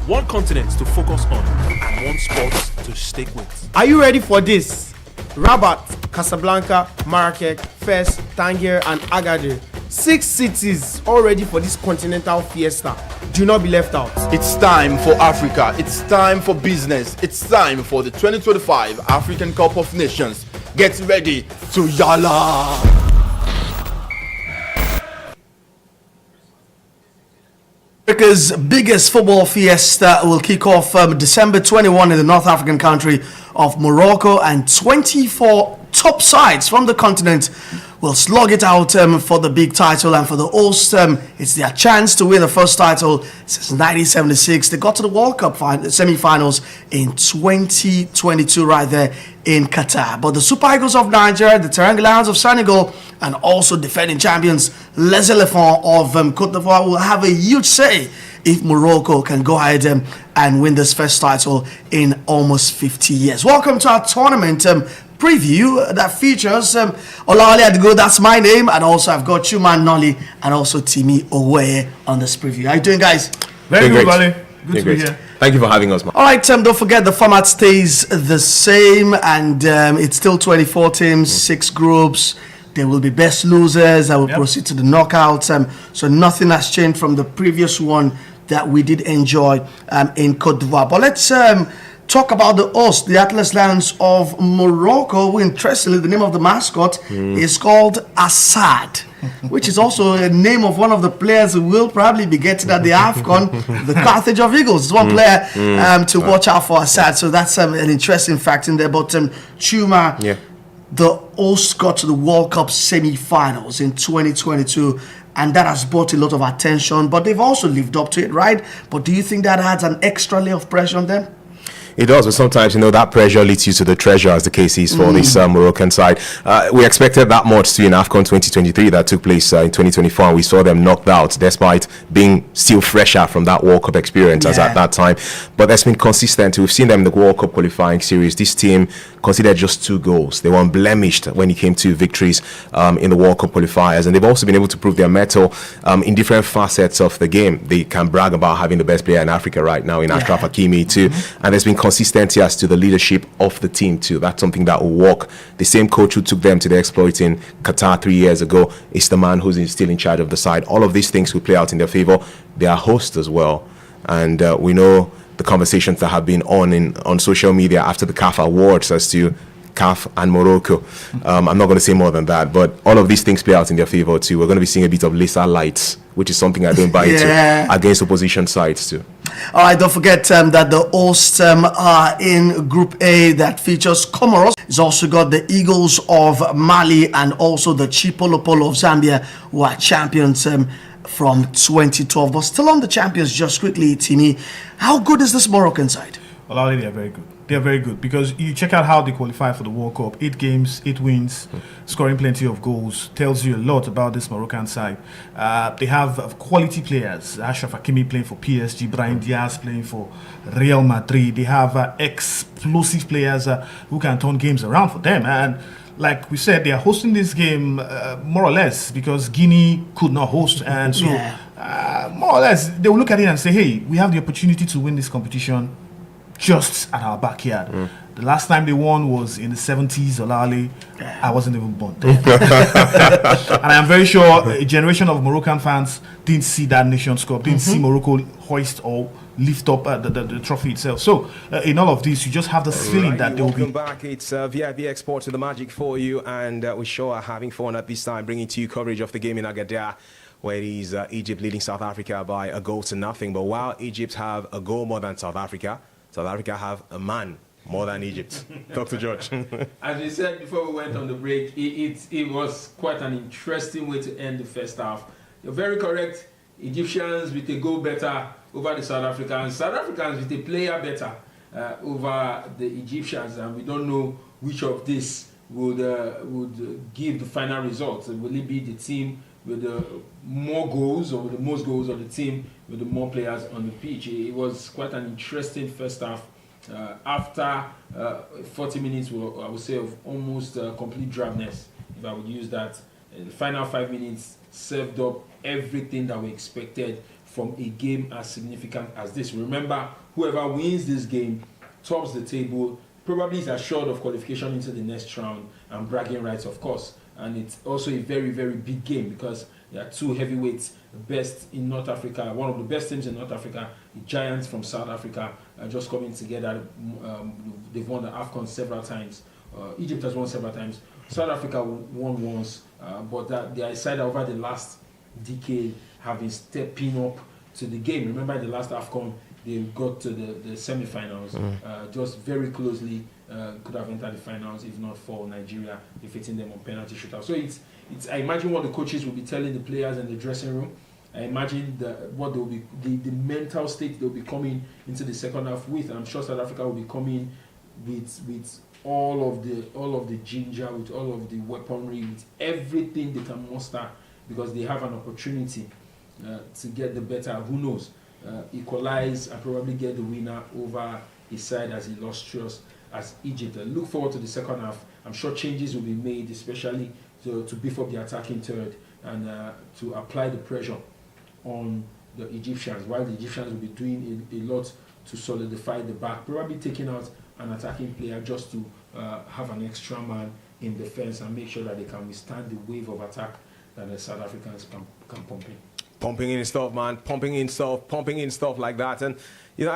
one continent to focus on, and one sport to stick with. Are you ready for this? Rabat, Casablanca, Marrakech, Fes, Tangier, and Agadir. 6 cities all ready for this continental fiesta. Do not be left out. It's time for Africa. It's time for business. It's time for the 2025 African Cup of Nations. Get ready to yalla! Africa's biggest football fiesta will kick off December 21 in the North African country of Morocco, and 24 top sides from the continent will slug it out for the big title. And for the host, it's their chance to win the first title since 1976. They got to the World Cup semi-finals in 2022 right there in Qatar. But the Super Eagles of Nigeria, the Teranga Lions of Senegal, and also defending champions Les Elephants of Côte d'Ivoire will have a huge say if Morocco can go ahead and win this first title in almost 50 years. Welcome to our tournament preview that features Olawale Adigo, that's my name, and also I've got Chuma Nnoli and also Timi Oweye on this preview. How you doing, guys? Very good, great. Wale. Good to be here. Thank you for having us, man. All right, don't forget the format stays the same, and it's still 24 teams, 6 groups. There will be best losers that will proceed to the knockouts. So nothing has changed from the previous one that we did enjoy in Côte d'Ivoire. But let's talk about the host, the Atlas Lions of Morocco, who, interestingly, the name of the mascot is called Assad, which is also a name of one of the players who will probably be getting at the AFCON, the Carthage of Eagles. It's one player to watch out for, Assad. So that's an interesting fact in there. But Chuma, the host got to the World Cup semi-finals in 2022, and that has brought a lot of attention. But they've also lived up to it, right? But do you think that adds an extra layer of pressure on them? It does, but sometimes, that pressure leads you to the treasure, as the case is for this Moroccan side. We expected that much too in AFCON 2023 that took place in 2024, and we saw them knocked out despite being still fresher from that World Cup experience as at that time. But that's been consistent. We've seen them in the World Cup qualifying series. This team considered just 2 goals. They were unblemished when it came to victories in the World Cup qualifiers, and they've also been able to prove their mettle in different facets of the game. They can brag about having the best player in Africa right now in Ashraf Hakimi too, and there's been consistency as to the leadership of the team too. That's something that will work. The same coach who took them to the exploit in Qatar 3 years ago is the man who's still in charge of the side. All of these things will play out in their favor. They are hosts as well, and we know the conversations that have been on social media after the CAF Awards as to CAF and Morocco. I'm not going to say more than that, but all of these things play out in their favor too. We're going to be seeing a bit of lesser lights, which is something I don't buy into, against opposition sides too. All right, don't forget that the hosts are in Group A that features Comoros. It's also got the Eagles of Mali and also the Chipolopolo of Zambia, who are champions from 2012. But still on the champions, just quickly, Tini, how good is this Moroccan side? Well, already they're very good. They're very good because you check out how they qualify for the World Cup. 8 games, 8 wins, scoring plenty of goals. Tells you a lot about this Moroccan side. They have quality players. Ashraf Hakimi playing for PSG, Brahim Diaz playing for Real Madrid. They have explosive players who can turn games around for them. And like we said, they are hosting this game more or less because Guinea could not host. And so more or less, they will look at it and say, hey, we have the opportunity to win this competition just at our backyard. The last time they won was in the 70s, Olale. I wasn't even born then. And I'm very sure a generation of Moroccan fans didn't see that Nations Cup, didn't see Morocco hoist or lift up the trophy itself. So in all of this, you just have this feeling that they will be... Welcome back. It's vivxsports with the magic for you, and we sure are having fun at this time, bringing to you coverage of the game in Agadir, where it is Egypt leading South Africa by 1-0. But while Egypt have a goal more than South Africa have a man more than Egypt. Dr. George. As we said before we went on the break, it was quite an interesting way to end the first half. You're very correct. Egyptians with a goal better over the South Africans. South Africans with a player better over the Egyptians. And we don't know which of this would give the final result. Will it be the team with the more goals or with the most goals, or the team with the more players on the pitch? It was quite an interesting first half. After 40 minutes, I would say, of almost complete drabness, if I would use that, the final 5 minutes served up everything that we expected from a game as significant as this. Remember, whoever wins this game tops the table probably is assured of qualification into the next round and bragging rights, of course. And it's also a very, very big game because there are two heavyweights, best in North Africa, one of the best teams in North Africa, the Giants from South Africa, just coming together. They've won the AFCON several times. Egypt has won several times. South Africa won once, but their side over the last decade have been stepping up to the game. Remember the last AFCON, they got to the semi-finals, just very closely, could have entered the finals if not for Nigeria defeating them on penalty shootout. So it's I imagine what the coaches will be telling the players in the dressing room. I imagine what they will be, the mental state they'll be coming into the second half with. I'm sure South Africa will be coming with all of the ginger, with all of the weaponry, with everything they can muster, because they have an opportunity to get the better. Who knows? Equalize and probably get the winner over a side as illustrious as Egypt. Look forward to the second half. I'm sure changes will be made, especially to beef up the attacking third and to apply the pressure on the Egyptians, while the Egyptians will be doing a lot to solidify the back, probably taking out an attacking player just to have an extra man in defense and make sure that they can withstand the wave of attack that the South Africans can pump in. Pumping in stuff, man. Pumping in stuff like that. And, you know,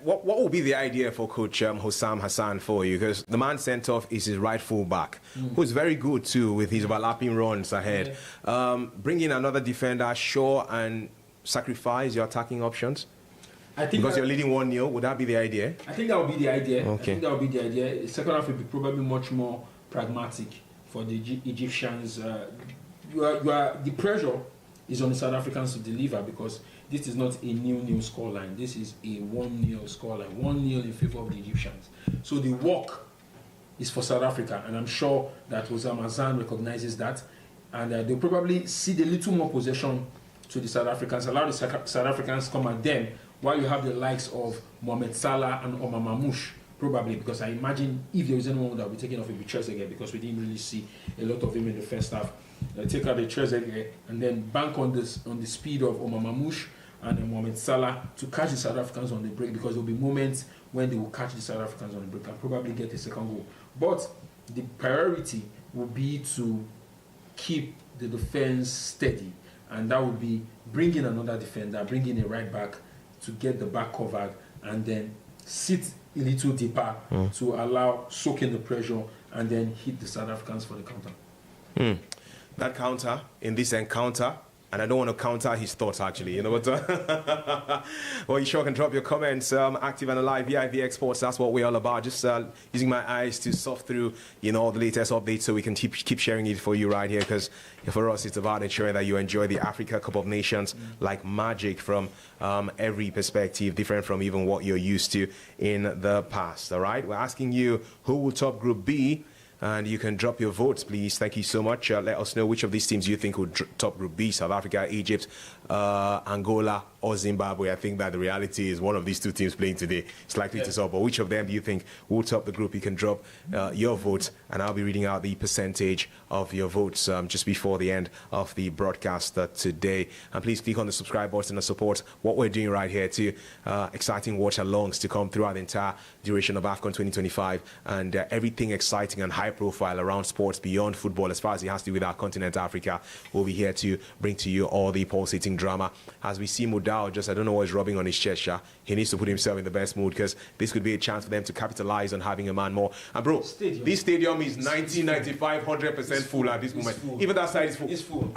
what will be the idea for Coach Hossam Hassan for you? Because the man sent off is his right full back, who's very good too with his overlapping runs ahead. Bring in another defender, sure, and sacrifice your attacking options? I think because you're leading 1-0, would that be the idea? I think that would be the idea. Okay. I think that would be the idea. The second half will be probably much more pragmatic for the Egyptians. The pressure is on the South Africans to deliver, because this is not a nil-nil scoreline. This is a 1-0 scoreline, 1-0 in favor of the Egyptians. So the work is for South Africa, and I'm sure that Hossam Hassan recognizes that, and they'll probably cede a little more possession to the South Africans, allow the South Africans come at them, while you have the likes of Mohamed Salah and Omar Mamouche, probably, because I imagine if there is anyone that will be taken off, it will be Trezeguet, because we didn't really see a lot of him in the first half. Take out the Trezeguet and then bank on the speed of Omar Mamouche and Mohamed Salah to catch the South Africans on the break, because there will be moments when they will catch the South Africans on the break and probably get a second goal. But the priority will be to keep the defense steady, and that would be bringing another defender, bringing a right back to get the back covered, and then sit a little deeper to allow soak in the pressure and then hit the South Africans for the counter. That counter in this encounter, and I don't want to counter his thoughts actually, you know what? Well, you sure can drop your comments, active and alive, vivxsports, that's what we're all about. Just using my eyes to surf through, you know, all the latest updates so we can keep sharing it for you right here, because for us it's about ensuring that you enjoy the Africa Cup of Nations like magic from every perspective, different from even what you're used to in the past. All right, we're asking you who will top Group B, and you can drop your votes, please. Thank you so much. Let us know which of these teams you think would top Group B: South Africa, Egypt, Angola, or Zimbabwe. I think that the reality is one of these two teams playing today is likely to top. But which of them do you think will top the group? You can drop your votes, and I'll be reading out the percentage of your votes just before the end of the broadcast today. And please click on the subscribe button and support what we're doing right here too. Exciting watch-alongs to come throughout the entire duration of AFCON 2025, and everything exciting and high profile around sports beyond football, as far as it has to do with our continent Africa. We'll be here to bring to you all the pulsating drama. As we see Mudao, just I don't know what's rubbing on his chest. He needs to put himself in the best mood, because this could be a chance for them to capitalize on having a man more. And bro, this stadium is 90, 95, 100% full at this moment. Even that side is full. It's full.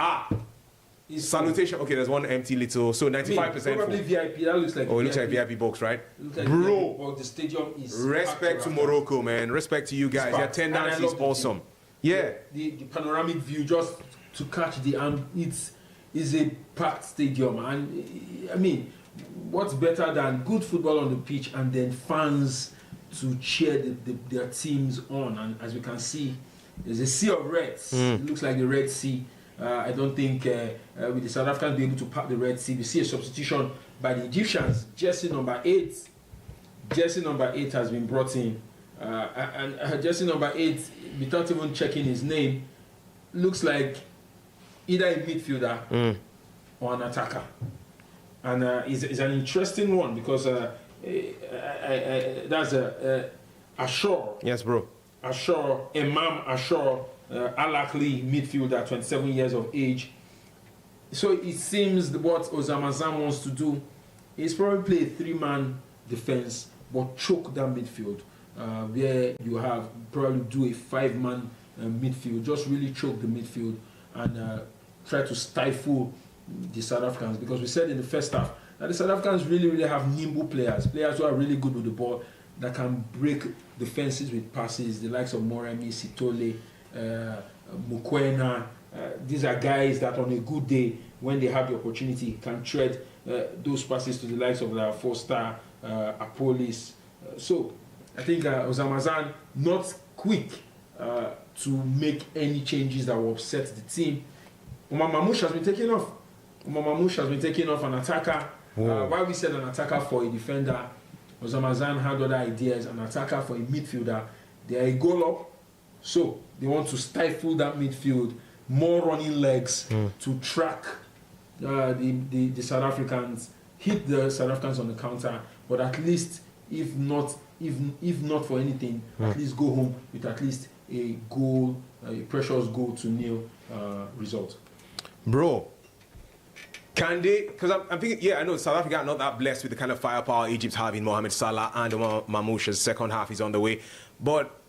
Salutation. Okay, there's one empty little, so 95% probably full. VIP. That looks like. Oh, it looks like VIP box, right? Like Bro, well, the stadium is. Respect to Morocco, man. Respect to you guys. Your attendance is awesome. Yeah. The panoramic view, just to catch it's a packed stadium, and I mean, what's better than good football on the pitch and then fans to cheer their teams on? And as we can see, there's a sea of reds. It looks like the Red Sea. I don't think with the South Africans being able to pack the Red Sea, we see a substitution by the Egyptians. Jersey number 8 has been brought in, and jersey number 8, without even checking his name, looks like either a midfielder or an attacker, and is an interesting one, because that's Ashore. Yes, bro. Ashore, Imam Ashore, Alakli, midfielder, 27 years of age. So it seems what Ozamazan wants to do is probably play a 3-man defense, but choke that midfield, where you have probably do a 5-man midfield, just really choke the midfield and try to stifle the South Africans, because we said in the first half that the South Africans really have nimble players who are really good with the ball, that can break defenses with passes, the likes of Moremi, Sitole, Mukwena. These are guys that on a good day, when they have the opportunity, can tread those passes to the likes of the Foster, Apolis. So I think Ozamazan not quick to make any changes that will upset the team. Omar Mamouche has been taken off. An attacker. Why we said an attacker for a defender, Ozamazan had other ideas. An attacker for a midfielder. They are a goal up, so they want to stifle that midfield. More running legs to track the South Africans, hit the South Africans on the counter, but at least if not for anything, at least go home with at least a goal, a precious goal to nil result. Bro, can they? Because I'm thinking, yeah, I know South Africa are not that blessed with the kind of firepower Egypt have in Mohamed Salah and Mamouche's second half is on the way, but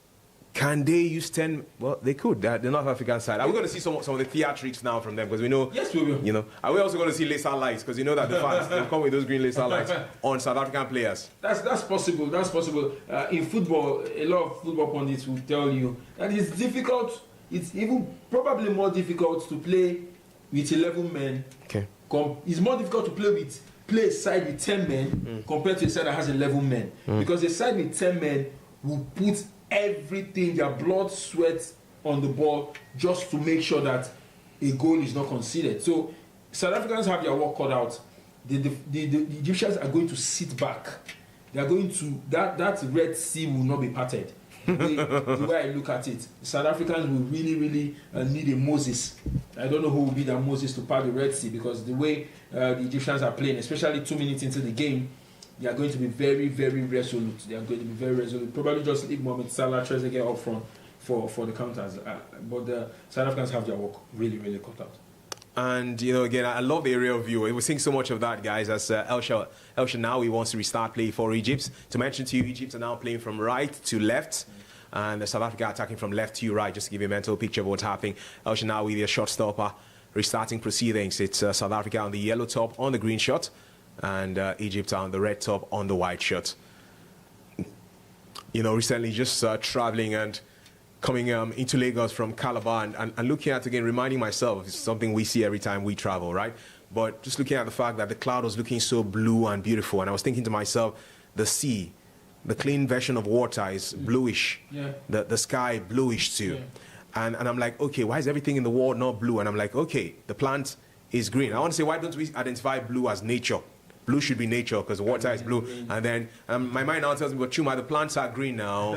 can they use 10? Well, they could. The North African side. Are we going to see some of the theatrics now from them? Because we know. Yes, we will. You know. Are we also going to see laser lights? Because you know that the fans they come with those green laser lights on South African players. That's possible. That's possible. In football, a lot of football pundits will tell you that it's difficult. It's even probably more difficult to play with 11 men. Okay. It's more difficult to play a side with 10 men compared to a side that has 11 men. Because a side with 10 men will put everything, their blood, sweat on the ball, just to make sure that a goal is not conceded. So South Africans have their work cut out. The Egyptians are going to sit back. They are going to that Red Sea will not be parted. The way I look at it, South Africans will really need a Moses. I don't know who will be that Moses to part the Red Sea, because the way the Egyptians are playing, especially 2 minutes into the game, they are going to be very resolute. They are going to be very resolute. Probably just leave Mohamed Salah, tries to get up front for the counters. But the South Africans have their work really cut out. And, you know, again, I love the aerial view. We're seeing so much of that, guys, as El Shanawi wants to restart play for Egypt. To mention to you, Egypt are now playing from right to left, and the South Africa attacking from left to right, just to give you a mental picture of what's happening. El Shanawi, the shot stopper, restarting proceedings. It's South Africa on the yellow top on the green shot, and Egypt on the red top on the white shot. You know, recently just traveling and coming into Lagos from Calabar and looking at, again, reminding myself, it's something we see every time we travel, right? But just looking at the fact that the cloud was looking so blue and beautiful, and I was thinking to myself, the sea, the clean version of water is bluish. Yeah. The sky bluish too. Yeah. And I'm like, okay, why is everything in the world not blue? And I'm like, okay, the plant is green. I want to say, why don't we identify blue as nature? Blue should be nature because the water is blue. And then my mind now tells me, but Chuma, the plants are green now.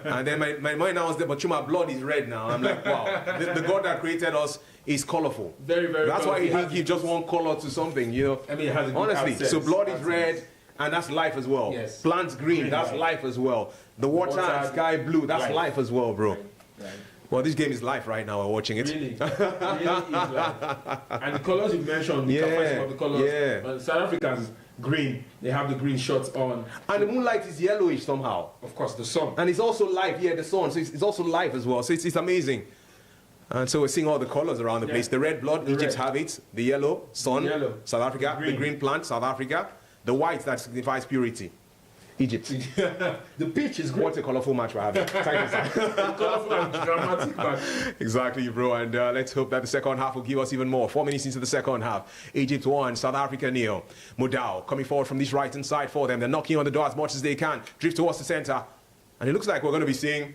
And then my mind now is there, but Chuma, blood is red now. I'm like, wow, the God that created us is colorful. Very That's colorful. why he didn't give just one color to something, you know. I mean, it has a good honestly, absence. so blood is red, and that's life as well. Yes. Plants green, that's life as well. The water and sky blue, that's life as well, bro. Right. Well, this game is live right now. We're watching it. Really is live. And the colors you mentioned, the colors. South Africans, green. They have the green shorts on. And the moonlight is yellowish somehow. Of course, the sun. And it's also live, the sun. So it's also live as well. So it's amazing. And so we're seeing all the colors around the place. The red blood, Egypt have it. The yellow, sun, South Africa. The green plant, South Africa. The white, that signifies purity. Egypt. The pitch is great. What a colorful match we're having. Thank you, sir. Colorful and dramatic match. Exactly, bro. And let's hope that the second half will give us even more. 4 minutes into the second half. Egypt 1, South Africa 0. Mudau coming forward from this right-hand side for them. They're knocking on the door as much as they can. Drift towards the center. And it looks like we're going to be seeing...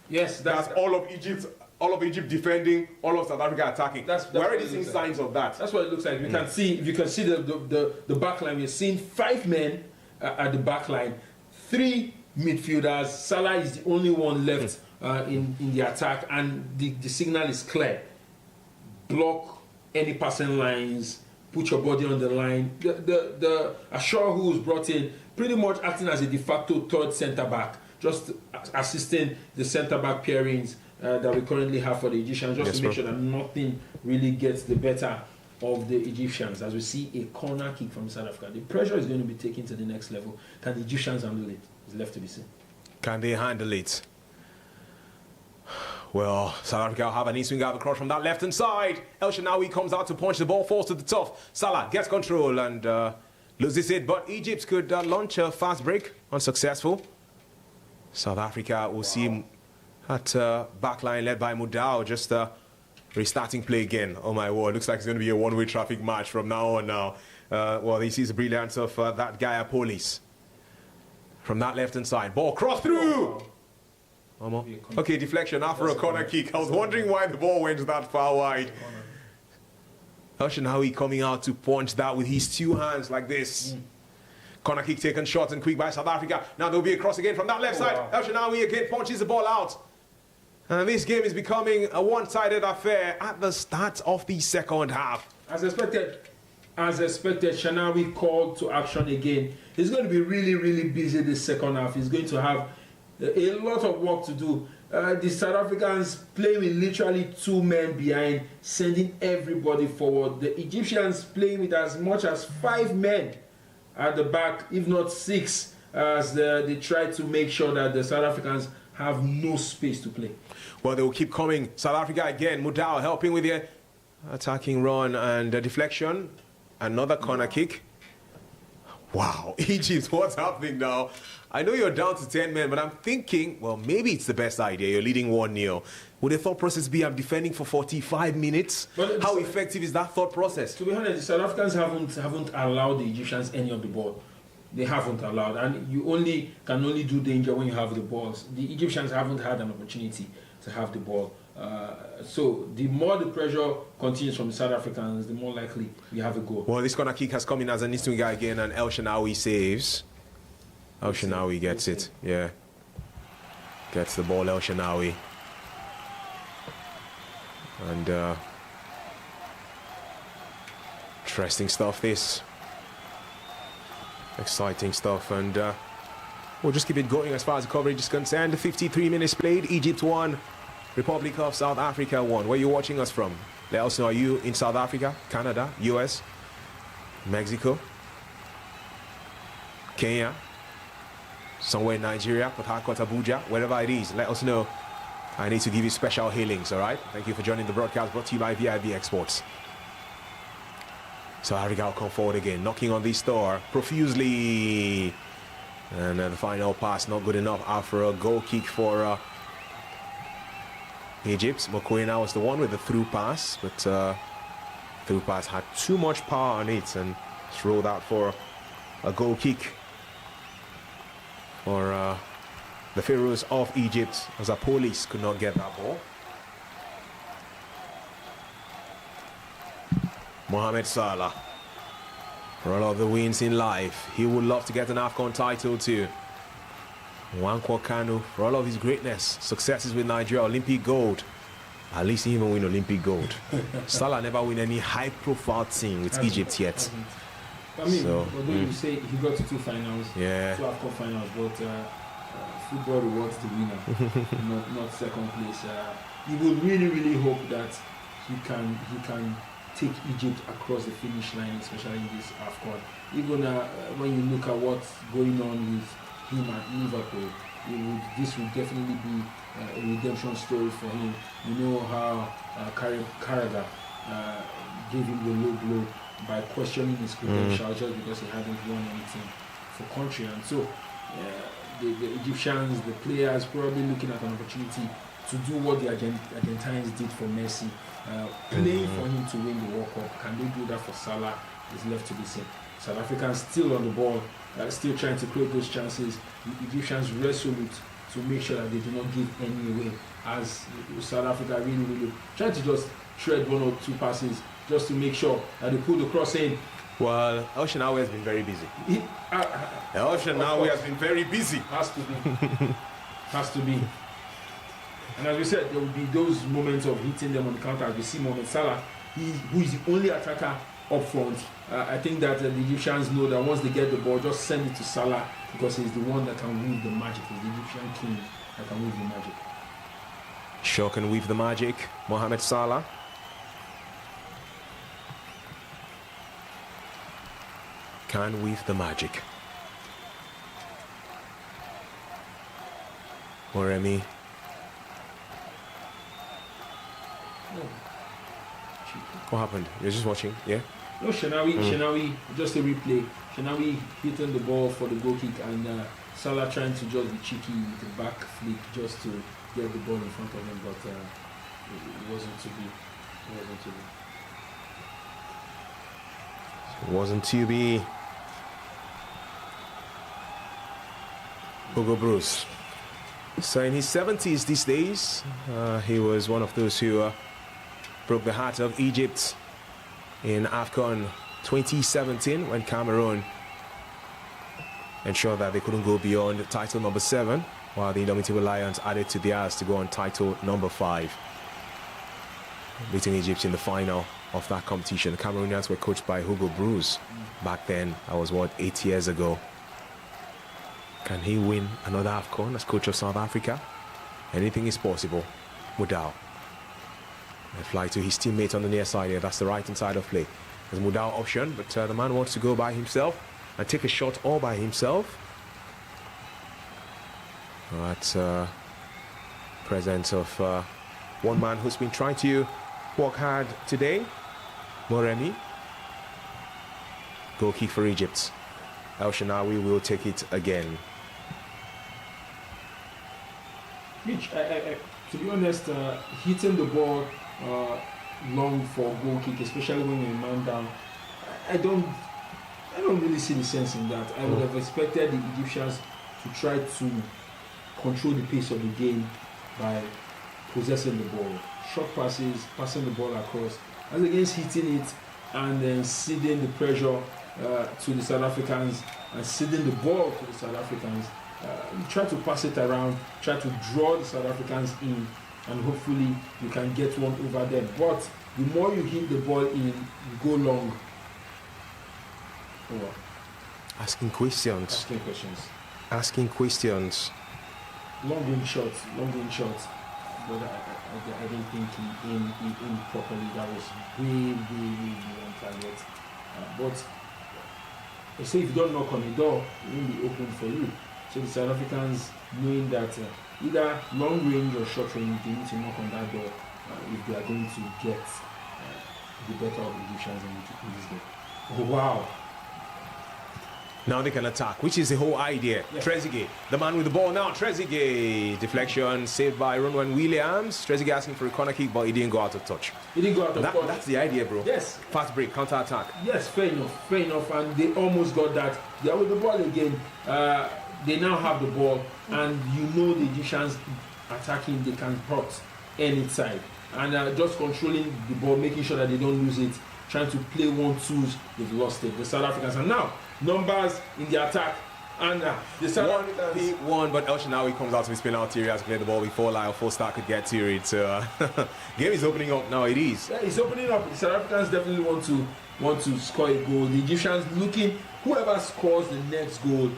Yes, that's all of Egypt defending, all of South Africa attacking. We're already seeing signs of that. That's what it looks like. You can see, if you can see the back line, we're seeing 5 men at the back line, 3 midfielders. Salah is the only one left in the attack, and the signal is clear. Block any passing lines, put your body on the line. The Ashore, who was brought in, pretty much acting as a de facto third centre back, just assisting the centre-back pairings that we currently have for the Egyptians, just to make sure that nothing really gets the better of the Egyptians. As we see a corner kick from South Africa, the pressure is going to be taken to the next level. Can the Egyptians handle it? It's left to be seen. Can they handle it? Well, South Africa will have an in-swing out across from that left-hand side. El Shenawi comes out to punch, the ball falls to the top. Salah gets control and loses it, but Egypt could launch a fast break, unsuccessful. South Africa will see him at back line led by Mudau, just restarting play again. Oh my word, looks like it's going to be a one-way traffic match from now on now. Well, he sees the brilliance of that guy at Police. From that left-hand side, ball cross through! Okay, deflection after a corner kick. I was wondering why the ball went that far wide. El Shenawi coming out to punch that with his two hands like this. Corner kick taken short and quick by South Africa. Now there'll be a cross again from that left side. El Shenawi again punches the ball out. And this game is becoming a one-sided affair at the start of the second half. As expected, Shenawi called to action again. He's going to be really, really busy this second half. He's going to have a lot of work to do. The South Africans playing with literally 2 men behind, sending everybody forward. The Egyptians playing with as much as 5 men at the back, if not 6, as they try to make sure that the South Africans have no space to play. Well, they will keep coming. South Africa again. Mudau helping with the attacking run and deflection. Another corner kick. Wow, Egypt, what's happening now? I know you're down to 10 men, but I'm thinking, well, maybe it's the best idea. You're leading 1-0. Would the thought process be I'm defending for 45 minutes? How effective is that thought process? To be honest, the South Africans haven't allowed the Egyptians any of the ball. They haven't allowed, and you can only do danger when you have the balls. The Egyptians haven't had an opportunity to have the ball. So the more the pressure continues from the South Africans, the more likely we have a goal. Well, this corner kick has come in as an instant guy again, and El Shenawi saves. El Shenawi gets it, yeah. Gets the ball, El Shenawi. And interesting stuff, this. Exciting stuff, and we'll just keep it going as far as the coverage is concerned. 53 minutes played, Egypt 1, Republic of South Africa 1. Where are you watching us from? Let us know, are you in South Africa, Canada, US, Mexico, Kenya, somewhere in Nigeria, Port Harcourt, Abuja, wherever it is, let us know. I need to give you special hailings, all right? Thank you for joining the broadcast brought to you by vivxsports. So Africa will come forward again, knocking on this door profusely. And the final pass not good enough after a goal kick for Egypt. Mokoena was the one with the through pass, but through pass had too much power on it and it's rolled out for a goal kick for the Phroahs of Egypt, as Police could not get that ball. Mohamed Salah, for all of the wins in life, he would love to get an AFCON title too. Nwankwo Kanu, for all of his greatness, successes with Nigeria, Olympic gold. At least he even win Olympic gold. Salah never win any high-profile team with Egypt yet. I mean, although you say he got to 2 finals, 2 AFCON finals, but football rewards the winner, not second place. He would really, really hope that he can take Egypt across the finish line, especially in this AFCON. Even when you look at what's going on with him at Liverpool, this would definitely be a redemption story for him. You know how Carragher gave him the low blow by questioning his credentials just because he hadn't won anything for country. And so the Egyptians, the players, probably looking at an opportunity to do what the Argentines did for Messi, playing for him to win the World Cup. Can they do that for Salah? Is left to be seen. South Africans still on the ball, still trying to create those chances. The Egyptians resolute to make sure that they do not give any away, as South Africa really trying to just tread 1 or 2 passes just to make sure that they pull the cross in. Well, El Shenawi has been very busy. El Shenawi has been very busy. Has to be. Has to be. And as we said, there will be those moments of hitting them on the counter. As we see Mohamed Salah, who is the only attacker up front. I think that the Egyptians know that once they get the ball, just send it to Salah because he's the one that can weave the magic. He's the Egyptian king that can weave the magic. Sure can weave the magic. Mohamed Salah. Can weave the magic. Moremi. What happened? You're just watching, yeah? No, Shenawi, just a replay. Shenawi hitting the ball for the goal kick and Salah trying to just be cheeky with the back flick just to get the ball in front of him, but it wasn't to be. It wasn't to be. Hugo Bruce. So in his 70s these days, he was one of those who broke the heart of Egypt in AFCON 2017 when Cameroon ensured that they couldn't go beyond title number 7, while the Indomitable Lions added to theirs to go on title number 5, beating Egypt in the final of that competition. The Cameroonians were coached by Hugo Bruce. Back then, that was what, 8 years ago. Can he win another AFCON as coach of South Africa? Anything is possible. Mudau. They fly to his teammate on the near side here. That's the right hand side of play. There's Mudau option, but the man wants to go by himself and take a shot all by himself. That's presence of one man who's been trying to work hard today. Moremi. Goal kick for Egypt. El Shenawi will take it again. Mitch, to be honest, hitting the ball long for goal kick, especially when you're man down, I don't really see the sense in that. I would have expected the Egyptians to try to control the pace of the game by possessing the ball, short passes, passing the ball across, as against hitting it and then ceding the pressure to the South Africans and ceding the ball to the South Africans. You try to pass it around, try to draw the South Africans in, and hopefully you can get one over them. But the more you hit the ball in, you go long. Over. Asking questions. Asking questions. Asking questions. Long range shots. But I don't think he aimed properly. That was way on target. But they say if you don't knock on the door, it won't be open for you. So the South Africans, knowing that either long range or short range, they need to knock on that door if they are going to get the better of the Egyptians in this game. Oh, wow. Now they can attack, which is the whole idea. Yeah. Trezeguet, the man with the ball now. Trezeguet, deflection saved by Ronwen Williams. Trezeguet asking for a corner kick, but he didn't go out of touch. He didn't go out of touch. That's the idea, bro. Yes. Fast break, counter attack. Yes, fair enough. And they almost got that. They are with the ball again. They now have the ball, and you know the Egyptians attacking, they can hurt any side. And just controlling the ball, making sure that they don't lose it, trying to play 1-2s, they've lost it. The South Africans are now numbers in the attack, and the South Africans won, but El Shenawi comes out to his penalty area to clear the ball before Lyle Foster could get to it. So game is opening up now. It is. Yeah, it's opening up. The South Africans definitely want to score a goal. The Egyptians looking, whoever scores the next goal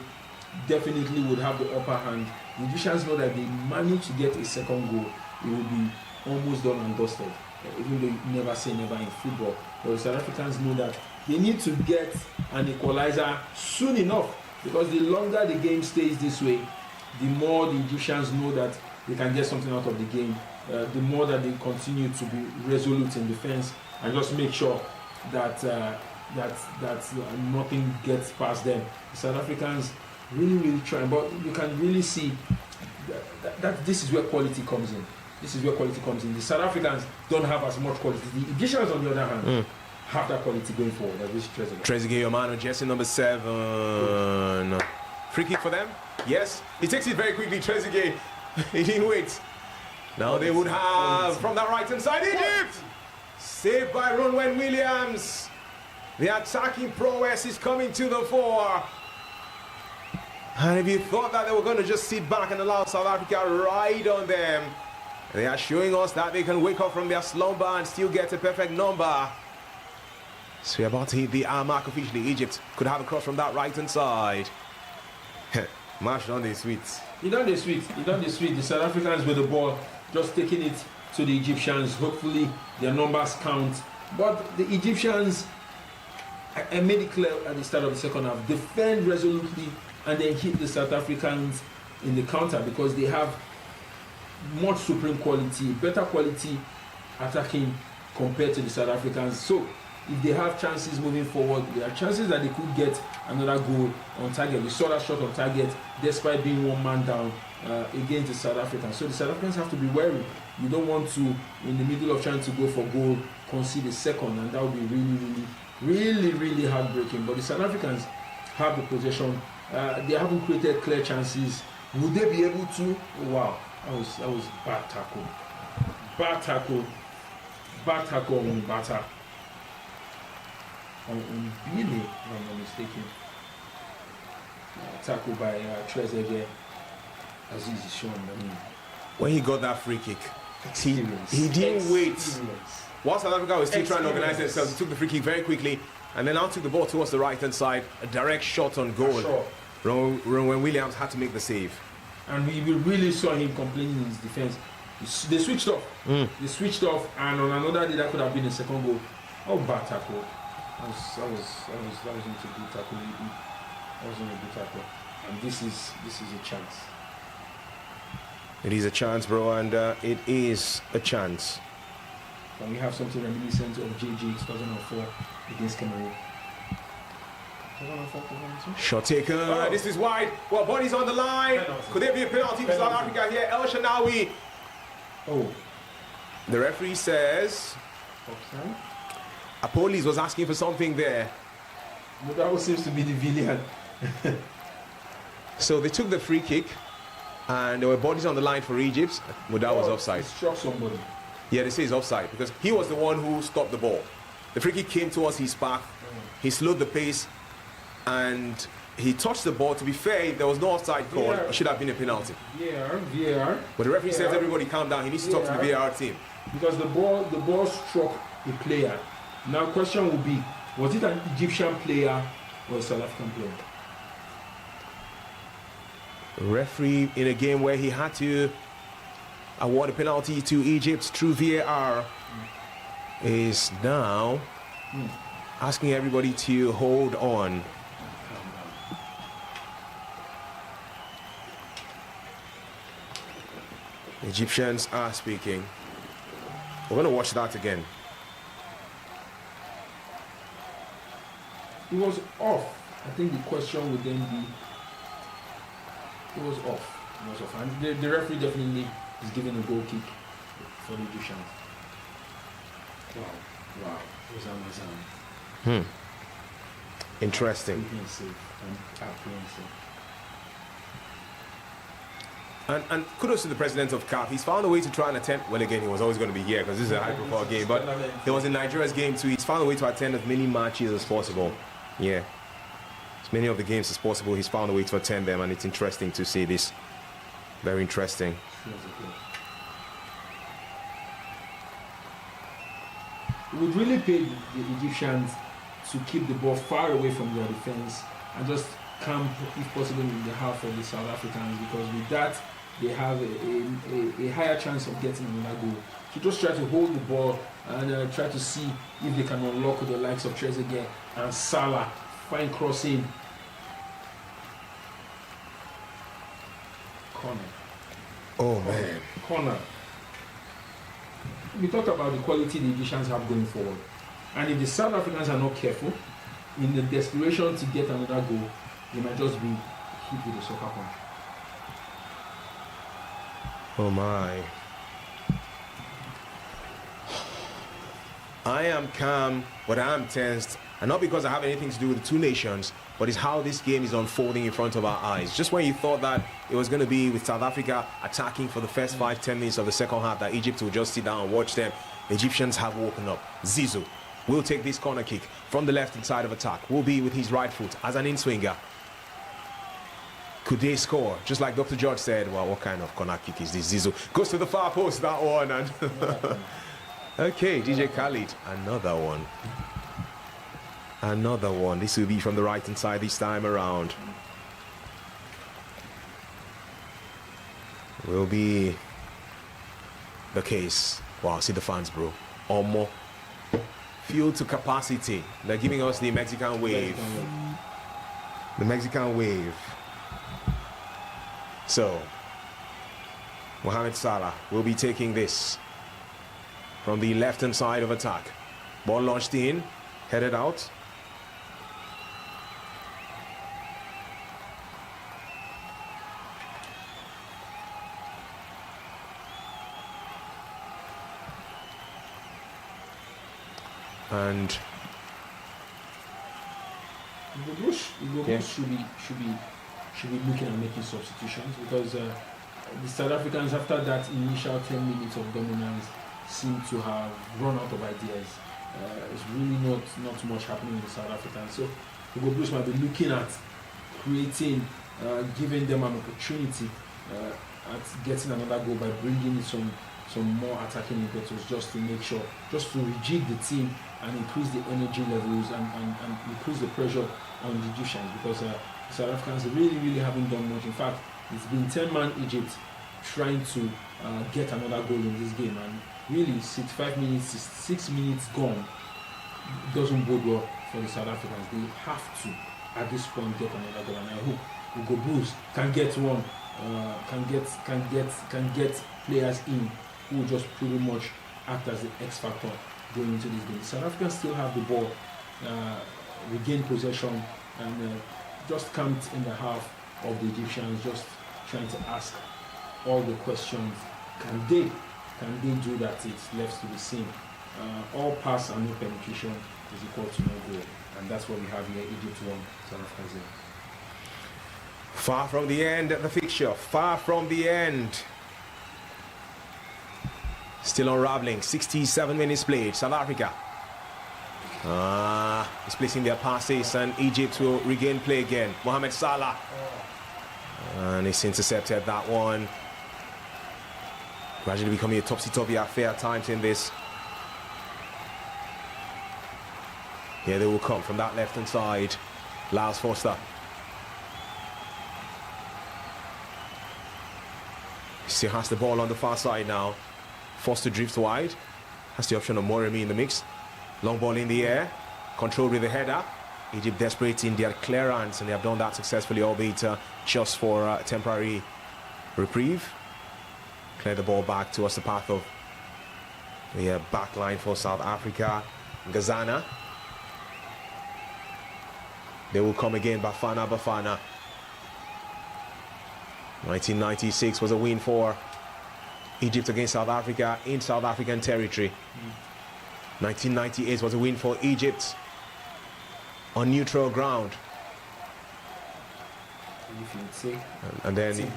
definitely would have the upper hand. The Egyptians know that they manage to get a second goal, it will be almost done and dusted. Even though you never say never in football, but the South Africans know that they need to get an equalizer soon enough, because the longer the game stays this way, the more the Egyptians know that they can get something out of the game, the more that they continue to be resolute in defense and just make sure that nothing gets past them. The South Africans really trying, but you can really see that this is where quality comes in. The South Africans don't have as much quality. The Egyptians, on the other hand, have that quality going forward. Trezeguet, your man, jersey number 7. Free kick for them. Yes, he takes it very quickly. Trezeguet, he didn't wait. Now they would have from that right hand side, Egypt. Saved by Ronwen Williams. The attacking Phroahs is coming to the fore. And if you thought that they were going to just sit back and allow South Africa ride on them, they are showing us that they can wake up from their slumber and still get a perfect number. So we're about to hit the hour mark officially. Egypt could have a cross from that right hand side. March on the sweet. You done the sweet. The South Africans with the ball, just taking it to the Egyptians. Hopefully their numbers count. But the Egyptians, I made it clear at the start of the second half, defend resolutely and then hit the South Africans in the counter because they have much supreme quality, better quality attacking compared to the South Africans. So if they have chances moving forward, there are chances that they could get another goal on target. We saw that shot on target despite being one man down against the South Africans. So the South Africans have to be wary. You don't want to, in the middle of trying to go for goal, concede a second, and that would be really heartbreaking. But the South Africans have the possession. They haven't created clear chances. Would they be able to? Wow, that was bad tackle on Bata. On Billy, if I'm not mistaken. Tackle by Trezeguet. Aziz is shown. When he got that free kick, he didn't wait. While South Africa was still trying to organize themselves, he took the free kick very quickly and then out took the ball towards the right hand side. A direct shot on goal. Rowan Williams had to make the save. And we really saw him complaining in his defense. They switched off. They switched off, and on another day that could have been a second goal. Oh, bad tackle. That wasn't a good tackle. That wasn't a good tackle. And this is a chance. It is a chance, bro, and it is a chance. Can we have something reminiscent of JJ 2004 against Cameroon? 2004. Shot taken. This is wide. Well, body's on the line. Penalty. Could there be a penalty for South Africa here? El Shanawi. Oh. The referee says Offside? Apolis was asking for something there. But that seems to be the villain. So they took the free kick and there were bodies on the line for Egypt. But that was offside. He struck somebody. Yeah, they say it's offside because he was the one who stopped the ball. The free kick came towards his back. He slowed the pace and he touched the ball. To be fair, there was no offside call. It should have been a penalty. VAR. But the referee says everybody calm down. He needs to talk to the VAR team. Because the ball struck a player. Now question will be, was it an Egyptian player or a South African player? Referee in a game where he had to award a penalty to Egypt through VAR is now asking everybody to hold on. The Egyptians are speaking. We're going to watch that again. It was off. I think the question would then be, it was off. And the referee definitely is giving a goal kick for the Egyptians. Wow. It was amazing. Interesting. And kudos to the president of CAF. He's found a way to try and attend. Well, again, he was always going to be here because this is a high-profile game. But there was in Nigeria's game too. He's found a way to attend as many matches as possible. Yeah, as many of the games as possible. He's found a way to attend them, and it's interesting to see this. Very interesting. It would really pay the Egyptians to keep the ball far away from their defense and just camp, if possible, in the half of the South Africans, because with that they have a higher chance of getting another goal. So just try to hold the ball and try to see if they can unlock the likes of Trezeguet and Salah. Fine crossing. Corner. Oh man. Corner. We talk about the quality the Egyptians have going forward. And if the South Africans are not careful, in the desperation to get another goal, they might just be hit with a soccer punch. Oh my. I am calm, but I am tensed. And not because I have anything to do with the two nations, but it's how this game is unfolding in front of our eyes. Just when you thought that it was going to be with South Africa attacking for the first 5-10 minutes of the second half, that Egypt will just sit down and watch them, the Egyptians have woken up. Zizou will take this corner kick from the left-hand side of attack. Will be with his right foot as an in-swinger. Could they score? Just like Dr. George said, well, what kind of corner kick is this? Zizou goes to the far post, that one. And okay, DJ Khalid, another one. Another one. This will be from the right hand side this time around. Will be the case. Wow, see the fans, bro. Almost fuel to capacity. They're giving us the Mexican wave. The Mexican wave. So, Mohamed Salah will be taking this from the left-hand side of attack. Ball launched in, headed out. And Igbo should be looking at making substitutions, because the South Africans, after that initial 10 minutes of dominance, seem to have run out of ideas. It's really not much happening in the South Africans. So Igbo Blues might be looking at creating, giving them an opportunity at getting another goal by bringing in some more attacking impetus, just to make sure, just to rejig the team and increase the energy levels and increase the pressure on the Egyptians, because the South Africans really haven't done much. In fact, it's been 10-man Egypt trying to get another goal in this game, and really 6 minutes gone doesn't bode well for the South Africans. They have to, at this point, get another goal, and I hope Igbo Blues can get one, can get players in who will just pretty much act as the X factor going into this game. The South Africans still have the ball, regain possession, and just camped in the half of the Egyptians, just trying to ask all the questions. Can they do that? It's left to be seen. All pass and no penetration is equal to no goal, and that's what we have here. Egypt 1, South Africa 0. Far from the end at the fixture, far from the end. Still unraveling, 67 minutes played. South Africa displacing their passes, and Egypt will regain play again. Mohamed Salah, and he's intercepted that one. Gradually becoming a topsy-turvy affair at times in this. Here they will come from that left-hand side. Lars Foster. Still has the ball on the far side now. Foster drifts wide. Has the option of Moremi in the mix. Long ball in the air. Controlled with the header. Egypt desperate in their clearance, and they have done that successfully, albeit just for a temporary reprieve. Clear the ball back towards the path of the back line for South Africa. Gazana. They will come again. Bafana. 1996 was a win for Egypt against South Africa in South African territory. 1998 was a win for Egypt on neutral ground. And then,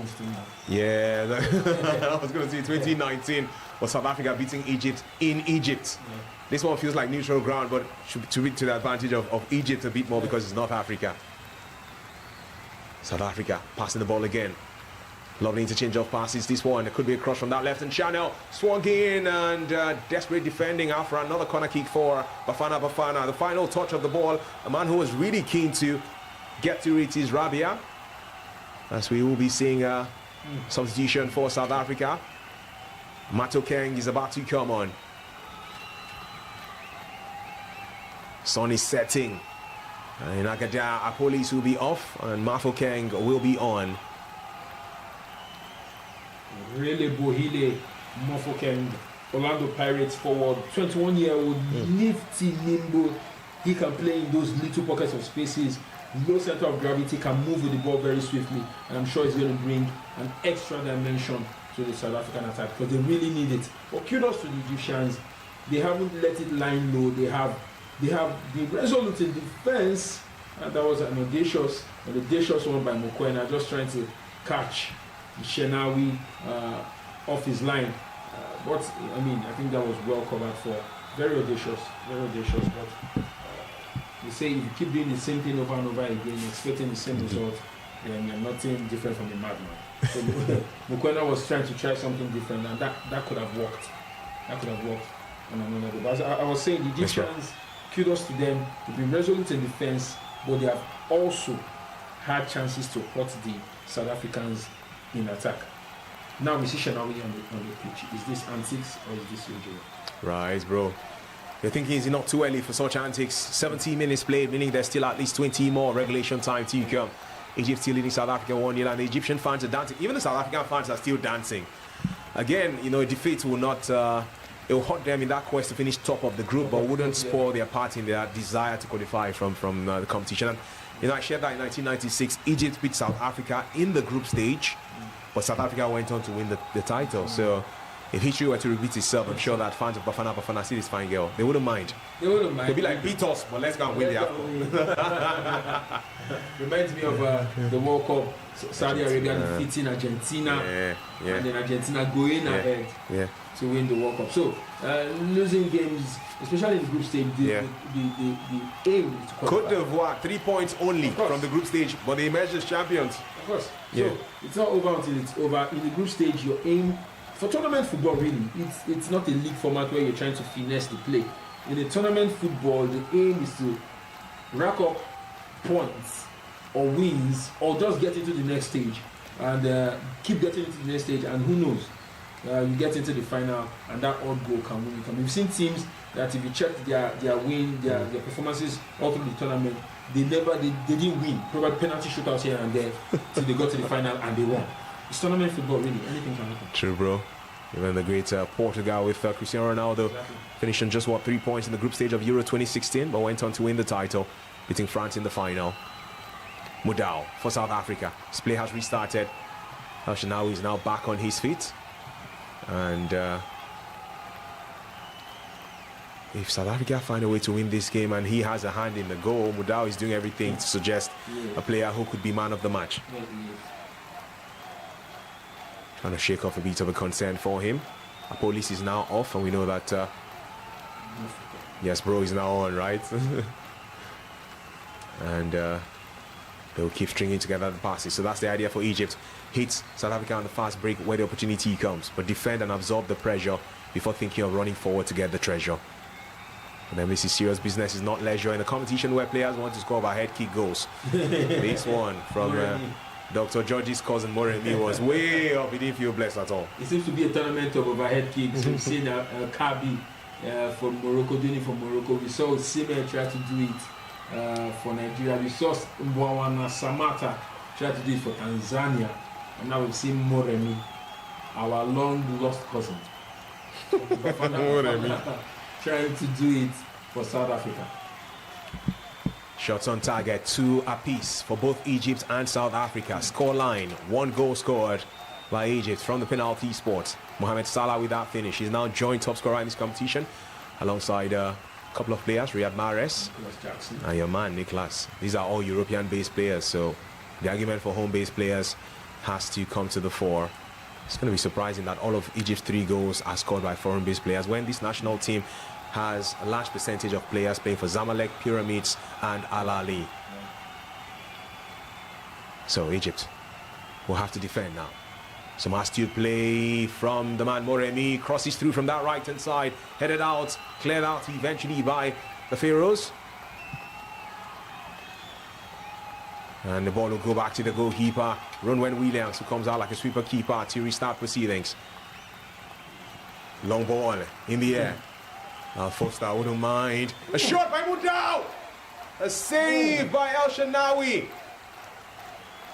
yeah, I was going to say 2019 was South Africa beating Egypt in Egypt. Yeah. This one feels like neutral ground, but to be to the advantage of Egypt a bit more, because it's North Africa. South Africa passing the ball again. Lovely interchange of passes. This one, there could be a cross from that left-hand channel. Swung in, and desperate defending after another corner kick for Bafana. The final touch of the ball. A man who was really keen to get to it is Rabia. As we will be seeing a substitution for South Africa. Matokeng is about to come on. Sun is setting. And Agadia Apolis will be off, and Matokeng will be on. Really Bohile Mofokeng, Orlando Pirates forward, 21-year-old, nifty, nimble. He can play in those little pockets of spaces. Low center of gravity, can move with the ball very swiftly, and I'm sure it's going to bring an extra dimension to the South African attack, because they really need it. But kudos to the Egyptians. They haven't let it line low. They have the resolute in defense, and that was an audacious one by Mokoena, just trying to catch Shenawi off his line, but I mean, I think that was well covered for. Very audacious, but you say if you keep doing the same thing over and over again, expecting the same result, then you're nothing different from a madman. So Mokoena was trying to try something different, and that could have worked. That could have worked on another level. But I was saying, the Egyptians kudos to them. They've been resolute in defense, but they have also had chances to hurt the South Africans in attack. Now we see Nnoli on the pitch. Is this antics or is this surgery? Right, bro. You're thinking, is it not too early for such antics? 17 minutes played, meaning there's still at least 20 more regulation time to come. Egypt still leading South Africa 1-0, and the Egyptian fans are dancing. Even the South African fans are still dancing. Again, you know, a defeat will not... it will hurt them in that quest to finish top of the group, but wouldn't spoil their part in their desire to qualify from the competition. And, you know, I shared that in 1996, Egypt beat South Africa in the group stage, but South Africa went on to win the title. So if history were to repeat itself, I'm sure that fans of Bafana see this fine girl, they wouldn't mind. They wouldn't mind. They'd be like, beat us, but let's go and win the AFCON. Reminds me of the World Cup, Saudi Arabia defeating Argentina, and then Argentina going ahead to win the World Cup. So losing games, especially in the group stage, the aim is to qualify. Cote d'Ivoire, 3 points only from the group stage, but they emerged as champions. Of course. So it's not over until it's over. In the group stage, your aim for tournament football, really, it's not a league format where you're trying to finesse the play. In a tournament football, the aim is to rack up points or wins or just get into the next stage and keep getting into the next stage, and who knows, you get into the final and that odd goal can win. We've seen teams that if you check their win, their performances all through the tournament, they didn't win. Probably penalty shootouts here and there till they got to the final and they won. It's tournament football, really. Anything can happen. True, bro. Even the great Portugal with Cristiano Ronaldo finishing just 3 points in the group stage of Euro 2016, but went on to win the title, beating France in the final. Mudau for South Africa. His play has restarted. Nnoli is now back on his feet, and if South Africa find a way to win this game and he has a hand in the goal, Mudau is doing everything to suggest a player who could be man of the match. Trying to shake off a bit of a concern for him. Police is now off, and we know that yes, bro is now on, right? And they'll keep stringing together the passes. So that's the idea for Egypt. Hits South Africa on the fast break where the opportunity comes, but defend and absorb the pressure before thinking of running forward to get the treasure. And then this is serious business, is not leisure in a competition where players want to score by head kick goals. This one from Dr. George's cousin Moremi was way up. He didn't feel blessed at all. It seems to be a tournament of overhead kicks. We've seen Kabi from Morocco doing it for Morocco. We saw Sime try to do it for Nigeria. We saw Mbwana Samata try to do it for Tanzania. And now we've seen Moremi, our long lost cousin, trying to do it for South Africa. Shots on target, 2 apiece for both Egypt and South Africa. Scoreline, 1 goal scored by Egypt from the penalty spot. Mohamed Salah with that finish. He's now joint top scorer in this competition alongside a couple of players, Riyad Mahrez and your man Nicholas. These are all European-based players, so the argument for home-based players has to come to the fore. It's going to be surprising that all of Egypt's 3 goals are scored by foreign-based players when this national team has a large percentage of players playing for Zamalek, Pyramids and Al Ahly. So Egypt will have to defend now. Some astute play from the man Moremi, crosses through from that right hand side, headed out, cleared out eventually by the Phroahs. And the ball will go back to the goalkeeper, Ronwen Williams, who comes out like a sweeper keeper to restart proceedings. Long ball in the air. Foster wouldn't mind. A shot by Mudau! A save by El Shanawi.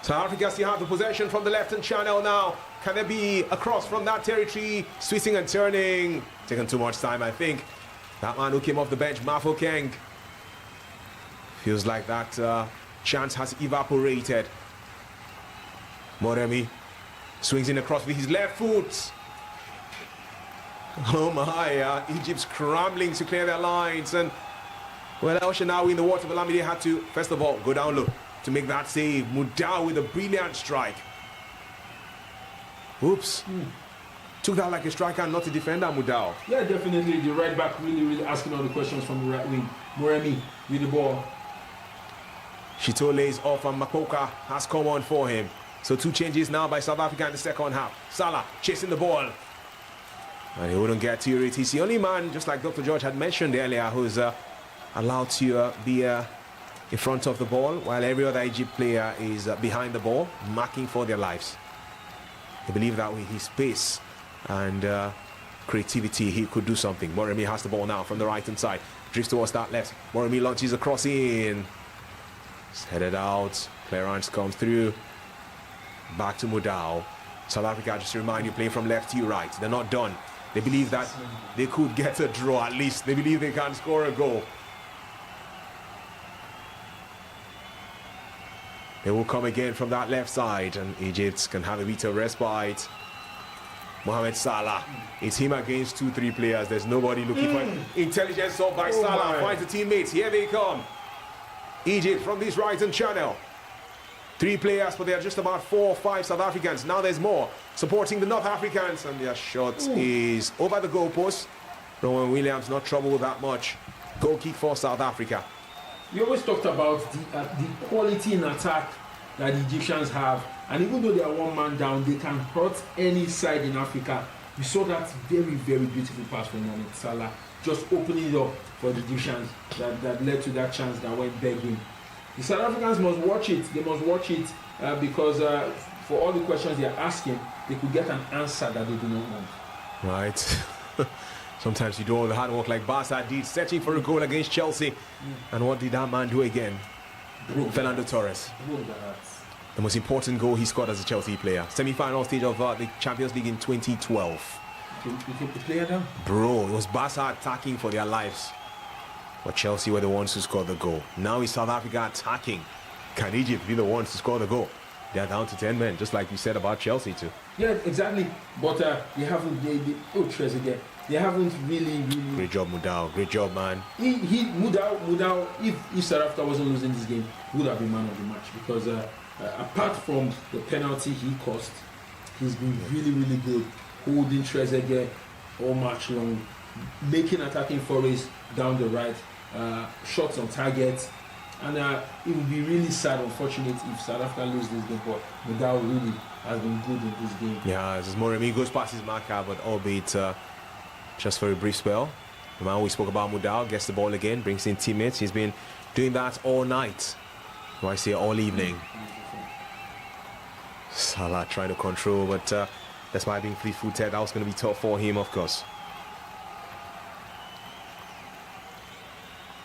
South Africa still have the possession from the left-hand channel now. Can there be a cross from that territory? Twisting and turning. Taking too much time, I think. That man who came off the bench, Mafo Keng. Feels like that chance has evaporated. Moremi swings in across with his left foot. Oh my, Egypt scrambling to clear their lines, and well, El Shanawi in the water, Olamide had to first of all go down low to make that save. Mudau with a brilliant strike. Oops. Took that like a striker and not a defender, Mudau. Yeah, definitely. The right back really asking all the questions from the right wing. Moremi with the ball. Shitole is off and Mapoka has come on for him. So 2 changes now by South Africa in the second half. Salah chasing the ball. And he wouldn't get to it. He's the only man, just like Dr. George had mentioned earlier, who's allowed to be in front of the ball, while every other Egypt player is behind the ball, marking for their lives. They believe that with his pace and creativity, he could do something. Moremi has the ball now from the right-hand side. Drifts towards that left. Moremi launches across in. It's headed out. Phroahs comes through. Back to Mudau. South Africa, just to remind you, playing from left to right. They're not done. They believe that they could get a draw at least. They believe they can score a goal. They will come again from that left side, and Egypt can have a bit of respite. Mohamed Salah. It's him against 2-3 players. There's nobody looking for him. Intelligent solved by Salah. Finds the teammates. Here they come. Egypt from this right-hand channel. 3 players, but they are just about 4 or 5 South Africans. Now there's more supporting the North Africans, and their shot is over the goalpost. Rowan Williams not troubled that much. Goal kick for South Africa. We always talked about the quality in attack that the Egyptians have, and even though they are one man down, they can hurt any side in Africa. We saw that very, very beautiful pass from Mohamed Salah, just opening it up for the Egyptians that led to that chance that went begging. The South Africans must watch it. They must watch it because for all the questions they are asking, they could get an answer that they do not want. Right. Sometimes you do all the hard work like Barca did, searching for a goal against Chelsea. And what did that man do again? Fernando Torres. The most important goal he scored as a Chelsea player. Semi-final stage of the Champions League in 2012. You take the player down? Bro, it was Barca attacking for their lives. But Chelsea were the ones who scored the goal. Now is South Africa attacking. Can Egypt be the ones to score the goal? They're down to 10 men, just like you said about Chelsea too. Yeah, exactly. But they haven't. Trezeguet. They haven't really. Great job, Mudau. Great job, man. Mudau. If South Africa wasn't losing this game, would have been man of the match because apart from the penalty he cost, he's been really, really good holding Trezeguet all match long, making attacking Phroahs down the right, shots on target. And it would be really sad, unfortunate, if South Africa lose this game. But Mudau really has been good in this game. Yeah, this is Moremi goes past his marker, but albeit just for a brief spell. The man we spoke about, Mudau, gets the ball again, brings in teammates. He's been doing that all night. I say all evening. Salah trying to control, but that's why being fleet-footed, that was going to be tough for him, of course.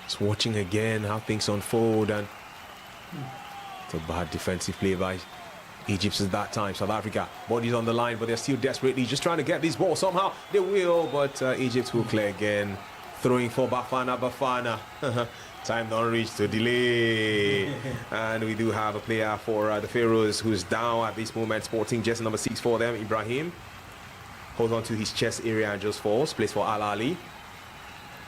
Just watching again how things unfold, and it's a bad defensive play by Egypt at that time. South Africa, bodies on the line, but they're still desperately just trying to get this ball. Somehow they will, but Egypt will clear again. Throwing for Bafana. Time don't reach to delay. And we do have a player for the Phroahs who's down at this moment, sporting jersey number 6 for them, Ibrahim. Holds on to his chest area and just falls. Plays for Al Ali.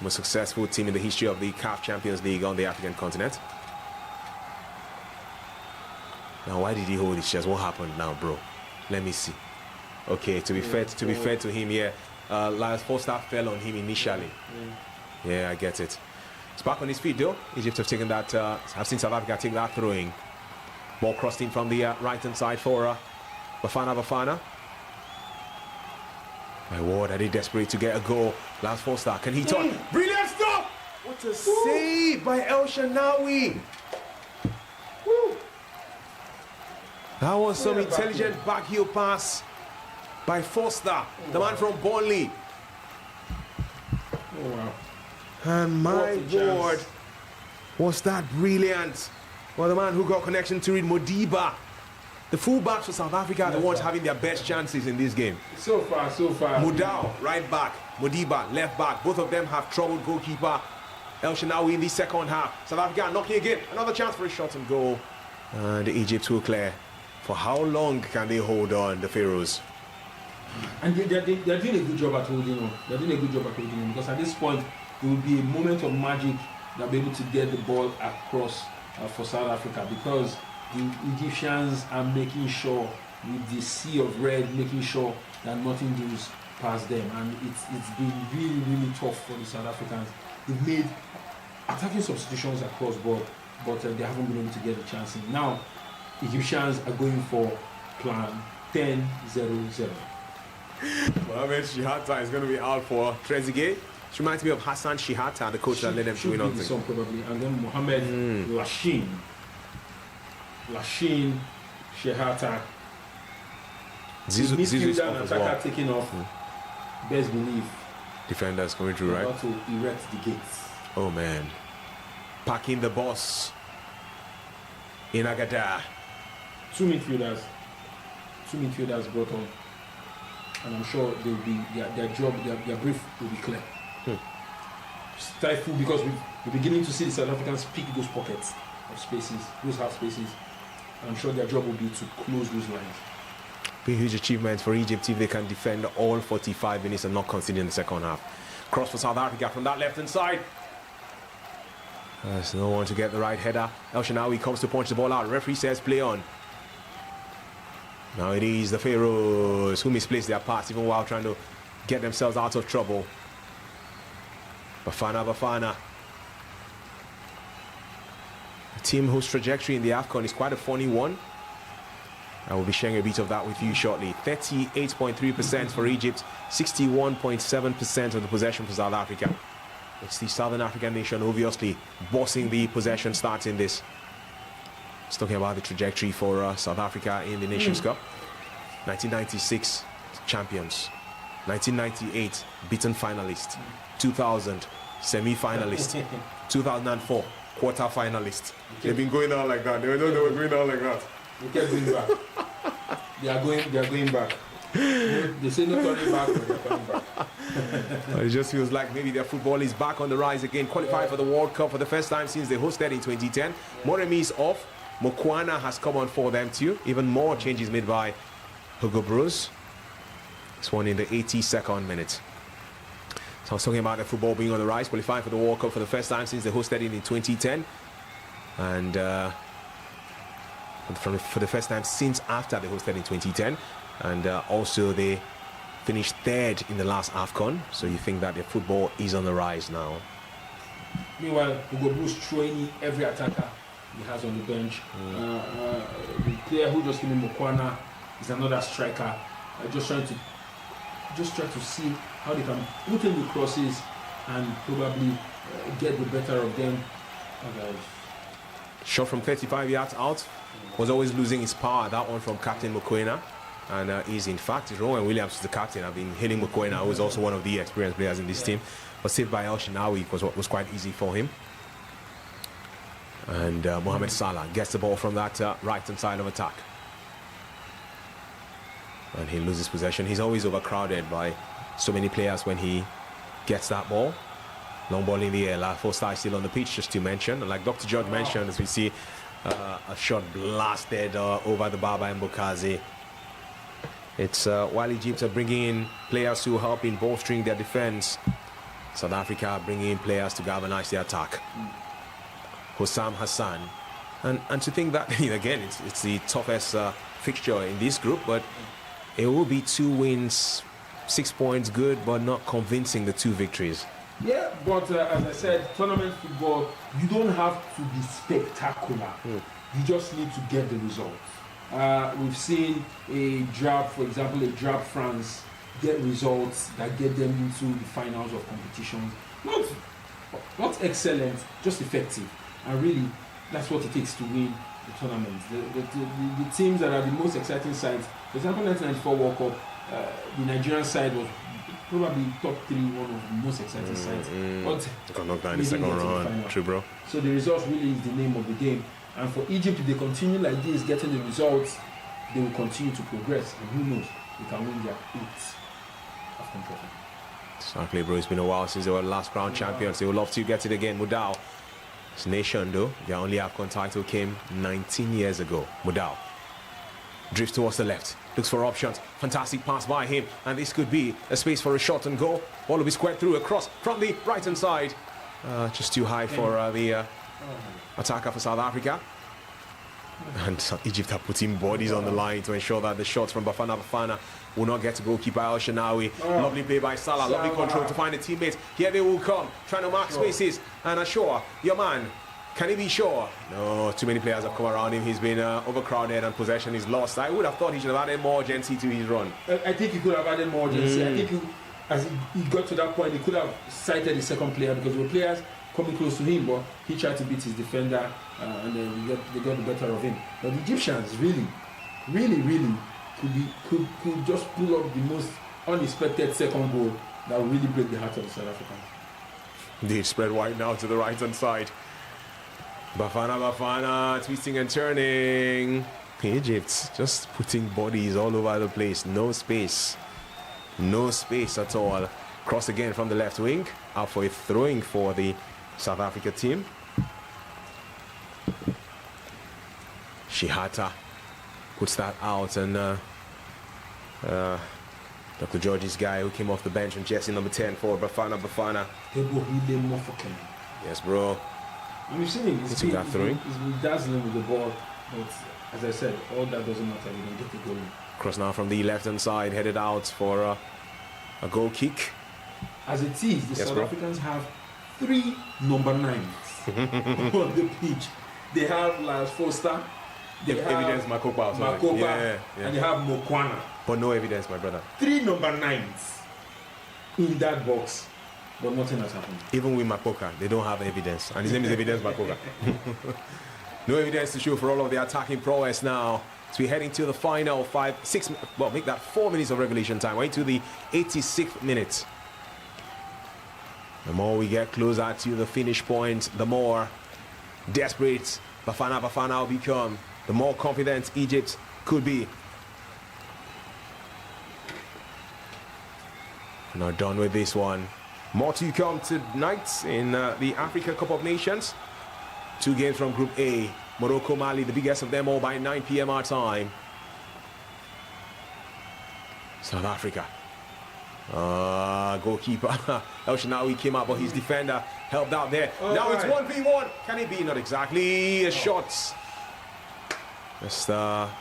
Most successful team in the history of the CAF Champions League on the African continent. Now, why did he hold his chest? What happened now, bro? Let me see. Okay, to be fair to him, yeah, Lance Foster fell on him initially. Yeah, I get it. It's back on his feet though. Egypt have taken that. I've seen South Africa take that throwing. Ball crossed in from the right-hand side for Bafana. My word, are they desperate to get a goal? Lance Foster, can he touch? Brilliant stop! What a save by El Shanawi! That was some intelligent backheel pass by Foster, the man from Burnley. Oh wow. And my word, was that brilliant? Well, the man who got connection to it, Modiba. The fullbacks for South Africa are the ones having their best chances in this game. So far. Mudau, right back. Modiba, left back. Both of them have troubled goalkeeper El Shanawi in the second half. South Africa knocking again. Another chance for a shot and goal. And Egypt will clear. For how long can they hold on, the Phroahs? And they're doing a good job at holding on. They're doing a good job at holding on because at this point, there will be a moment of magic. They'll be able to get the ball across for South Africa because the Egyptians are making sure with the sea of red, making sure that nothing goes past them, and it's been really, really tough for the South Africans. They've made attacking substitutions across board, but they haven't been able to get a chance in. Now, Egyptians are going for plan 10-0-0. Mohamed Shihata is going to be out for Trezeguet. It reminds me of Hassan Shihata, the coach that led them to win on the song probably, and then Mohamed Lashin Shihata. Zizou's off as well. Taking off. Best believe. Defenders coming through, right? About to erect the gates. Oh man. Packing the boss in Agadir. Two midfielders brought on, and I'm sure they will be their job, their brief will be clear. Stifle, because we're beginning to see the South Africans pick those pockets of spaces, those half spaces. And I'm sure their job will be to close those lines. Be a huge achievement for Egypt if they can defend all 45 minutes and not concede in the second half. Cross for South Africa from that left hand side. There's no one to get the right header. El Shanawi comes to punch the ball out. Referee says play on. Now it is the Phroahs who misplaced their pass even while trying to get themselves out of trouble. Bafana. A team whose trajectory in the AFCON is quite a funny one. I will be sharing a bit of that with you shortly. 38.3% for Egypt, 61.7% of the possession for South Africa. It's the Southern African nation obviously bossing the possession starts in this. It's talking about the trajectory for South Africa in the Nations Cup. 1996 champions, 1998 beaten finalist, 2000 semi-finalist, 2004 quarter finalist. They've been going on like that. They were going on like that. They kept going back. They are going back. They say no turning back, but they're coming back. It just feels like maybe their football is back on the rise again. Qualified for the World Cup for the first time since they hosted in 2010. Moremi is off. Mokwana has come on for them too. Even more changes made by Hugo Broos. This one in the 82nd minute. So I was talking about the football being on the rise. Qualifying for the World Cup for the first time since they hosted it in 2010. And for the first time since after they hosted in 2010. And also they finished third in the last AFCON. So you think that their football is on the rise now. Meanwhile, Hugo Broos training every attacker he has on the bench. The player who just came in, Mokwana, is another striker. Just try to see how they can put in the crosses and probably get the better of them. Shot from 35 yards out, was always losing his power. That one from Captain Mokoena. And he's in fact, Rowan Williams is the captain. I've been hailing Mokoena, who is also one of the experienced players in this team. But saved by El Shanawi was quite easy for him. And Mohamed Salah gets the ball from that right-hand side of attack. And he loses possession. He's always overcrowded by so many players when he gets that ball. Long ball in the air. La Foster is still on the pitch, just to mention. And like Dr. George mentioned, as we see a shot blasted over the bar by Mbokazi. It's while Egypt are bringing in players who help in bolstering their defense, South Africa are bringing in players to galvanize the attack. Hossam Hassan. And to think that, again, it's the toughest fixture in this group, but it will be 2 wins, 6 points good, but not convincing, the 2 victories. Yeah, but as I said, tournament football, you don't have to be spectacular. You just need to get the results. We've seen a drab, for example, a drab France get results that get them into the finals of competitions. Not excellent, just effective. And really, that's what it takes to win the tournament. The teams that are the most exciting sides, for example, 1994 World Cup, the Nigerian side was probably top 3, one of the most exciting sides. But got knocked down in the second round. True, bro. So the results really is the name of the game. And for Egypt, if they continue like this, getting the results, they will continue to progress. And who knows, they can win their 8th AFCON trophy. Exactly, bro. It's been a while since they were last crown champions. They would love to get it again. Mudau, this nation, though, their only AFCON title came 19 years ago. Mudau drifts towards the left, looks for options. Fantastic pass by him, and this could be a space for a shot and goal. Ball will be squared through across from the right-hand side. Just too high for the attacker for South Africa. And Egypt are putting bodies on the line to ensure that the shots from Bafana will not get to goalkeeper El Shanawi. Lovely play by Salah, lovely control to find a teammate. Here they will come, trying to mark spaces. And Ashore, your man, can he be sure? No, too many players have come around him. He's been overcrowded and possession is lost. I would have thought he should have added more urgency to his run. I think he could have added more urgency. I think as he got to that point, he could have sighted the second player because there were players coming close to him, but he tried to beat his defender, and then they got the better of him. But the Egyptians really could just pull up the most unexpected second goal that would really break the heart of the South Africans. They spread wide now to the right hand side. Bafana twisting and turning. Egypt just putting bodies all over the place. No space at all. Cross again from the left wing, out for a throwing for the South Africa team. Shihata puts that out, and Dr. George's guy who came off the bench, and jersey number 10 for Bafana. Yes, bro. And we've seen him. He's been dazzling with the ball, but as I said, all that doesn't matter. We don't get the goal. Cross now from the left-hand side, headed out for a goal kick. As it is, the South Africans have 3 number 9s on the pitch. They have Lars Foster, they have evidence Makopa, and they have Mokwana. But no evidence, my brother. 3 number 9s in that box, but nothing has happened. Even with Makoka, they don't have evidence, and his name is Evidence Makoka. No evidence to show for all of the attacking prowess now. So we're heading to the final 4 minutes of regulation time. We're into the 86th minute. The more we get closer to the finish point, the more desperate Bafana will become. The more confident Egypt could be. We're not done with this one. More to come tonight in the Africa Cup of Nations. 2 games from Group A. Morocco, Mali, the biggest of them all by 9 p.m. our time. South Africa. Goalkeeper El Shinawi came out, but his defender helped out there. Now it's 1v1. Can it be? Not exactly. A shot. Just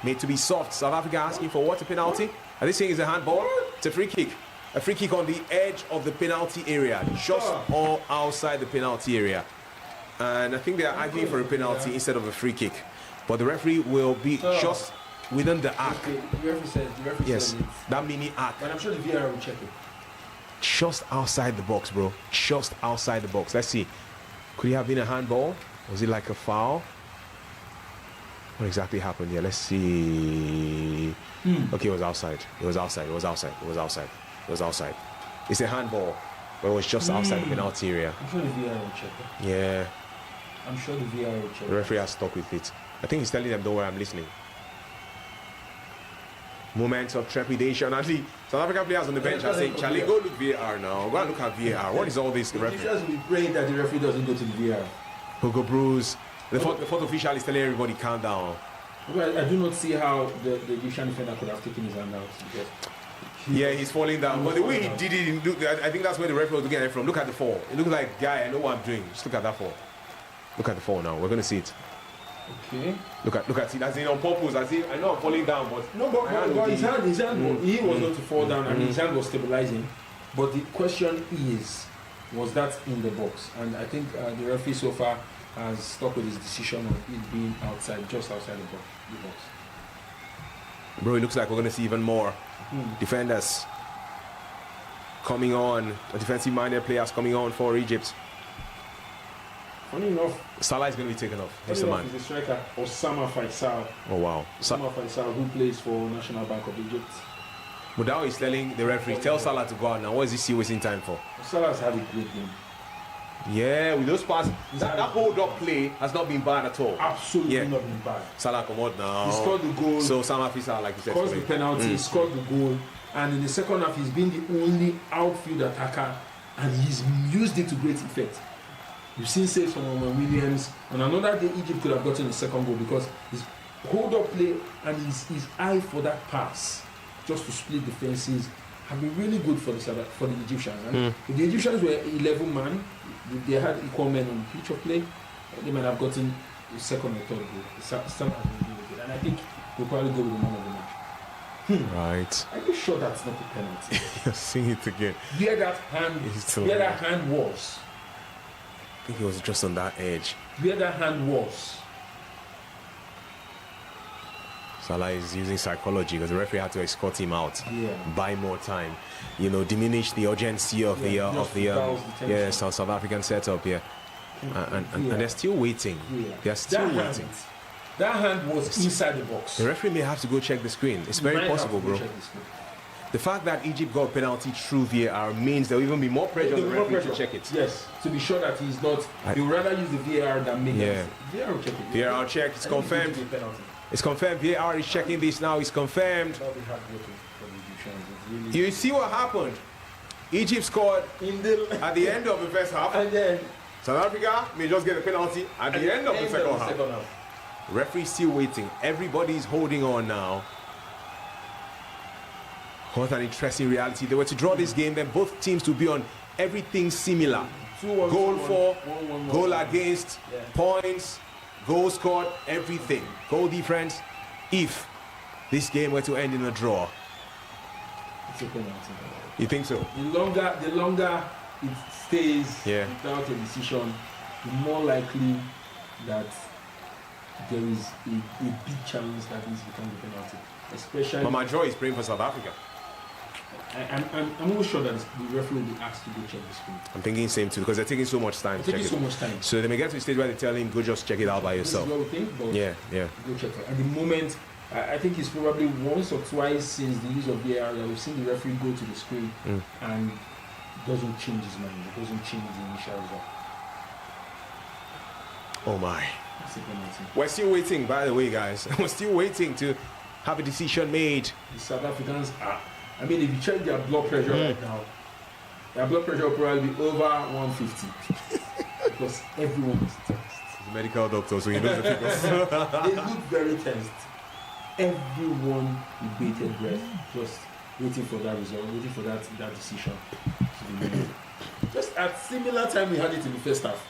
made to be soft. South Africa asking for what? A penalty? Are they saying it's a handball? It's a free kick. A free kick on the edge of the penalty area. Just all outside the penalty area. And I think they are arguing for a penalty instead of a free kick. But the referee will be just within the arc. Okay, the referee says that mini arc. But I'm sure the VAR will check it. Just outside the box, bro. Just outside the box. Let's see. Could it have been a handball? Was it like a foul? What exactly happened here? Let's see. Okay, it was outside. It was outside. It's a handball, but it was just outside the penalty area. I'm sure the VAR will check it. Yeah. I'm sure the VAR will check it. The referee has stuck with it. I think he's telling them, don't worry, I'm listening. Moments of trepidation. Actually, South African players on the bench are saying, Charlie, go look VAR now. Go and look at VAR. What is all this? The referee? Just be praying that the referee doesn't go to the VAR. Hugo Bruce. The fourth official is telling everybody, calm down. Well, I do not see how the Egyptian defender could have taken his hand out. Yeah, he's falling down. But the way he did it, I think that's where the referee was looking at it from. Look at the fall. It looks like, guy, I know what I'm doing. Just look at that fall. Look at the fall now. We're going to see it. Okay. Look at it. As in on purpose. As in, I know I'm falling down, but no, but his hand he was going to fall down, and his hand was stabilizing. But the question is, was that in the box? And I think the referee so far has stuck with his decision of it being outside, just outside the box. Bro, it looks like we're going to see even more defenders coming on, defensive-minded players coming on for Egypt. Funny enough, Salah is going to be taken off. He's the striker, Osama Faisal. Oh wow. Osama Faisal, who plays for National Bank of Egypt. But now he's telling the referee, tell Salah to go out now. What is he still wasting time for? Salah's had a great game. Yeah, with those passes, that hold-up play has not been bad at all. Absolutely not been bad. Salah come out now. He scored the goal. So Osama Faisal, like you said, scores the penalty, he scored the goal, and in the second half, he's been the only outfield attacker, and he's used it to great effect. You've seen saves from Owen Williams. On another day, Egypt could have gotten the second goal because his hold-up play and his eye for that pass, just to split defenses, have been really good for the Egyptians. And if the Egyptians were 11 man, if they had equal men on the pitch of play, they might have gotten the second or third goal. Some has been really good, and I think they'll probably go with the man of the match. Right. Are you sure that's not a penalty? You're seeing it again. Where that hand was. I think he was just on that edge. Where that hand was. Salah is using psychology because the referee had to escort him out, buy more time, diminish the urgency of the South African setup. And they're still waiting. They're still waiting. That hand was inside the box. The referee may have to go check the screen. It's very possible, bro. The fact that Egypt got a penalty through VAR means there will even be more pressure on the referee to check it. Yes, to be sure that he's not. He would rather use the VAR than make it. VAR will check it. VAR check. It's confirmed. It's confirmed. VAR is checking this now. It's confirmed. You see what happened? Egypt scored at the end of the first half. And then South Africa may just get a penalty at the end of the second half. Referee still waiting. Everybody's holding on now. What an interesting reality. They were to draw this game, then both teams to be on everything similar. Goal for, goal against, points, goal scored, everything. Goal difference. If this game were to end in a draw. It's a penalty. You think so? The longer it stays without a decision, the more likely that there is a big chance that this becomes a penalty. Especially. But my draw is praying for South Africa. I'm almost sure that the referee will be asked to go check the screen. I'm thinking same too because they're taking so much time to check it. So they may get to the stage where they tell him, go just check it out by yourself. This is what we think, but go check it. At the moment, I think it's probably once or twice since the use of VAR that we've seen the referee go to the screen and doesn't change his mind. It doesn't change the initial result. Oh my. We're still waiting, by the way, guys. We're still waiting to have a decision made. The South Africans are. I mean, if you check their blood pressure right now, their blood pressure will probably be over 150 because everyone is tensed. He's a medical doctor, so he knows the figures. They look very tensed. Everyone with bated breath, just waiting for that result, waiting for that decision to be made. Just at similar time we had it in the first half.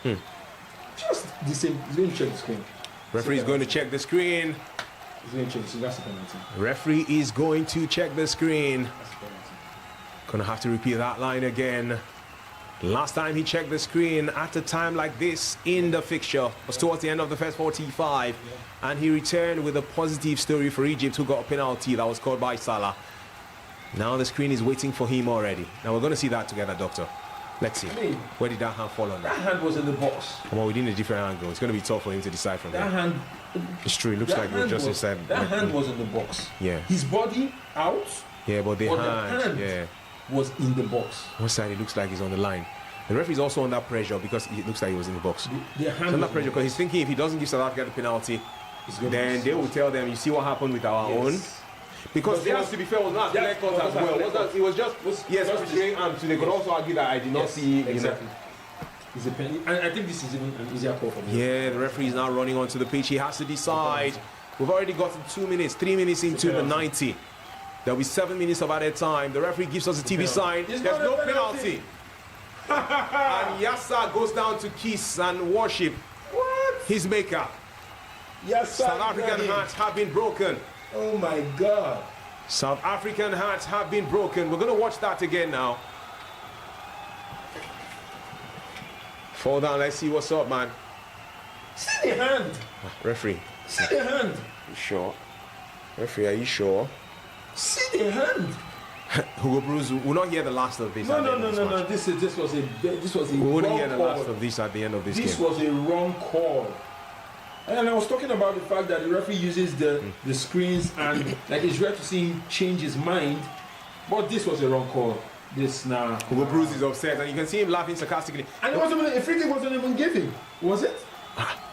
Just the same. He's going to check the screen. Referee is going to check the screen. He's going to check the screen. That's a penalty. Referee is going to check the screen. That's a penalty. Gonna have to repeat that line again. Last time he checked the screen at a time like this in the fixture was towards the end of the first 45, and he returned with a positive story for Egypt, who got a penalty that was called by Salah. Now the screen is waiting for him already. Now we're going to see that together, Doctor. Let's see. Where did that hand fall on? That hand was in the box. Come on, within a different angle. It's going to be tough for him to decide from that there. Hand. It's true. It looks like it was just inside. That hand was in the box. Yeah. His body out. Yeah, but the hand was in the box. One side it looks like he's on the line. The referee is also under pressure because it looks like he was in the box. The hand under pressure because he's thinking if he doesn't give South Africa the penalty, then they will tell them, you see what happened with our own. Because theirs, to be fair, was not clear cut as well. It was just between arms. So they could also argue that I did not see. Exactly. It's a penalty, and I think this is even an easier call for me. Yeah, the referee is now running onto the pitch. He has to decide. We've already gotten 2 minutes, 3 minutes into the 90. There'll be 7 minutes of added time. The referee gives us a TV sign. There's no penalty. And Yassa goes down to kiss and worship his maker. Yes, South African hearts have been broken. Oh my God. South African hearts have been broken. We're going to watch that again now. Fall down. Let's see what's up, man. See the hand. Referee. See the hand. You sure? Referee, are you sure? See the hand. Hugo Bruce, we'll not hear the last of this. No. This was a we wouldn't hear the last of this at the end of this game. This was a wrong call. And I was talking about the fact that the referee uses the screens and like it's rare to see him change his mind. But this was a wrong call. Hugo Bruce is upset and you can see him laughing sarcastically. And it wasn't even, a free kick wasn't even given, was it?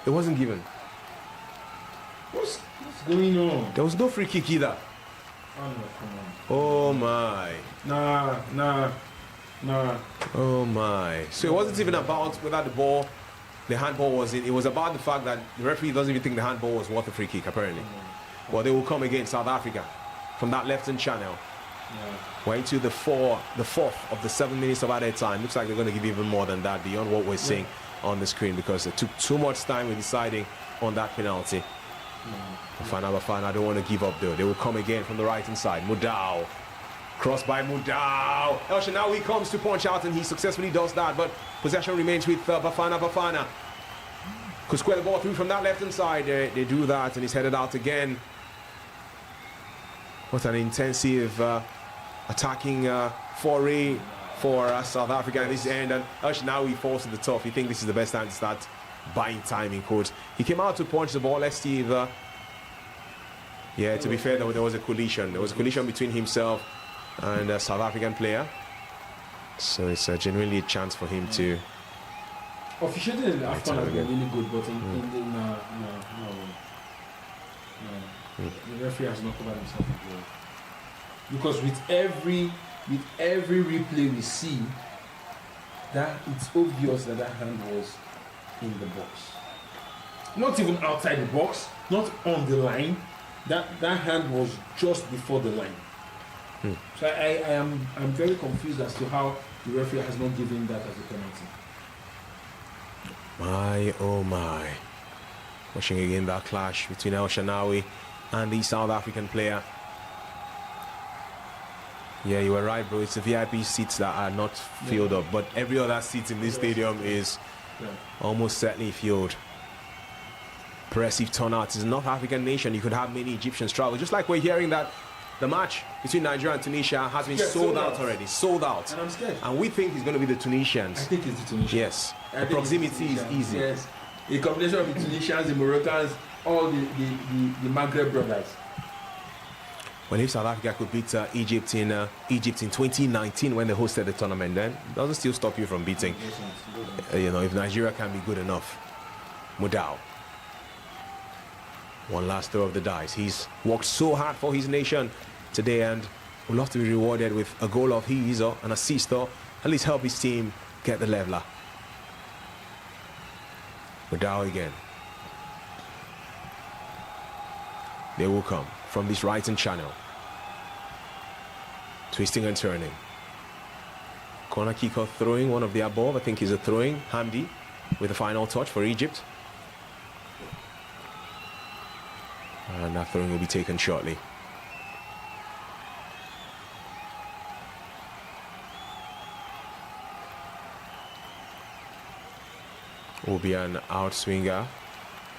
It wasn't given. What's going on? There was no free kick either. Oh no, come on. Oh my. Nah. Oh my. So it wasn't even about whether the ball, the handball was in. It was about the fact that the referee doesn't even think the handball was worth a free kick, apparently. Well, they will come against South Africa from that left-hand channel. We're into the fourth of the 7 minutes of added time. Looks like they're going to give even more than that beyond what we're seeing on the screen because it took too much time in deciding on that penalty. Bafana don't want to give up though. They will come again from the right hand side. Mudau. Cross by Mudau. El Shanawi comes to punch out and he successfully does that, but possession remains with Bafana. Could square the ball through from that left hand side. They do that and he's headed out again. What an intensive attacking foray for South Africa at this end. And now he falls to the top. You think this is the best time to start buying time in quotes. He came out to punch the ball. Let's see if... yeah, to be fair, there was a collision. There was a collision between himself and a South African player. So it's genuinely a chance for him to... Officiating in the AFCON has been really good, but the referee has not covered himself as well. Because with every replay we see, that it's obvious that hand was in the box. Not even outside the box, not on the line. That hand was just before the line. So I'm very confused as to how the referee has not given that as a penalty. My oh my. Watching again that clash between El Shanawi and the South African player. Yeah, you were right, bro. It's the VIP seats that are not filled up, but every other seat in this stadium is almost certainly filled. Impressive turnout. It's a North African nation. You could have many Egyptians travel. Just like we're hearing that the match between Nigeria and Tunisia has been sold out already. Sold out. And I'm scared. And we think it's going to be the Tunisians. I think it's the Tunisians. Yes. The proximity is easy. Yes. A combination of the Tunisians, the Moroccans, all the Maghreb brothers. Well, if South Africa could beat Egypt in 2019 when they hosted the tournament, then it doesn't still stop you from beating. If Nigeria can be good enough. Mudau. One last throw of the dice. He's worked so hard for his nation today and would love to be rewarded with a goal of his or an assist or at least help his team get the leveler. Mudau again. They will come from this right-hand channel. Twisting and turning. Corner kick or throwing, one of the above. I think is a throwing. Hamdi with the final touch for Egypt. And that throwing will be taken shortly. Will be an outswinger.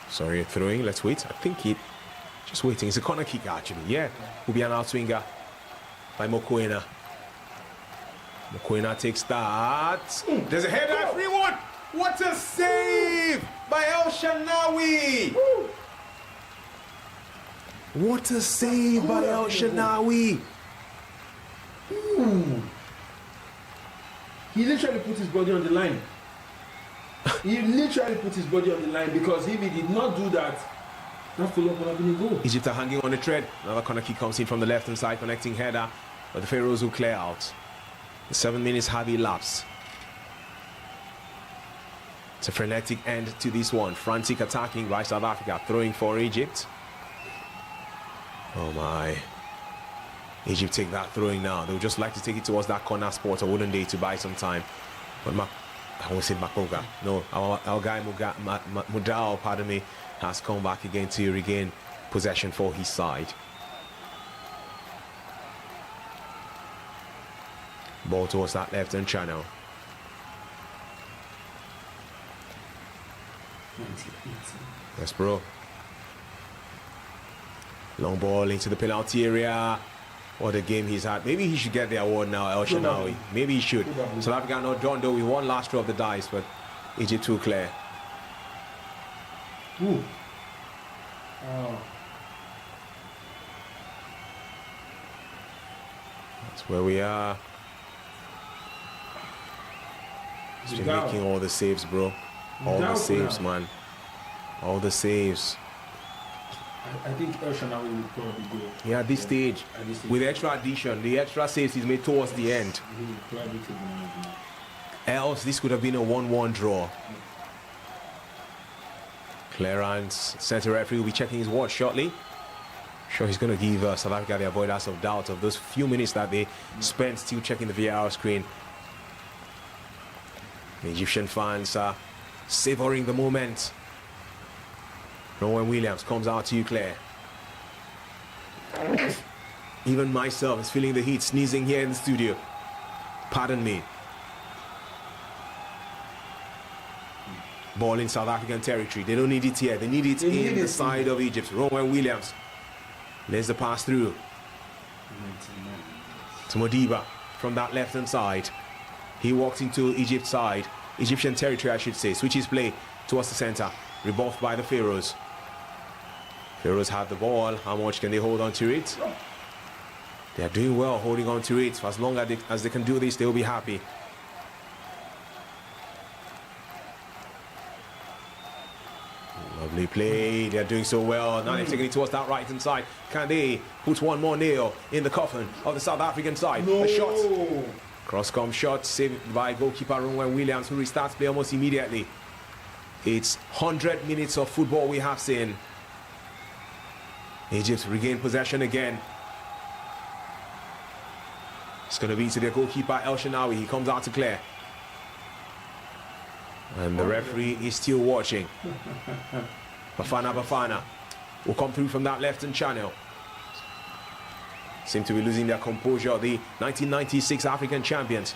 Sorry, a throwing. Let's wait. I think it... Just waiting. It's a corner kick, actually. Yeah. Will be an outswinger by Mokoena. Mokoena takes that. There's a header. 3-1. What a save by El Shanawi. What a save by El Shanawi. He literally put his body on the line. He literally put his body on the line, because if he did not do that, that follow-up would have been a goal. Egypt are hanging on the thread. Another corner kick comes in from the left-hand side, connecting header, but the Phroahs will clear out. The 7 minutes have elapsed. It's a frenetic end to this one. Frantic attacking by South Africa, throwing for Egypt. Oh my. Egypt take that throwing now. They would just like to take it towards that corner spot, or wouldn't they, to buy some time. But I won't say Makoga. No, our guy Mudau, pardon me, has come back again to regain possession for his side. Ball towards that left-hand channel. Yes, bro. Long ball into the penalty area. What a game he's had. Maybe he should get the award now, El Shanawi. Maybe he should. South Africa not done though with one last throw of the dice, but Egypt too clear. Ooh. That's where we are. He's been making all the saves, bro. All the saves, man. All the saves. I think El Shanawi will probably go. Yeah, at this stage, with extra addition, the extra saves he's made towards the end. He will probably take the man. Else, this could have been a 1-1 draw. Clearance. Center referee will be checking his watch shortly. Sure, he's going to give South Africa the avoidance of doubt of those few minutes that they spent still checking the VAR screen. The Egyptian fans are savoring the moment. Rowan Williams comes out to you, Claire. Even myself is feeling the heat, sneezing here in the studio. Pardon me. Ball in South African territory. They don't need it here. They need it in the side of Egypt. Rowan Williams. There's the pass through. To Modiba from that left-hand side. He walked into Egypt's side, Egyptian territory, I should say. Switches play towards the center, rebuffed by the Phroahs. Phroahs have the ball. How much can they hold on to it? They are doing well holding on to it. For as long as they can do this, they will be happy. Lovely play. They are doing so well. Now they're taking it towards that right-hand side. Can they put one more nail in the coffin of the South African side? No. A shot. Cross-come shot saved by goalkeeper Runwen Williams, who restarts play almost immediately. It's 100 minutes of football we have seen. Egypt regain possession again. It's going to be to their goalkeeper El Shenawi. He comes out to clear. And the referee is still watching. Bafana will come through from that left-hand channel. Seem to be losing their composure. The 1996 African champions.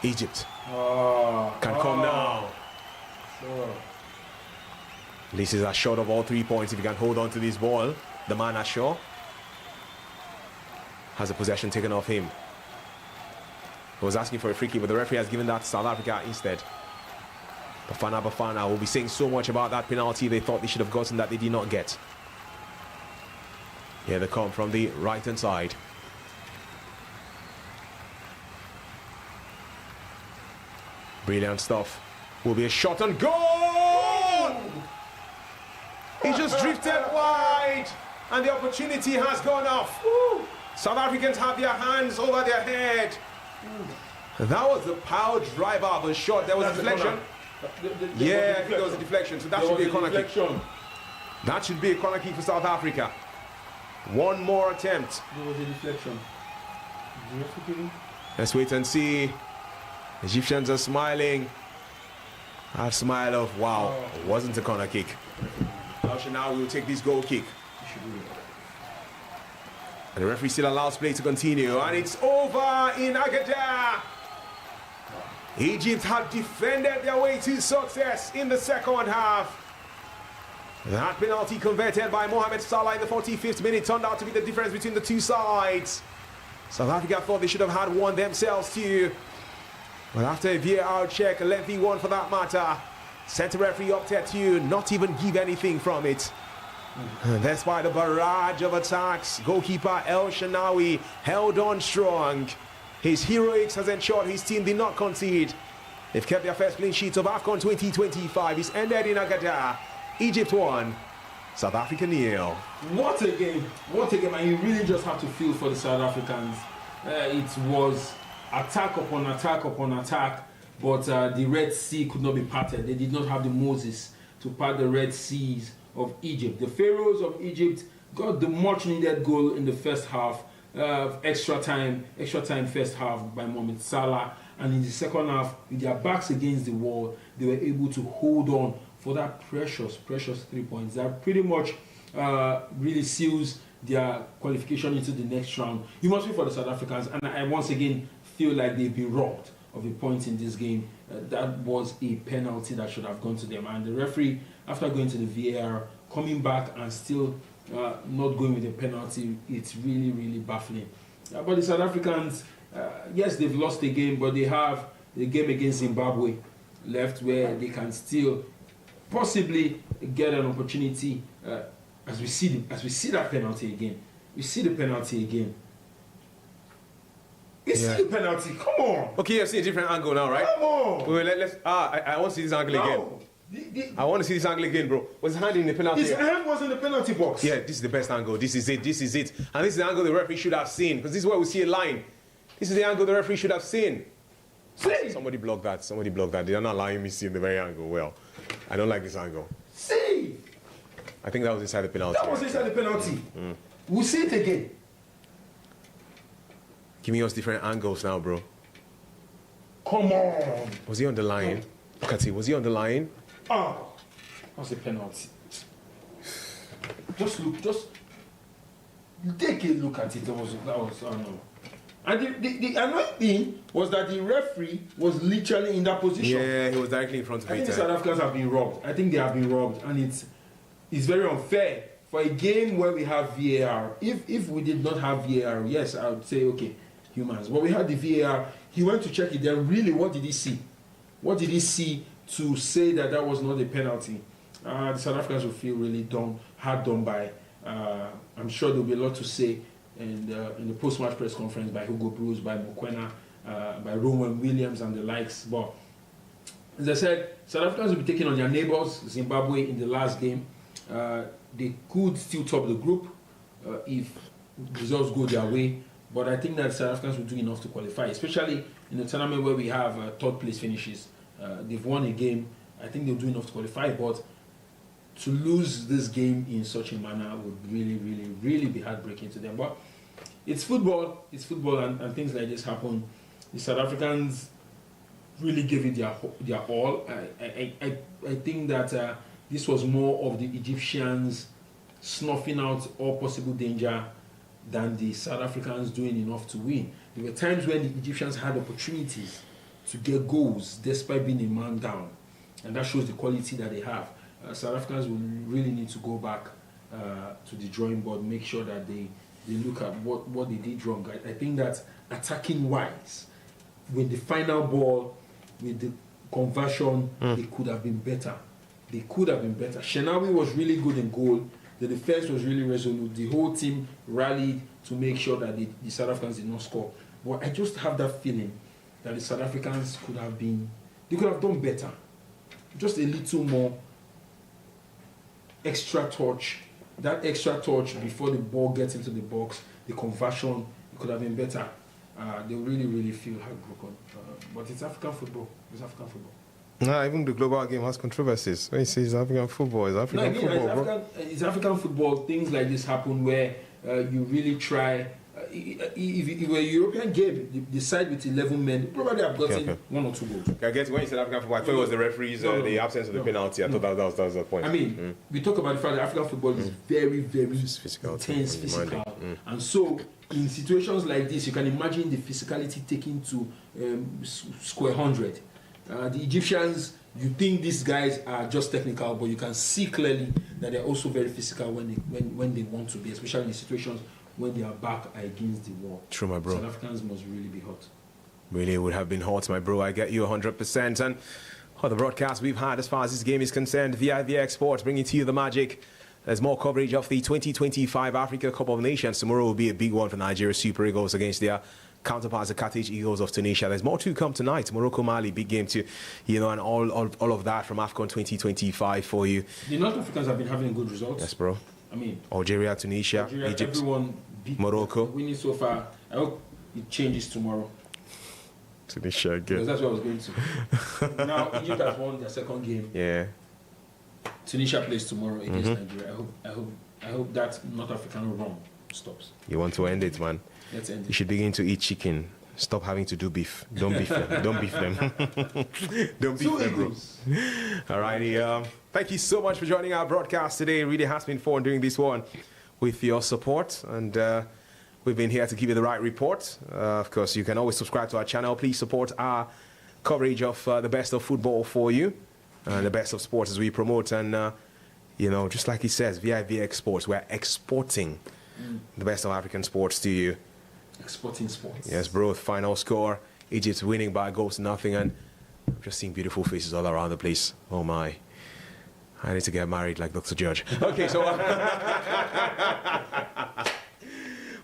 Egypt can come now. This is a shot of all 3 points. If you can hold on to this ball, the man ashore has a possession taken off him. He was asking for a free kick, but the referee has given that to South Africa instead. Bafana will be saying so much about that penalty they thought they should have gotten that they did not get. Here they come from the right-hand side. Brilliant stuff. Will be a shot on goal! He just drifted wide, and the opportunity has gone off. South Africans have their hands over their head. That was the power driver of the shot. There was a deflection. I think there was a deflection, so that should be a corner kick. That should be a corner kick for South Africa. One more attempt. There was a deflection. Let's wait and see. Egyptians are smiling. That smile of wow, it wasn't a corner kick. Now we will take this goal kick. And the referee still allows play to continue. And it's over in Agadir. Egypt have defended their way to success in the second half. That penalty converted by Mohamed Salah in the 45th minute turned out to be the difference between the two sides. South Africa thought they should have had one themselves too. But after a VAR check, a lengthy one for that matter, centre referee opted to not even give anything from it. Despite the barrage of attacks, goalkeeper El Shenawi held on strong. His heroics has ensured his team did not concede. They've kept their first clean sheet of AFCON 2025. It's ended in Agadir. Egypt won, South Africa nil. What a game, and you really just have to feel for the South Africans. It was attack upon attack upon attack, but the Red Sea could not be parted. They did not have the Moses to part the Red Seas of Egypt. The Phroahs of Egypt got the much needed goal in the first half, extra time first half by Mohamed Salah, and in the second half, with their backs against the wall, they were able to hold on for that precious 3 points. That pretty much really seals their qualification into the next round. You must be for the South Africans, and I once again feel like they've been robbed of a point in this game. That was a penalty that should have gone to them, and the referee, after going to the VAR, coming back and still not going with a penalty, it's really baffling. But the South Africans, yes, they've lost the game, but they have the game against Zimbabwe left, where they can still possibly get an opportunity. As we see that penalty again, we see the penalty again. You see the penalty. Come on. Okay, you see a different angle now, right? Come on. Wait, let's. I want to see this angle again. I want to see this angle again, bro. Was his hand in the penalty? His hand was in the penalty box. Yeah, this is the best angle. This is it. And this is the angle the referee should have seen, because this is where we see a line. This is the angle the referee should have seen. See? Somebody blocked that. They're not allowing me to see the very angle. Well, I don't like this angle. See? I think that was inside the penalty. That was inside the penalty. We'll see it again. Giving us different angles now, bro. Come on. Was he on the line? Look at it. Was he on the line? Oh, that's a penalty. Just take a look at it. That was I don't know. And the annoying thing was that the referee was literally in that position. Yeah, he was directly in front of it. I think the South Africans have been robbed. I think they have been robbed, and it's very unfair for a game where we have VAR, if we did not have VAR, yes, I would say okay, humans. But we had the VAR. He went to check it. Then really, what did he see? What did he see to say that that was not a penalty? The South Africans will feel really hard done by. I'm sure there'll be a lot to say in the post-match press conference by Hugo Bruce, by Mokoena, by Rowan Williams and the likes. But as I said, South Africans will be taking on their neighbours, Zimbabwe, in the last game. They could still top the group if results go their way. But I think that South Africans will do enough to qualify, especially in a tournament where we have third place finishes. They've won a game. I think they'll do enough to qualify. But to lose this game in such a manner would really, really, really be heartbreaking to them. But it's football. It's football, and things like this happen. The South Africans really gave it their all. I think that this was more of the Egyptians snuffing out all possible danger than the South Africans doing enough to win. There were times when the Egyptians had opportunities to get goals despite being a man down, and that shows the quality that they have. South Africans will really need to go back to the drawing board, make sure that they look at what they did wrong. I think that attacking wise, with the final ball, with the conversion, they could have been better. They could have been better. Shenawi was really good in goal. The defense was really resolute. The whole team rallied to make sure that the South Africans did not score. But I just have that feeling that the South Africans could have done better. Just a little more extra touch. That extra touch before the ball gets into the box, the conversion, it could have been better. They really, really feel heartbroken. But it's African football. It's African football. Nah, even the global game has controversies. When you say it's African football, it's African football, it's African football. Things like this happen where you really try. If it were a European game, the side with 11 men probably have gotten 1 or 2 goals. I guess when you said African football, I thought it was the referees, the absence of the penalty. I thought that was the point. I mean, we talk about the fact that African football is very, very physical, intense, physical. And so, in situations like this, you can imagine the physicality taken to square 100. The Egyptians, you think these guys are just technical, but you can see clearly that they're also very physical when they want to be, especially in situations when they are back against the wall. True, my bro. South Africans must really be hot. Really would have been hot, my bro. I get you 100%. And the broadcast we've had as far as this game is concerned, vivxsports bringing to you the magic. There's more coverage of the 2025 Africa Cup of Nations. Tomorrow will be a big one for Nigeria Super Eagles against their counterparts, the Carthage Eagles of Tunisia. There's more to come tonight. Morocco, Mali, big game too. And all of that from AFCON 2025 for you. The North Africans have been having good results. Yes, bro. I mean, Algeria, Tunisia, Egypt, everyone beat Morocco. Winning so far. I hope it changes tomorrow. Tunisia again. Because that's what I was going to. Now Egypt has won their second game. Yeah. Tunisia plays tomorrow against Nigeria. I hope that North African run stops. You want to end it, man? Let's end it. You should begin to eat chicken. Stop having to do beef. Don't beef them. Don't beef them. Don't beef them, bro. Alrighty. Thank you so much for joining our broadcast today. It really has been fun doing this one with your support. And we've been here to give you the right report. Of course, you can always subscribe to our channel. Please support our coverage of the best of football for you. And the best of sports as we promote. And, just like he says, vivxsports, we're exporting the best of African sports to you. Exporting sports. Yes, bro. Final score, Egypt winning by 1-0. And I'm just seeing beautiful faces all around the place. Oh, my. I need to get married like Dr. Judge. Okay, so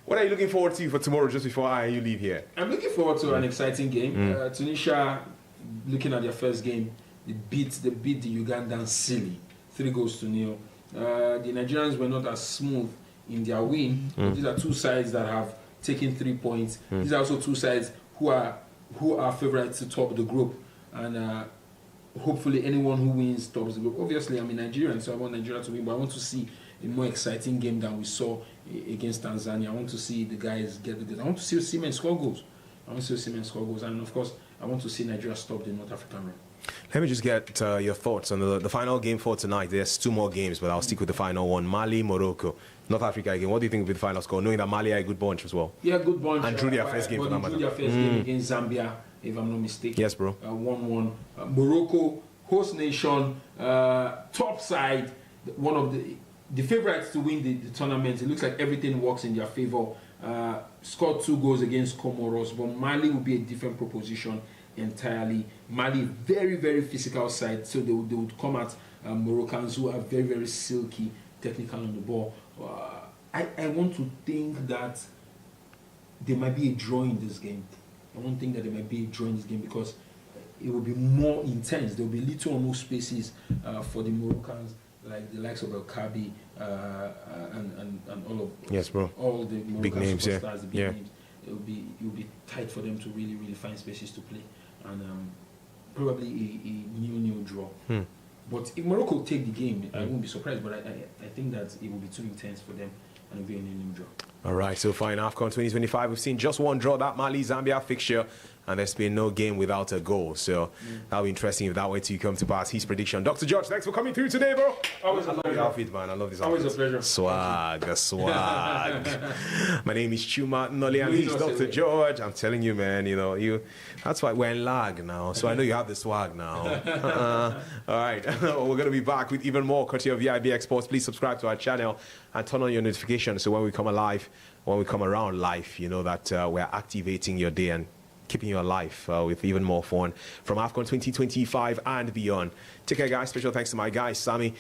what are you looking forward to for tomorrow just before I and you leave here? I'm looking forward to an exciting game. Tunisia, looking at their first game, they beat the Ugandans silly, 3-0. The Nigerians were not as smooth in their win. These are two sides that have taken 3 points. These are also two sides who are favorites to top the group, and hopefully anyone who wins tops the group. Obviously, I'm a Nigerian, so I want Nigeria to win, but I want to see a more exciting game than we saw against Tanzania. I want to see the guys get the goals. I want to see Osimhen score goals. And of course, I want to see Nigeria stop the North African run. Let me just get your thoughts on the final game for tonight. There's 2 more games, but I'll stick with the final one. Mali, Morocco, North Africa again. What do you think will be the final score, knowing that Mali are a good bunch as well? Yeah, good bunch. And drew their first game for that matter. Drew their first game against Zambia, if I'm not mistaken. Yes, bro. 1-1. Morocco, host nation, top side, one of the the favourites to win the tournament. It looks like everything works in their favour. Scored 2 goals against Comoros, but Mali will be a different proposition entirely. Mali, very, very physical side, so they would come at Moroccans who are very, very silky, technical on the ball. I want to think that there might be a draw in this game. Because it will be more intense. There will be little or no spaces for the Moroccans, like the likes of El Kabi and all of all the Moroccan big names, superstars, the big names. It will be tight for them to really, really find spaces to play, and probably a new draw. But if Morocco take the game, I won't be surprised. But I think that it will be too intense for them, and it'll be a new draw. All right, so far in AFCON 2025, we've seen just one draw, that Mali-Zambia fixture, and there's been no game without a goal. So that'll be interesting if that were to come to pass. His prediction. Dr. George, thanks for coming through today, bro. Always a I love pleasure. your outfit, man. I love this Always outfit. a pleasure. Swag. My name is Chuma Nnoli, and he's Dr. George. I'm telling you, man, that's why we're in lag now. So I know you have the swag now. All right, we're going to be back with even more courtesy of vivxsports. Please subscribe to our channel and turn on your notifications so when we come around live, you know that we're activating your day and keeping you alive with even more fun from AFCON 2025 and beyond. Take care, guys. Special thanks to my guy Sammy,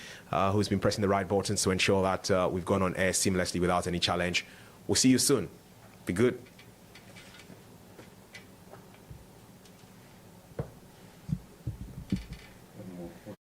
who's been pressing the right buttons to ensure that we've gone on air seamlessly without any challenge. We'll see you soon. Be good.